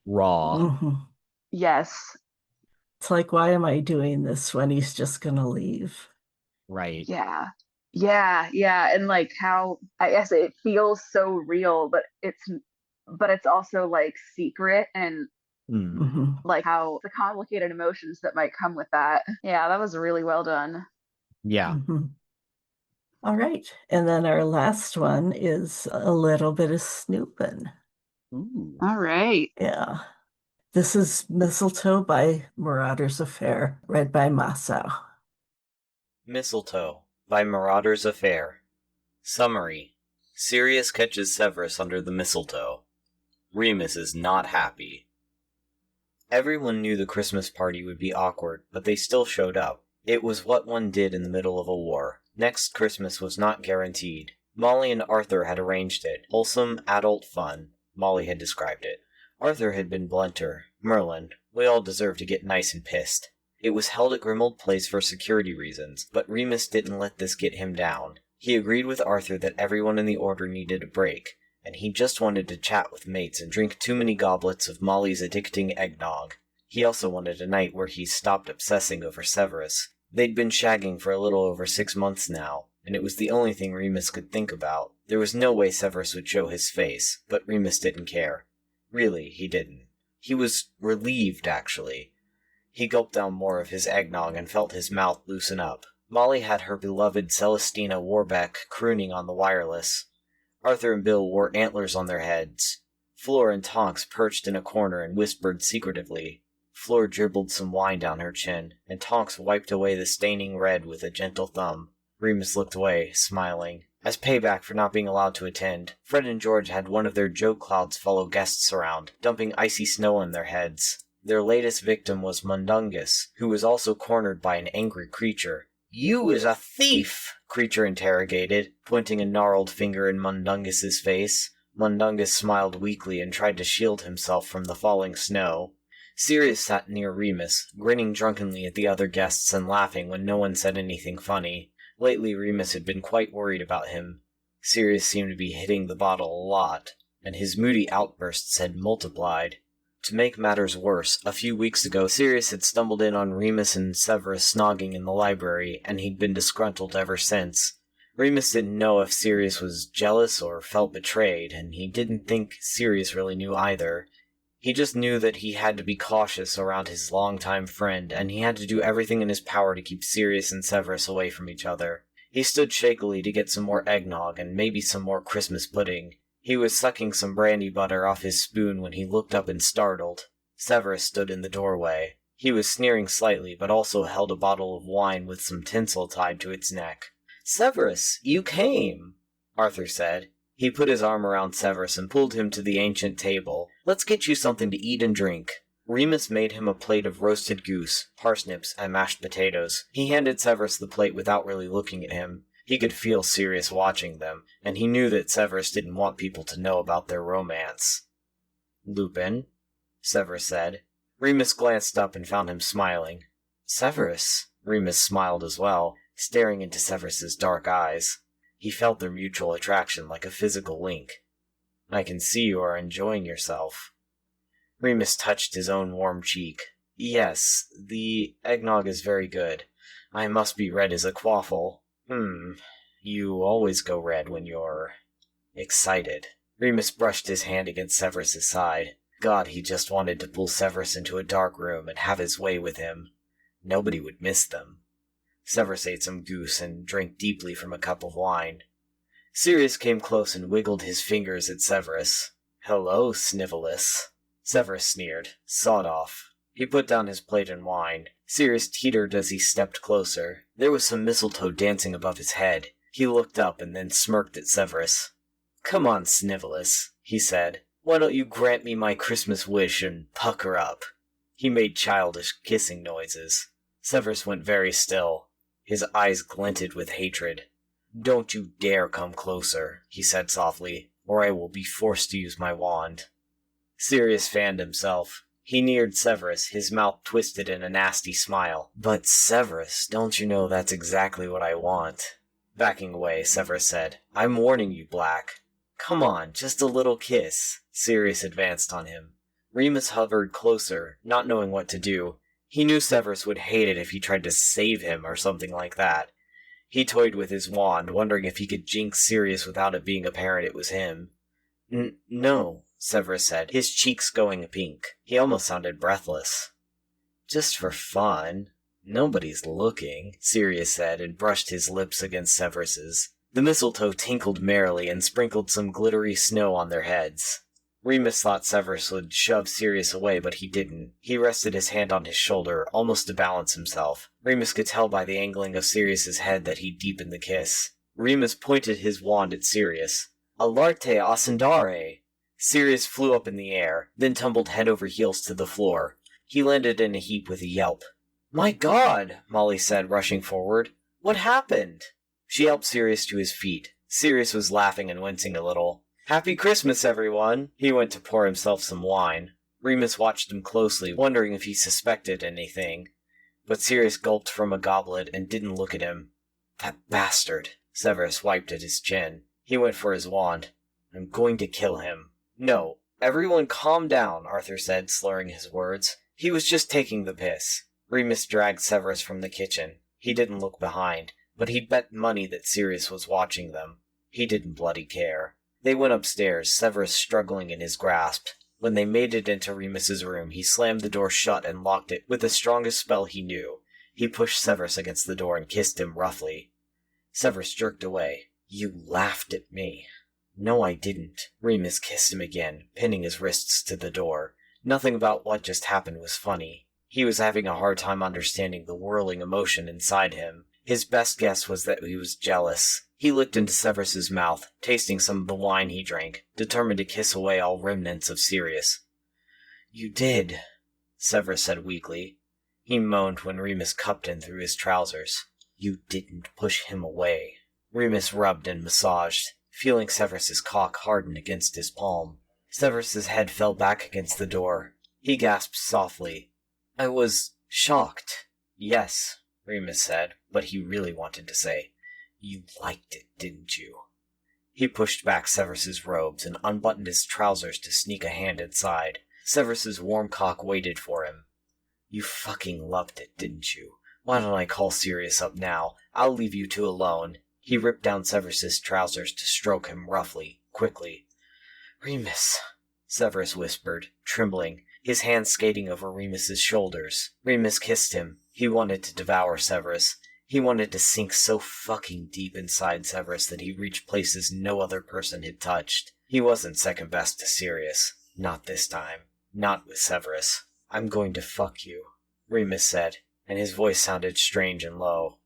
raw. Mm-hmm. Yes. It's like, why am I doing this when he's just gonna leave? Right. Yeah. And like how I guess it feels so real, but it's also like secret and like how the complicated emotions that might come with that. Yeah, that was really well done. Yeah. Mm-hmm. All right. And then our last one is a little bit of snooping. Ooh. All right. Yeah. This is Mistletoe by Marauder's Affair, read by Masao. Mistletoe by maraudersaffair. Summary. Sirius catches Severus under the mistletoe. Remus is not happy. Everyone knew the Christmas party would be awkward, but they still showed up. It was what one did in the middle of a war. Next Christmas was not guaranteed. Molly and Arthur had arranged it. Wholesome, adult fun, Molly had described it. Arthur had been blunter. Merlin, we all deserve to get nice and pissed. It was held at Grimmauld Place for security reasons, but Remus didn't let this get him down. He agreed with Arthur that everyone in the Order needed a break, and he just wanted to chat with mates and drink too many goblets of Molly's addicting eggnog. He also wanted a night where he stopped obsessing over Severus. They'd been shagging for a little over 6 months now, and it was the only thing Remus could think about. There was no way Severus would show his face, but Remus didn't care. Really, he didn't. He was relieved, actually. He gulped down more of his eggnog and felt his mouth loosen up. Molly had her beloved Celestina Warbeck crooning on the wireless. Arthur and Bill wore antlers on their heads. Fleur and Tonks perched in a corner and whispered secretively. Fleur dribbled some wine down her chin, and Tonks wiped away the staining red with a gentle thumb. Remus looked away, smiling. As payback for not being allowed to attend, Fred and George had one of their joke clouds follow guests around, dumping icy snow on their heads. Their latest victim was Mundungus, who was also cornered by an angry creature. "You is a thief!" Creature interrogated, pointing a gnarled finger in Mundungus's face. Mundungus smiled weakly and tried to shield himself from the falling snow. Sirius sat near Remus, grinning drunkenly at the other guests and laughing when no one said anything funny. Lately Remus had been quite worried about him. Sirius seemed to be hitting the bottle a lot, and his moody outbursts had multiplied. To make matters worse, a few weeks ago Sirius had stumbled in on Remus and Severus snogging in the library, and he'd been disgruntled ever since. Remus didn't know if Sirius was jealous or felt betrayed, and he didn't think Sirius really knew either. He just knew that he had to be cautious around his longtime friend, and he had to do everything in his power to keep Sirius and Severus away from each other. He stood shakily to get some more eggnog and maybe some more Christmas pudding. He was sucking some brandy butter off his spoon when he looked up and startled. Severus stood in the doorway. He was sneering slightly, but also held a bottle of wine with some tinsel tied to its neck. "Severus, you came," Arthur said. He put his arm around Severus and pulled him to the ancient table. "Let's get you something to eat and drink." Remus made him a plate of roasted goose, parsnips, and mashed potatoes. He handed Severus the plate without really looking at him. He could feel Sirius watching them, and he knew that Severus didn't want people to know about their romance. "Lupin," Severus said. Remus glanced up and found him smiling. "Severus," Remus smiled as well, staring into Severus's dark eyes. He felt their mutual attraction like a physical link. "I can see you are enjoying yourself." Remus touched his own warm cheek. "Yes, the eggnog is very good. I must be red as a quaffle." You always go red when you're excited." Remus brushed his hand against Severus's side. God, he just wanted to pull Severus into a dark room and have his way with him. Nobody would miss them. Severus ate some goose and drank deeply from a cup of wine. Sirius came close and wiggled his fingers at Severus. "Hello, Snivelus." Severus sneered. Sawed off. He put down his plate and wine. Sirius teetered as he stepped closer. There was some mistletoe dancing above his head. He looked up and then smirked at Severus. "Come on, Snivelus," he said. "Why don't you grant me my Christmas wish and pucker up?" He made childish kissing noises. Severus went very still. His eyes glinted with hatred. "Don't you dare come closer," he said softly, "or I will be forced to use my wand." Sirius fanned himself. He neared Severus, his mouth twisted in a nasty smile. "But Severus, don't you know that's exactly what I want?" Backing away, Severus said, "I'm warning you, Black." "Come on, just a little kiss." Sirius advanced on him. Remus hovered closer, not knowing what to do. He knew Severus would hate it if he tried to save him or something like that. He toyed with his wand, wondering if he could jinx Sirius without it being apparent it was him. No, Severus said, his cheeks going pink. He almost sounded breathless. "Just for fun. Nobody's looking," Sirius said, and brushed his lips against Severus's. The mistletoe tinkled merrily and sprinkled some glittery snow on their heads. Remus thought Severus would shove Sirius away, but he didn't. He rested his hand on his shoulder, almost to balance himself. Remus could tell by the angling of Sirius's head that he'd deepened the kiss. Remus pointed his wand at Sirius. Alarte ascendare! Sirius flew up in the air, then tumbled head over heels to the floor. He landed in a heap with a yelp. "My God!" Molly said, rushing forward. "What happened?" She helped Sirius to his feet. Sirius was laughing and wincing a little. "Happy Christmas, everyone!" He went to pour himself some wine. Remus watched him closely, wondering if he suspected anything. But Sirius gulped from a goblet and didn't look at him. "That bastard!" Severus wiped at his chin. He went for his wand. "I'm going to kill him." "No, everyone calm down," Arthur said, slurring his words. "He was just taking the piss." Remus dragged Severus from the kitchen. He didn't look behind, but he'd bet money that Sirius was watching them. He didn't bloody care. They went upstairs, Severus struggling in his grasp. When they made it into Remus's room, he slammed the door shut and locked it with the strongest spell he knew. He pushed Severus against the door and kissed him roughly. Severus jerked away. "You laughed at me." "No, I didn't." Remus kissed him again, pinning his wrists to the door. Nothing about what just happened was funny. He was having a hard time understanding the whirling emotion inside him. His best guess was that he was jealous. He looked into Severus's mouth, tasting some of the wine he drank, determined to kiss away all remnants of Sirius. "You did," Severus said weakly. He moaned when Remus cupped him through his trousers. "You didn't push him away." Remus rubbed and massaged, feeling Severus's cock harden against his palm. Severus's head fell back against the door. He gasped softly. "I was shocked." "Yes," Remus said, but he really wanted to say, "You liked it, didn't you?" He pushed back Severus's robes and unbuttoned his trousers to sneak a hand inside. Severus's warm cock waited for him. "You fucking loved it, didn't you? Why don't I call Sirius up now? I'll leave you two alone." He ripped down Severus's trousers to stroke him roughly, quickly. "Remus," Severus whispered, trembling, his hands skating over Remus's shoulders. Remus kissed him. He wanted to devour Severus. He wanted to sink so fucking deep inside Severus that he reached places no other person had touched. He wasn't second best to Sirius. Not this time. Not with Severus. "I'm going to fuck you," Remus said, and his voice sounded strange and low.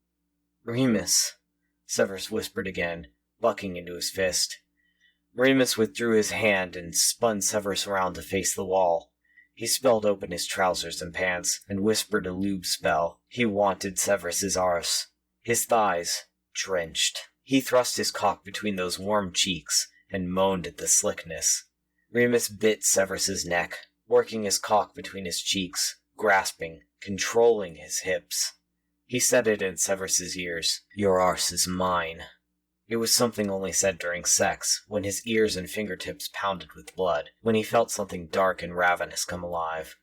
"Remus," Severus whispered again, bucking into his fist. Remus withdrew his hand and spun Severus around to face the wall. He spelled open his trousers and pants and whispered a lube spell. He wanted Severus's arse. His thighs, drenched. He thrust his cock between those warm cheeks and moaned at the slickness. Remus bit Severus's neck, working his cock between his cheeks, grasping, controlling his hips. He said it in Severus's ears. "Your arse is mine." It was something only said during sex, when his ears and fingertips pounded with blood, when he felt something dark and ravenous come alive.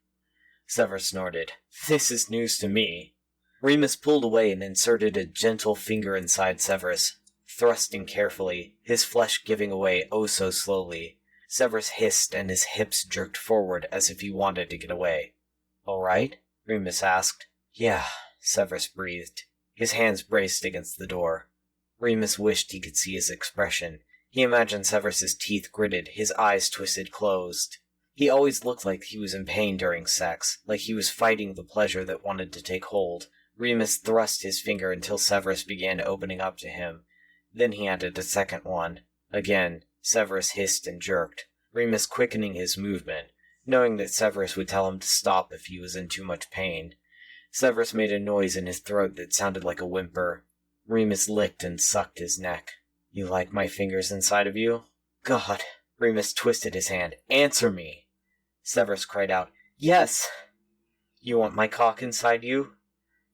Severus snorted. "This is news to me." Remus pulled away and inserted a gentle finger inside Severus, thrusting carefully, his flesh giving away oh so slowly. Severus hissed and his hips jerked forward as if he wanted to get away. "All right?" Remus asked. "Yeah," Severus breathed. His hands braced against the door. Remus wished he could see his expression. He imagined Severus's teeth gritted, his eyes twisted closed. He always looked like he was in pain during sex, like he was fighting the pleasure that wanted to take hold. Remus thrust his finger until Severus began opening up to him. Then he added a second one. Again, Severus hissed and jerked, Remus quickening his movement, knowing that Severus would tell him to stop if he was in too much pain. Severus made a noise in his throat that sounded like a whimper. Remus licked and sucked his neck. "You like my fingers inside of you?" "God!" Remus twisted his hand. "Answer me!" Severus cried out, "Yes!" "You want my cock inside you?"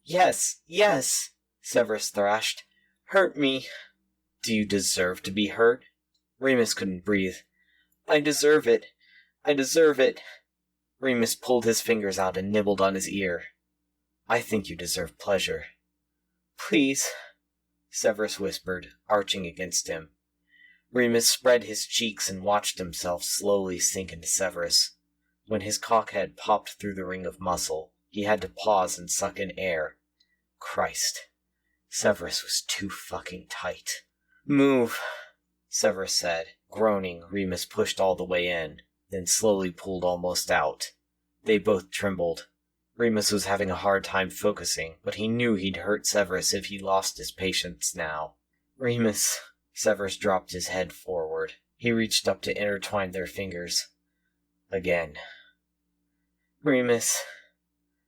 "Yes! Yes!" Severus thrashed. "Hurt me!" "Do you deserve to be hurt?" Remus couldn't breathe. "I deserve it! I deserve it!" Remus pulled his fingers out and nibbled on his ear. "I think you deserve pleasure." "Please," Severus whispered, arching against him. Remus spread his cheeks and watched himself slowly sink into Severus. When his cockhead popped through the ring of muscle, he had to pause and suck in air. Christ. Severus was too fucking tight. Move, Severus said. Groaning, Remus pushed all the way in, then slowly pulled almost out. They both trembled. Remus was having a hard time focusing, but he knew he'd hurt Severus if he lost his patience now. Remus. Severus dropped his head forward. He reached up to intertwine their fingers. Again. Remus.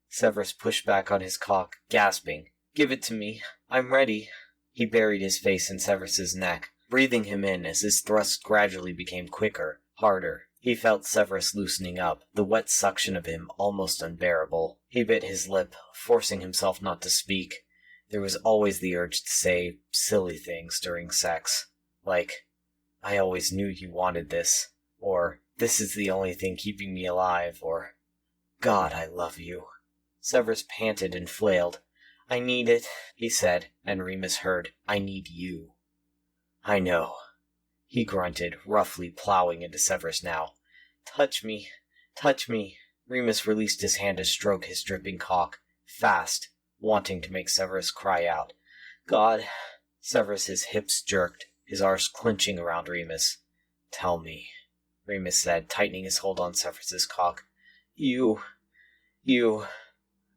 Severus pushed back on his cock, gasping. Give it to me. I'm ready. He buried his face in Severus's neck, breathing him in as his thrusts gradually became quicker, harder. He felt Severus loosening up, the wet suction of him almost unbearable. He bit his lip, forcing himself not to speak. There was always the urge to say silly things during sex, like, I always knew you wanted this, or, this is the only thing keeping me alive, or, God, I love you. Severus panted and flailed. I need it, he said, and Remus heard, I need you. I know. He grunted, roughly plowing into Severus now. Touch me, touch me. Remus released his hand to stroke his dripping cock, fast, wanting to make Severus cry out. God. Severus's hips jerked, his arse clenching around Remus. Tell me, Remus said, tightening his hold on Severus's cock. You.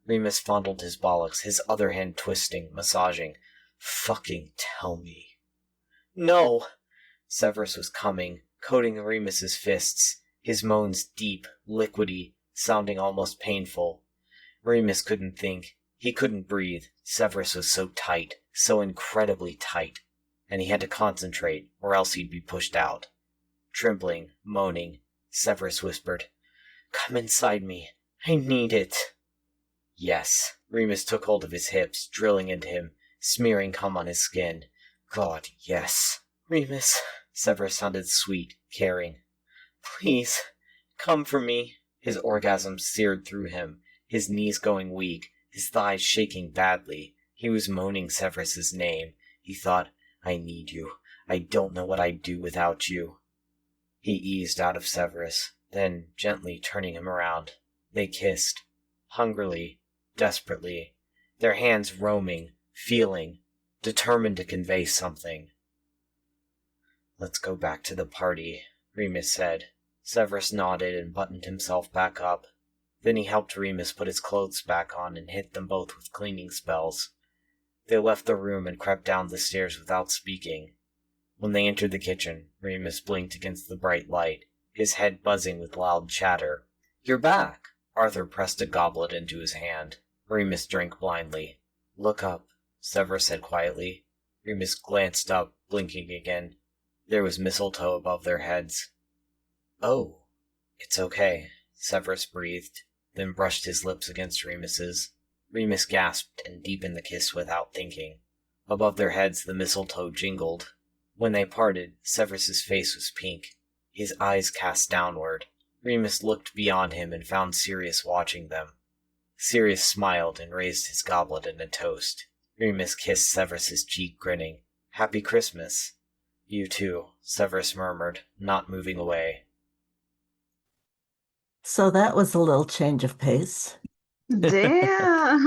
Remus fondled his bollocks, his other hand twisting, massaging. Fucking tell me. No! Severus was coming, coating Remus's fists, his moans deep, liquidy, sounding almost painful. Remus couldn't think. He couldn't breathe. Severus was so tight, so incredibly tight, and he had to concentrate, or else he'd be pushed out. Trembling, moaning, Severus whispered, Come inside me. I need it. Yes. Remus took hold of his hips, drilling into him, smearing cum on his skin. God, yes. Remus. Severus sounded sweet, caring. Please, come for me. His orgasm seared through him, his knees going weak, his thighs shaking badly. He was moaning Severus's name. He thought, I need you. I don't know what I'd do without you. He eased out of Severus, then gently turning him around. They kissed, hungrily, desperately, their hands roaming, feeling, determined to convey something. Let's go back to the party, Remus said. Severus nodded and buttoned himself back up. Then he helped Remus put his clothes back on and hit them both with cleaning spells. They left the room and crept down the stairs without speaking. When they entered the kitchen, Remus blinked against the bright light, his head buzzing with loud chatter. You're back! Arthur pressed a goblet into his hand. Remus drank blindly. Look up, Severus said quietly. Remus glanced up, blinking again. There was mistletoe above their heads. Oh, it's okay, Severus breathed, then brushed his lips against Remus's. Remus gasped and deepened the kiss without thinking. Above their heads the mistletoe jingled. When they parted, Severus's face was pink, his eyes cast downward. Remus looked beyond him and found Sirius watching them. Sirius smiled and raised his goblet in a toast. Remus kissed Severus's cheek, grinning. Happy Christmas. You too, Severus murmured, not moving away. So that was a little change of pace. Damn.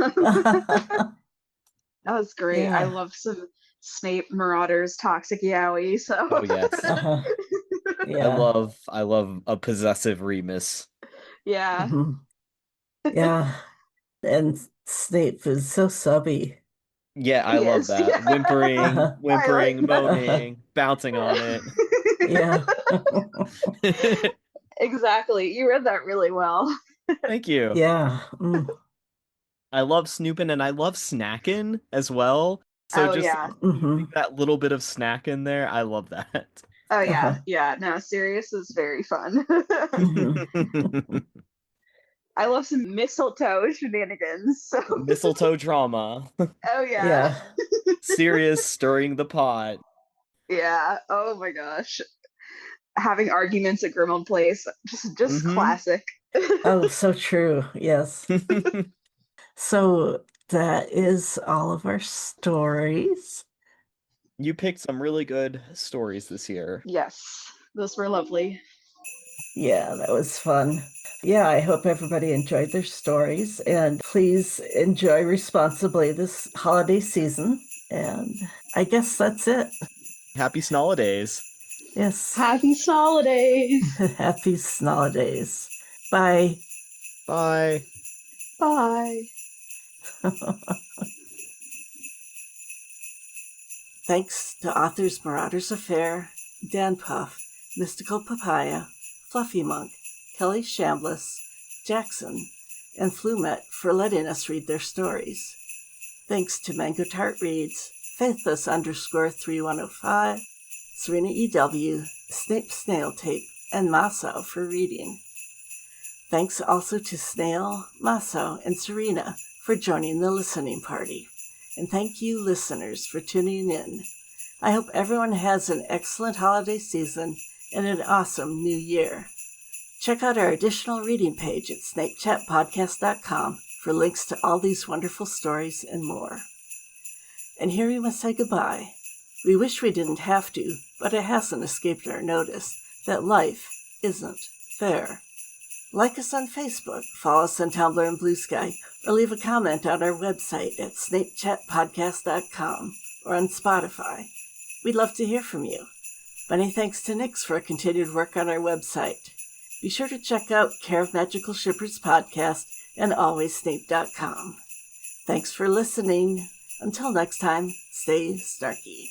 That was great. Yeah. I love some Snape Marauders toxic yaoi. So. Oh yes. Yeah. I love a possessive Remus. Yeah. Mhm. Yeah. And Snape is so subby. Yeah, I He love is, that. yeah. Whimpering, I like that. moaning, bouncing on it. Yeah. Exactly. You read that really well. Thank you. Yeah. Mm. I love snooping and I love snacking as well. So Oh, just yeah. Mhm. that little bit of snack in there, I love that. Oh, yeah. Uh-huh. Yeah. No, Sirius is very fun. Mhm. I love some mistletoe shenanigans. So. Mistletoe drama. Oh, yeah. Yeah. Sirius stirring the pot. Yeah. Oh, my gosh. Having arguments at Grimmauld Place, just Mhm. classic. Oh, so true. Yes. So that is all of our stories. You picked some really good stories this year. Yes, those were lovely. Yeah, that was fun. Yeah, I hope everybody enjoyed their stories, and please enjoy responsibly this holiday season. And I guess that's it. Happy Snolidays. Yes. Happy Snolidays. Happy Snolidays. Bye. Bye. Bye. Thanks to authors maraudersaffair, danpuff, mysticalpapaya, Fluffy Monk, Kelly Shambliss, Jaxon, and Flumet for letting us read their stories. Thanks to mangotartreads, Faithless_3105, SerenaEW, SnapeSnailTape, and masao for reading. Thanks also to Snail, Masao, and Serena for joining the listening party. And thank you, listeners, for tuning in. I hope everyone has an excellent holiday season and an awesome new year. Check out our additional reading page at snapechatpodcast.com for links to all these wonderful stories and more. And here we must say goodbye. We wish we didn't have to, but it hasn't escaped our notice that life isn't fair. Like us on Facebook, follow us on Tumblr and Blue Sky, or leave a comment on our website at snapechatpodcast.com or on Spotify. We'd love to hear from you. Many thanks to Nix for continued work on our website. Be sure to check out Care of Magical Shippers podcast and alwayssnape.com. Thanks for listening. Until next time, stay snarky.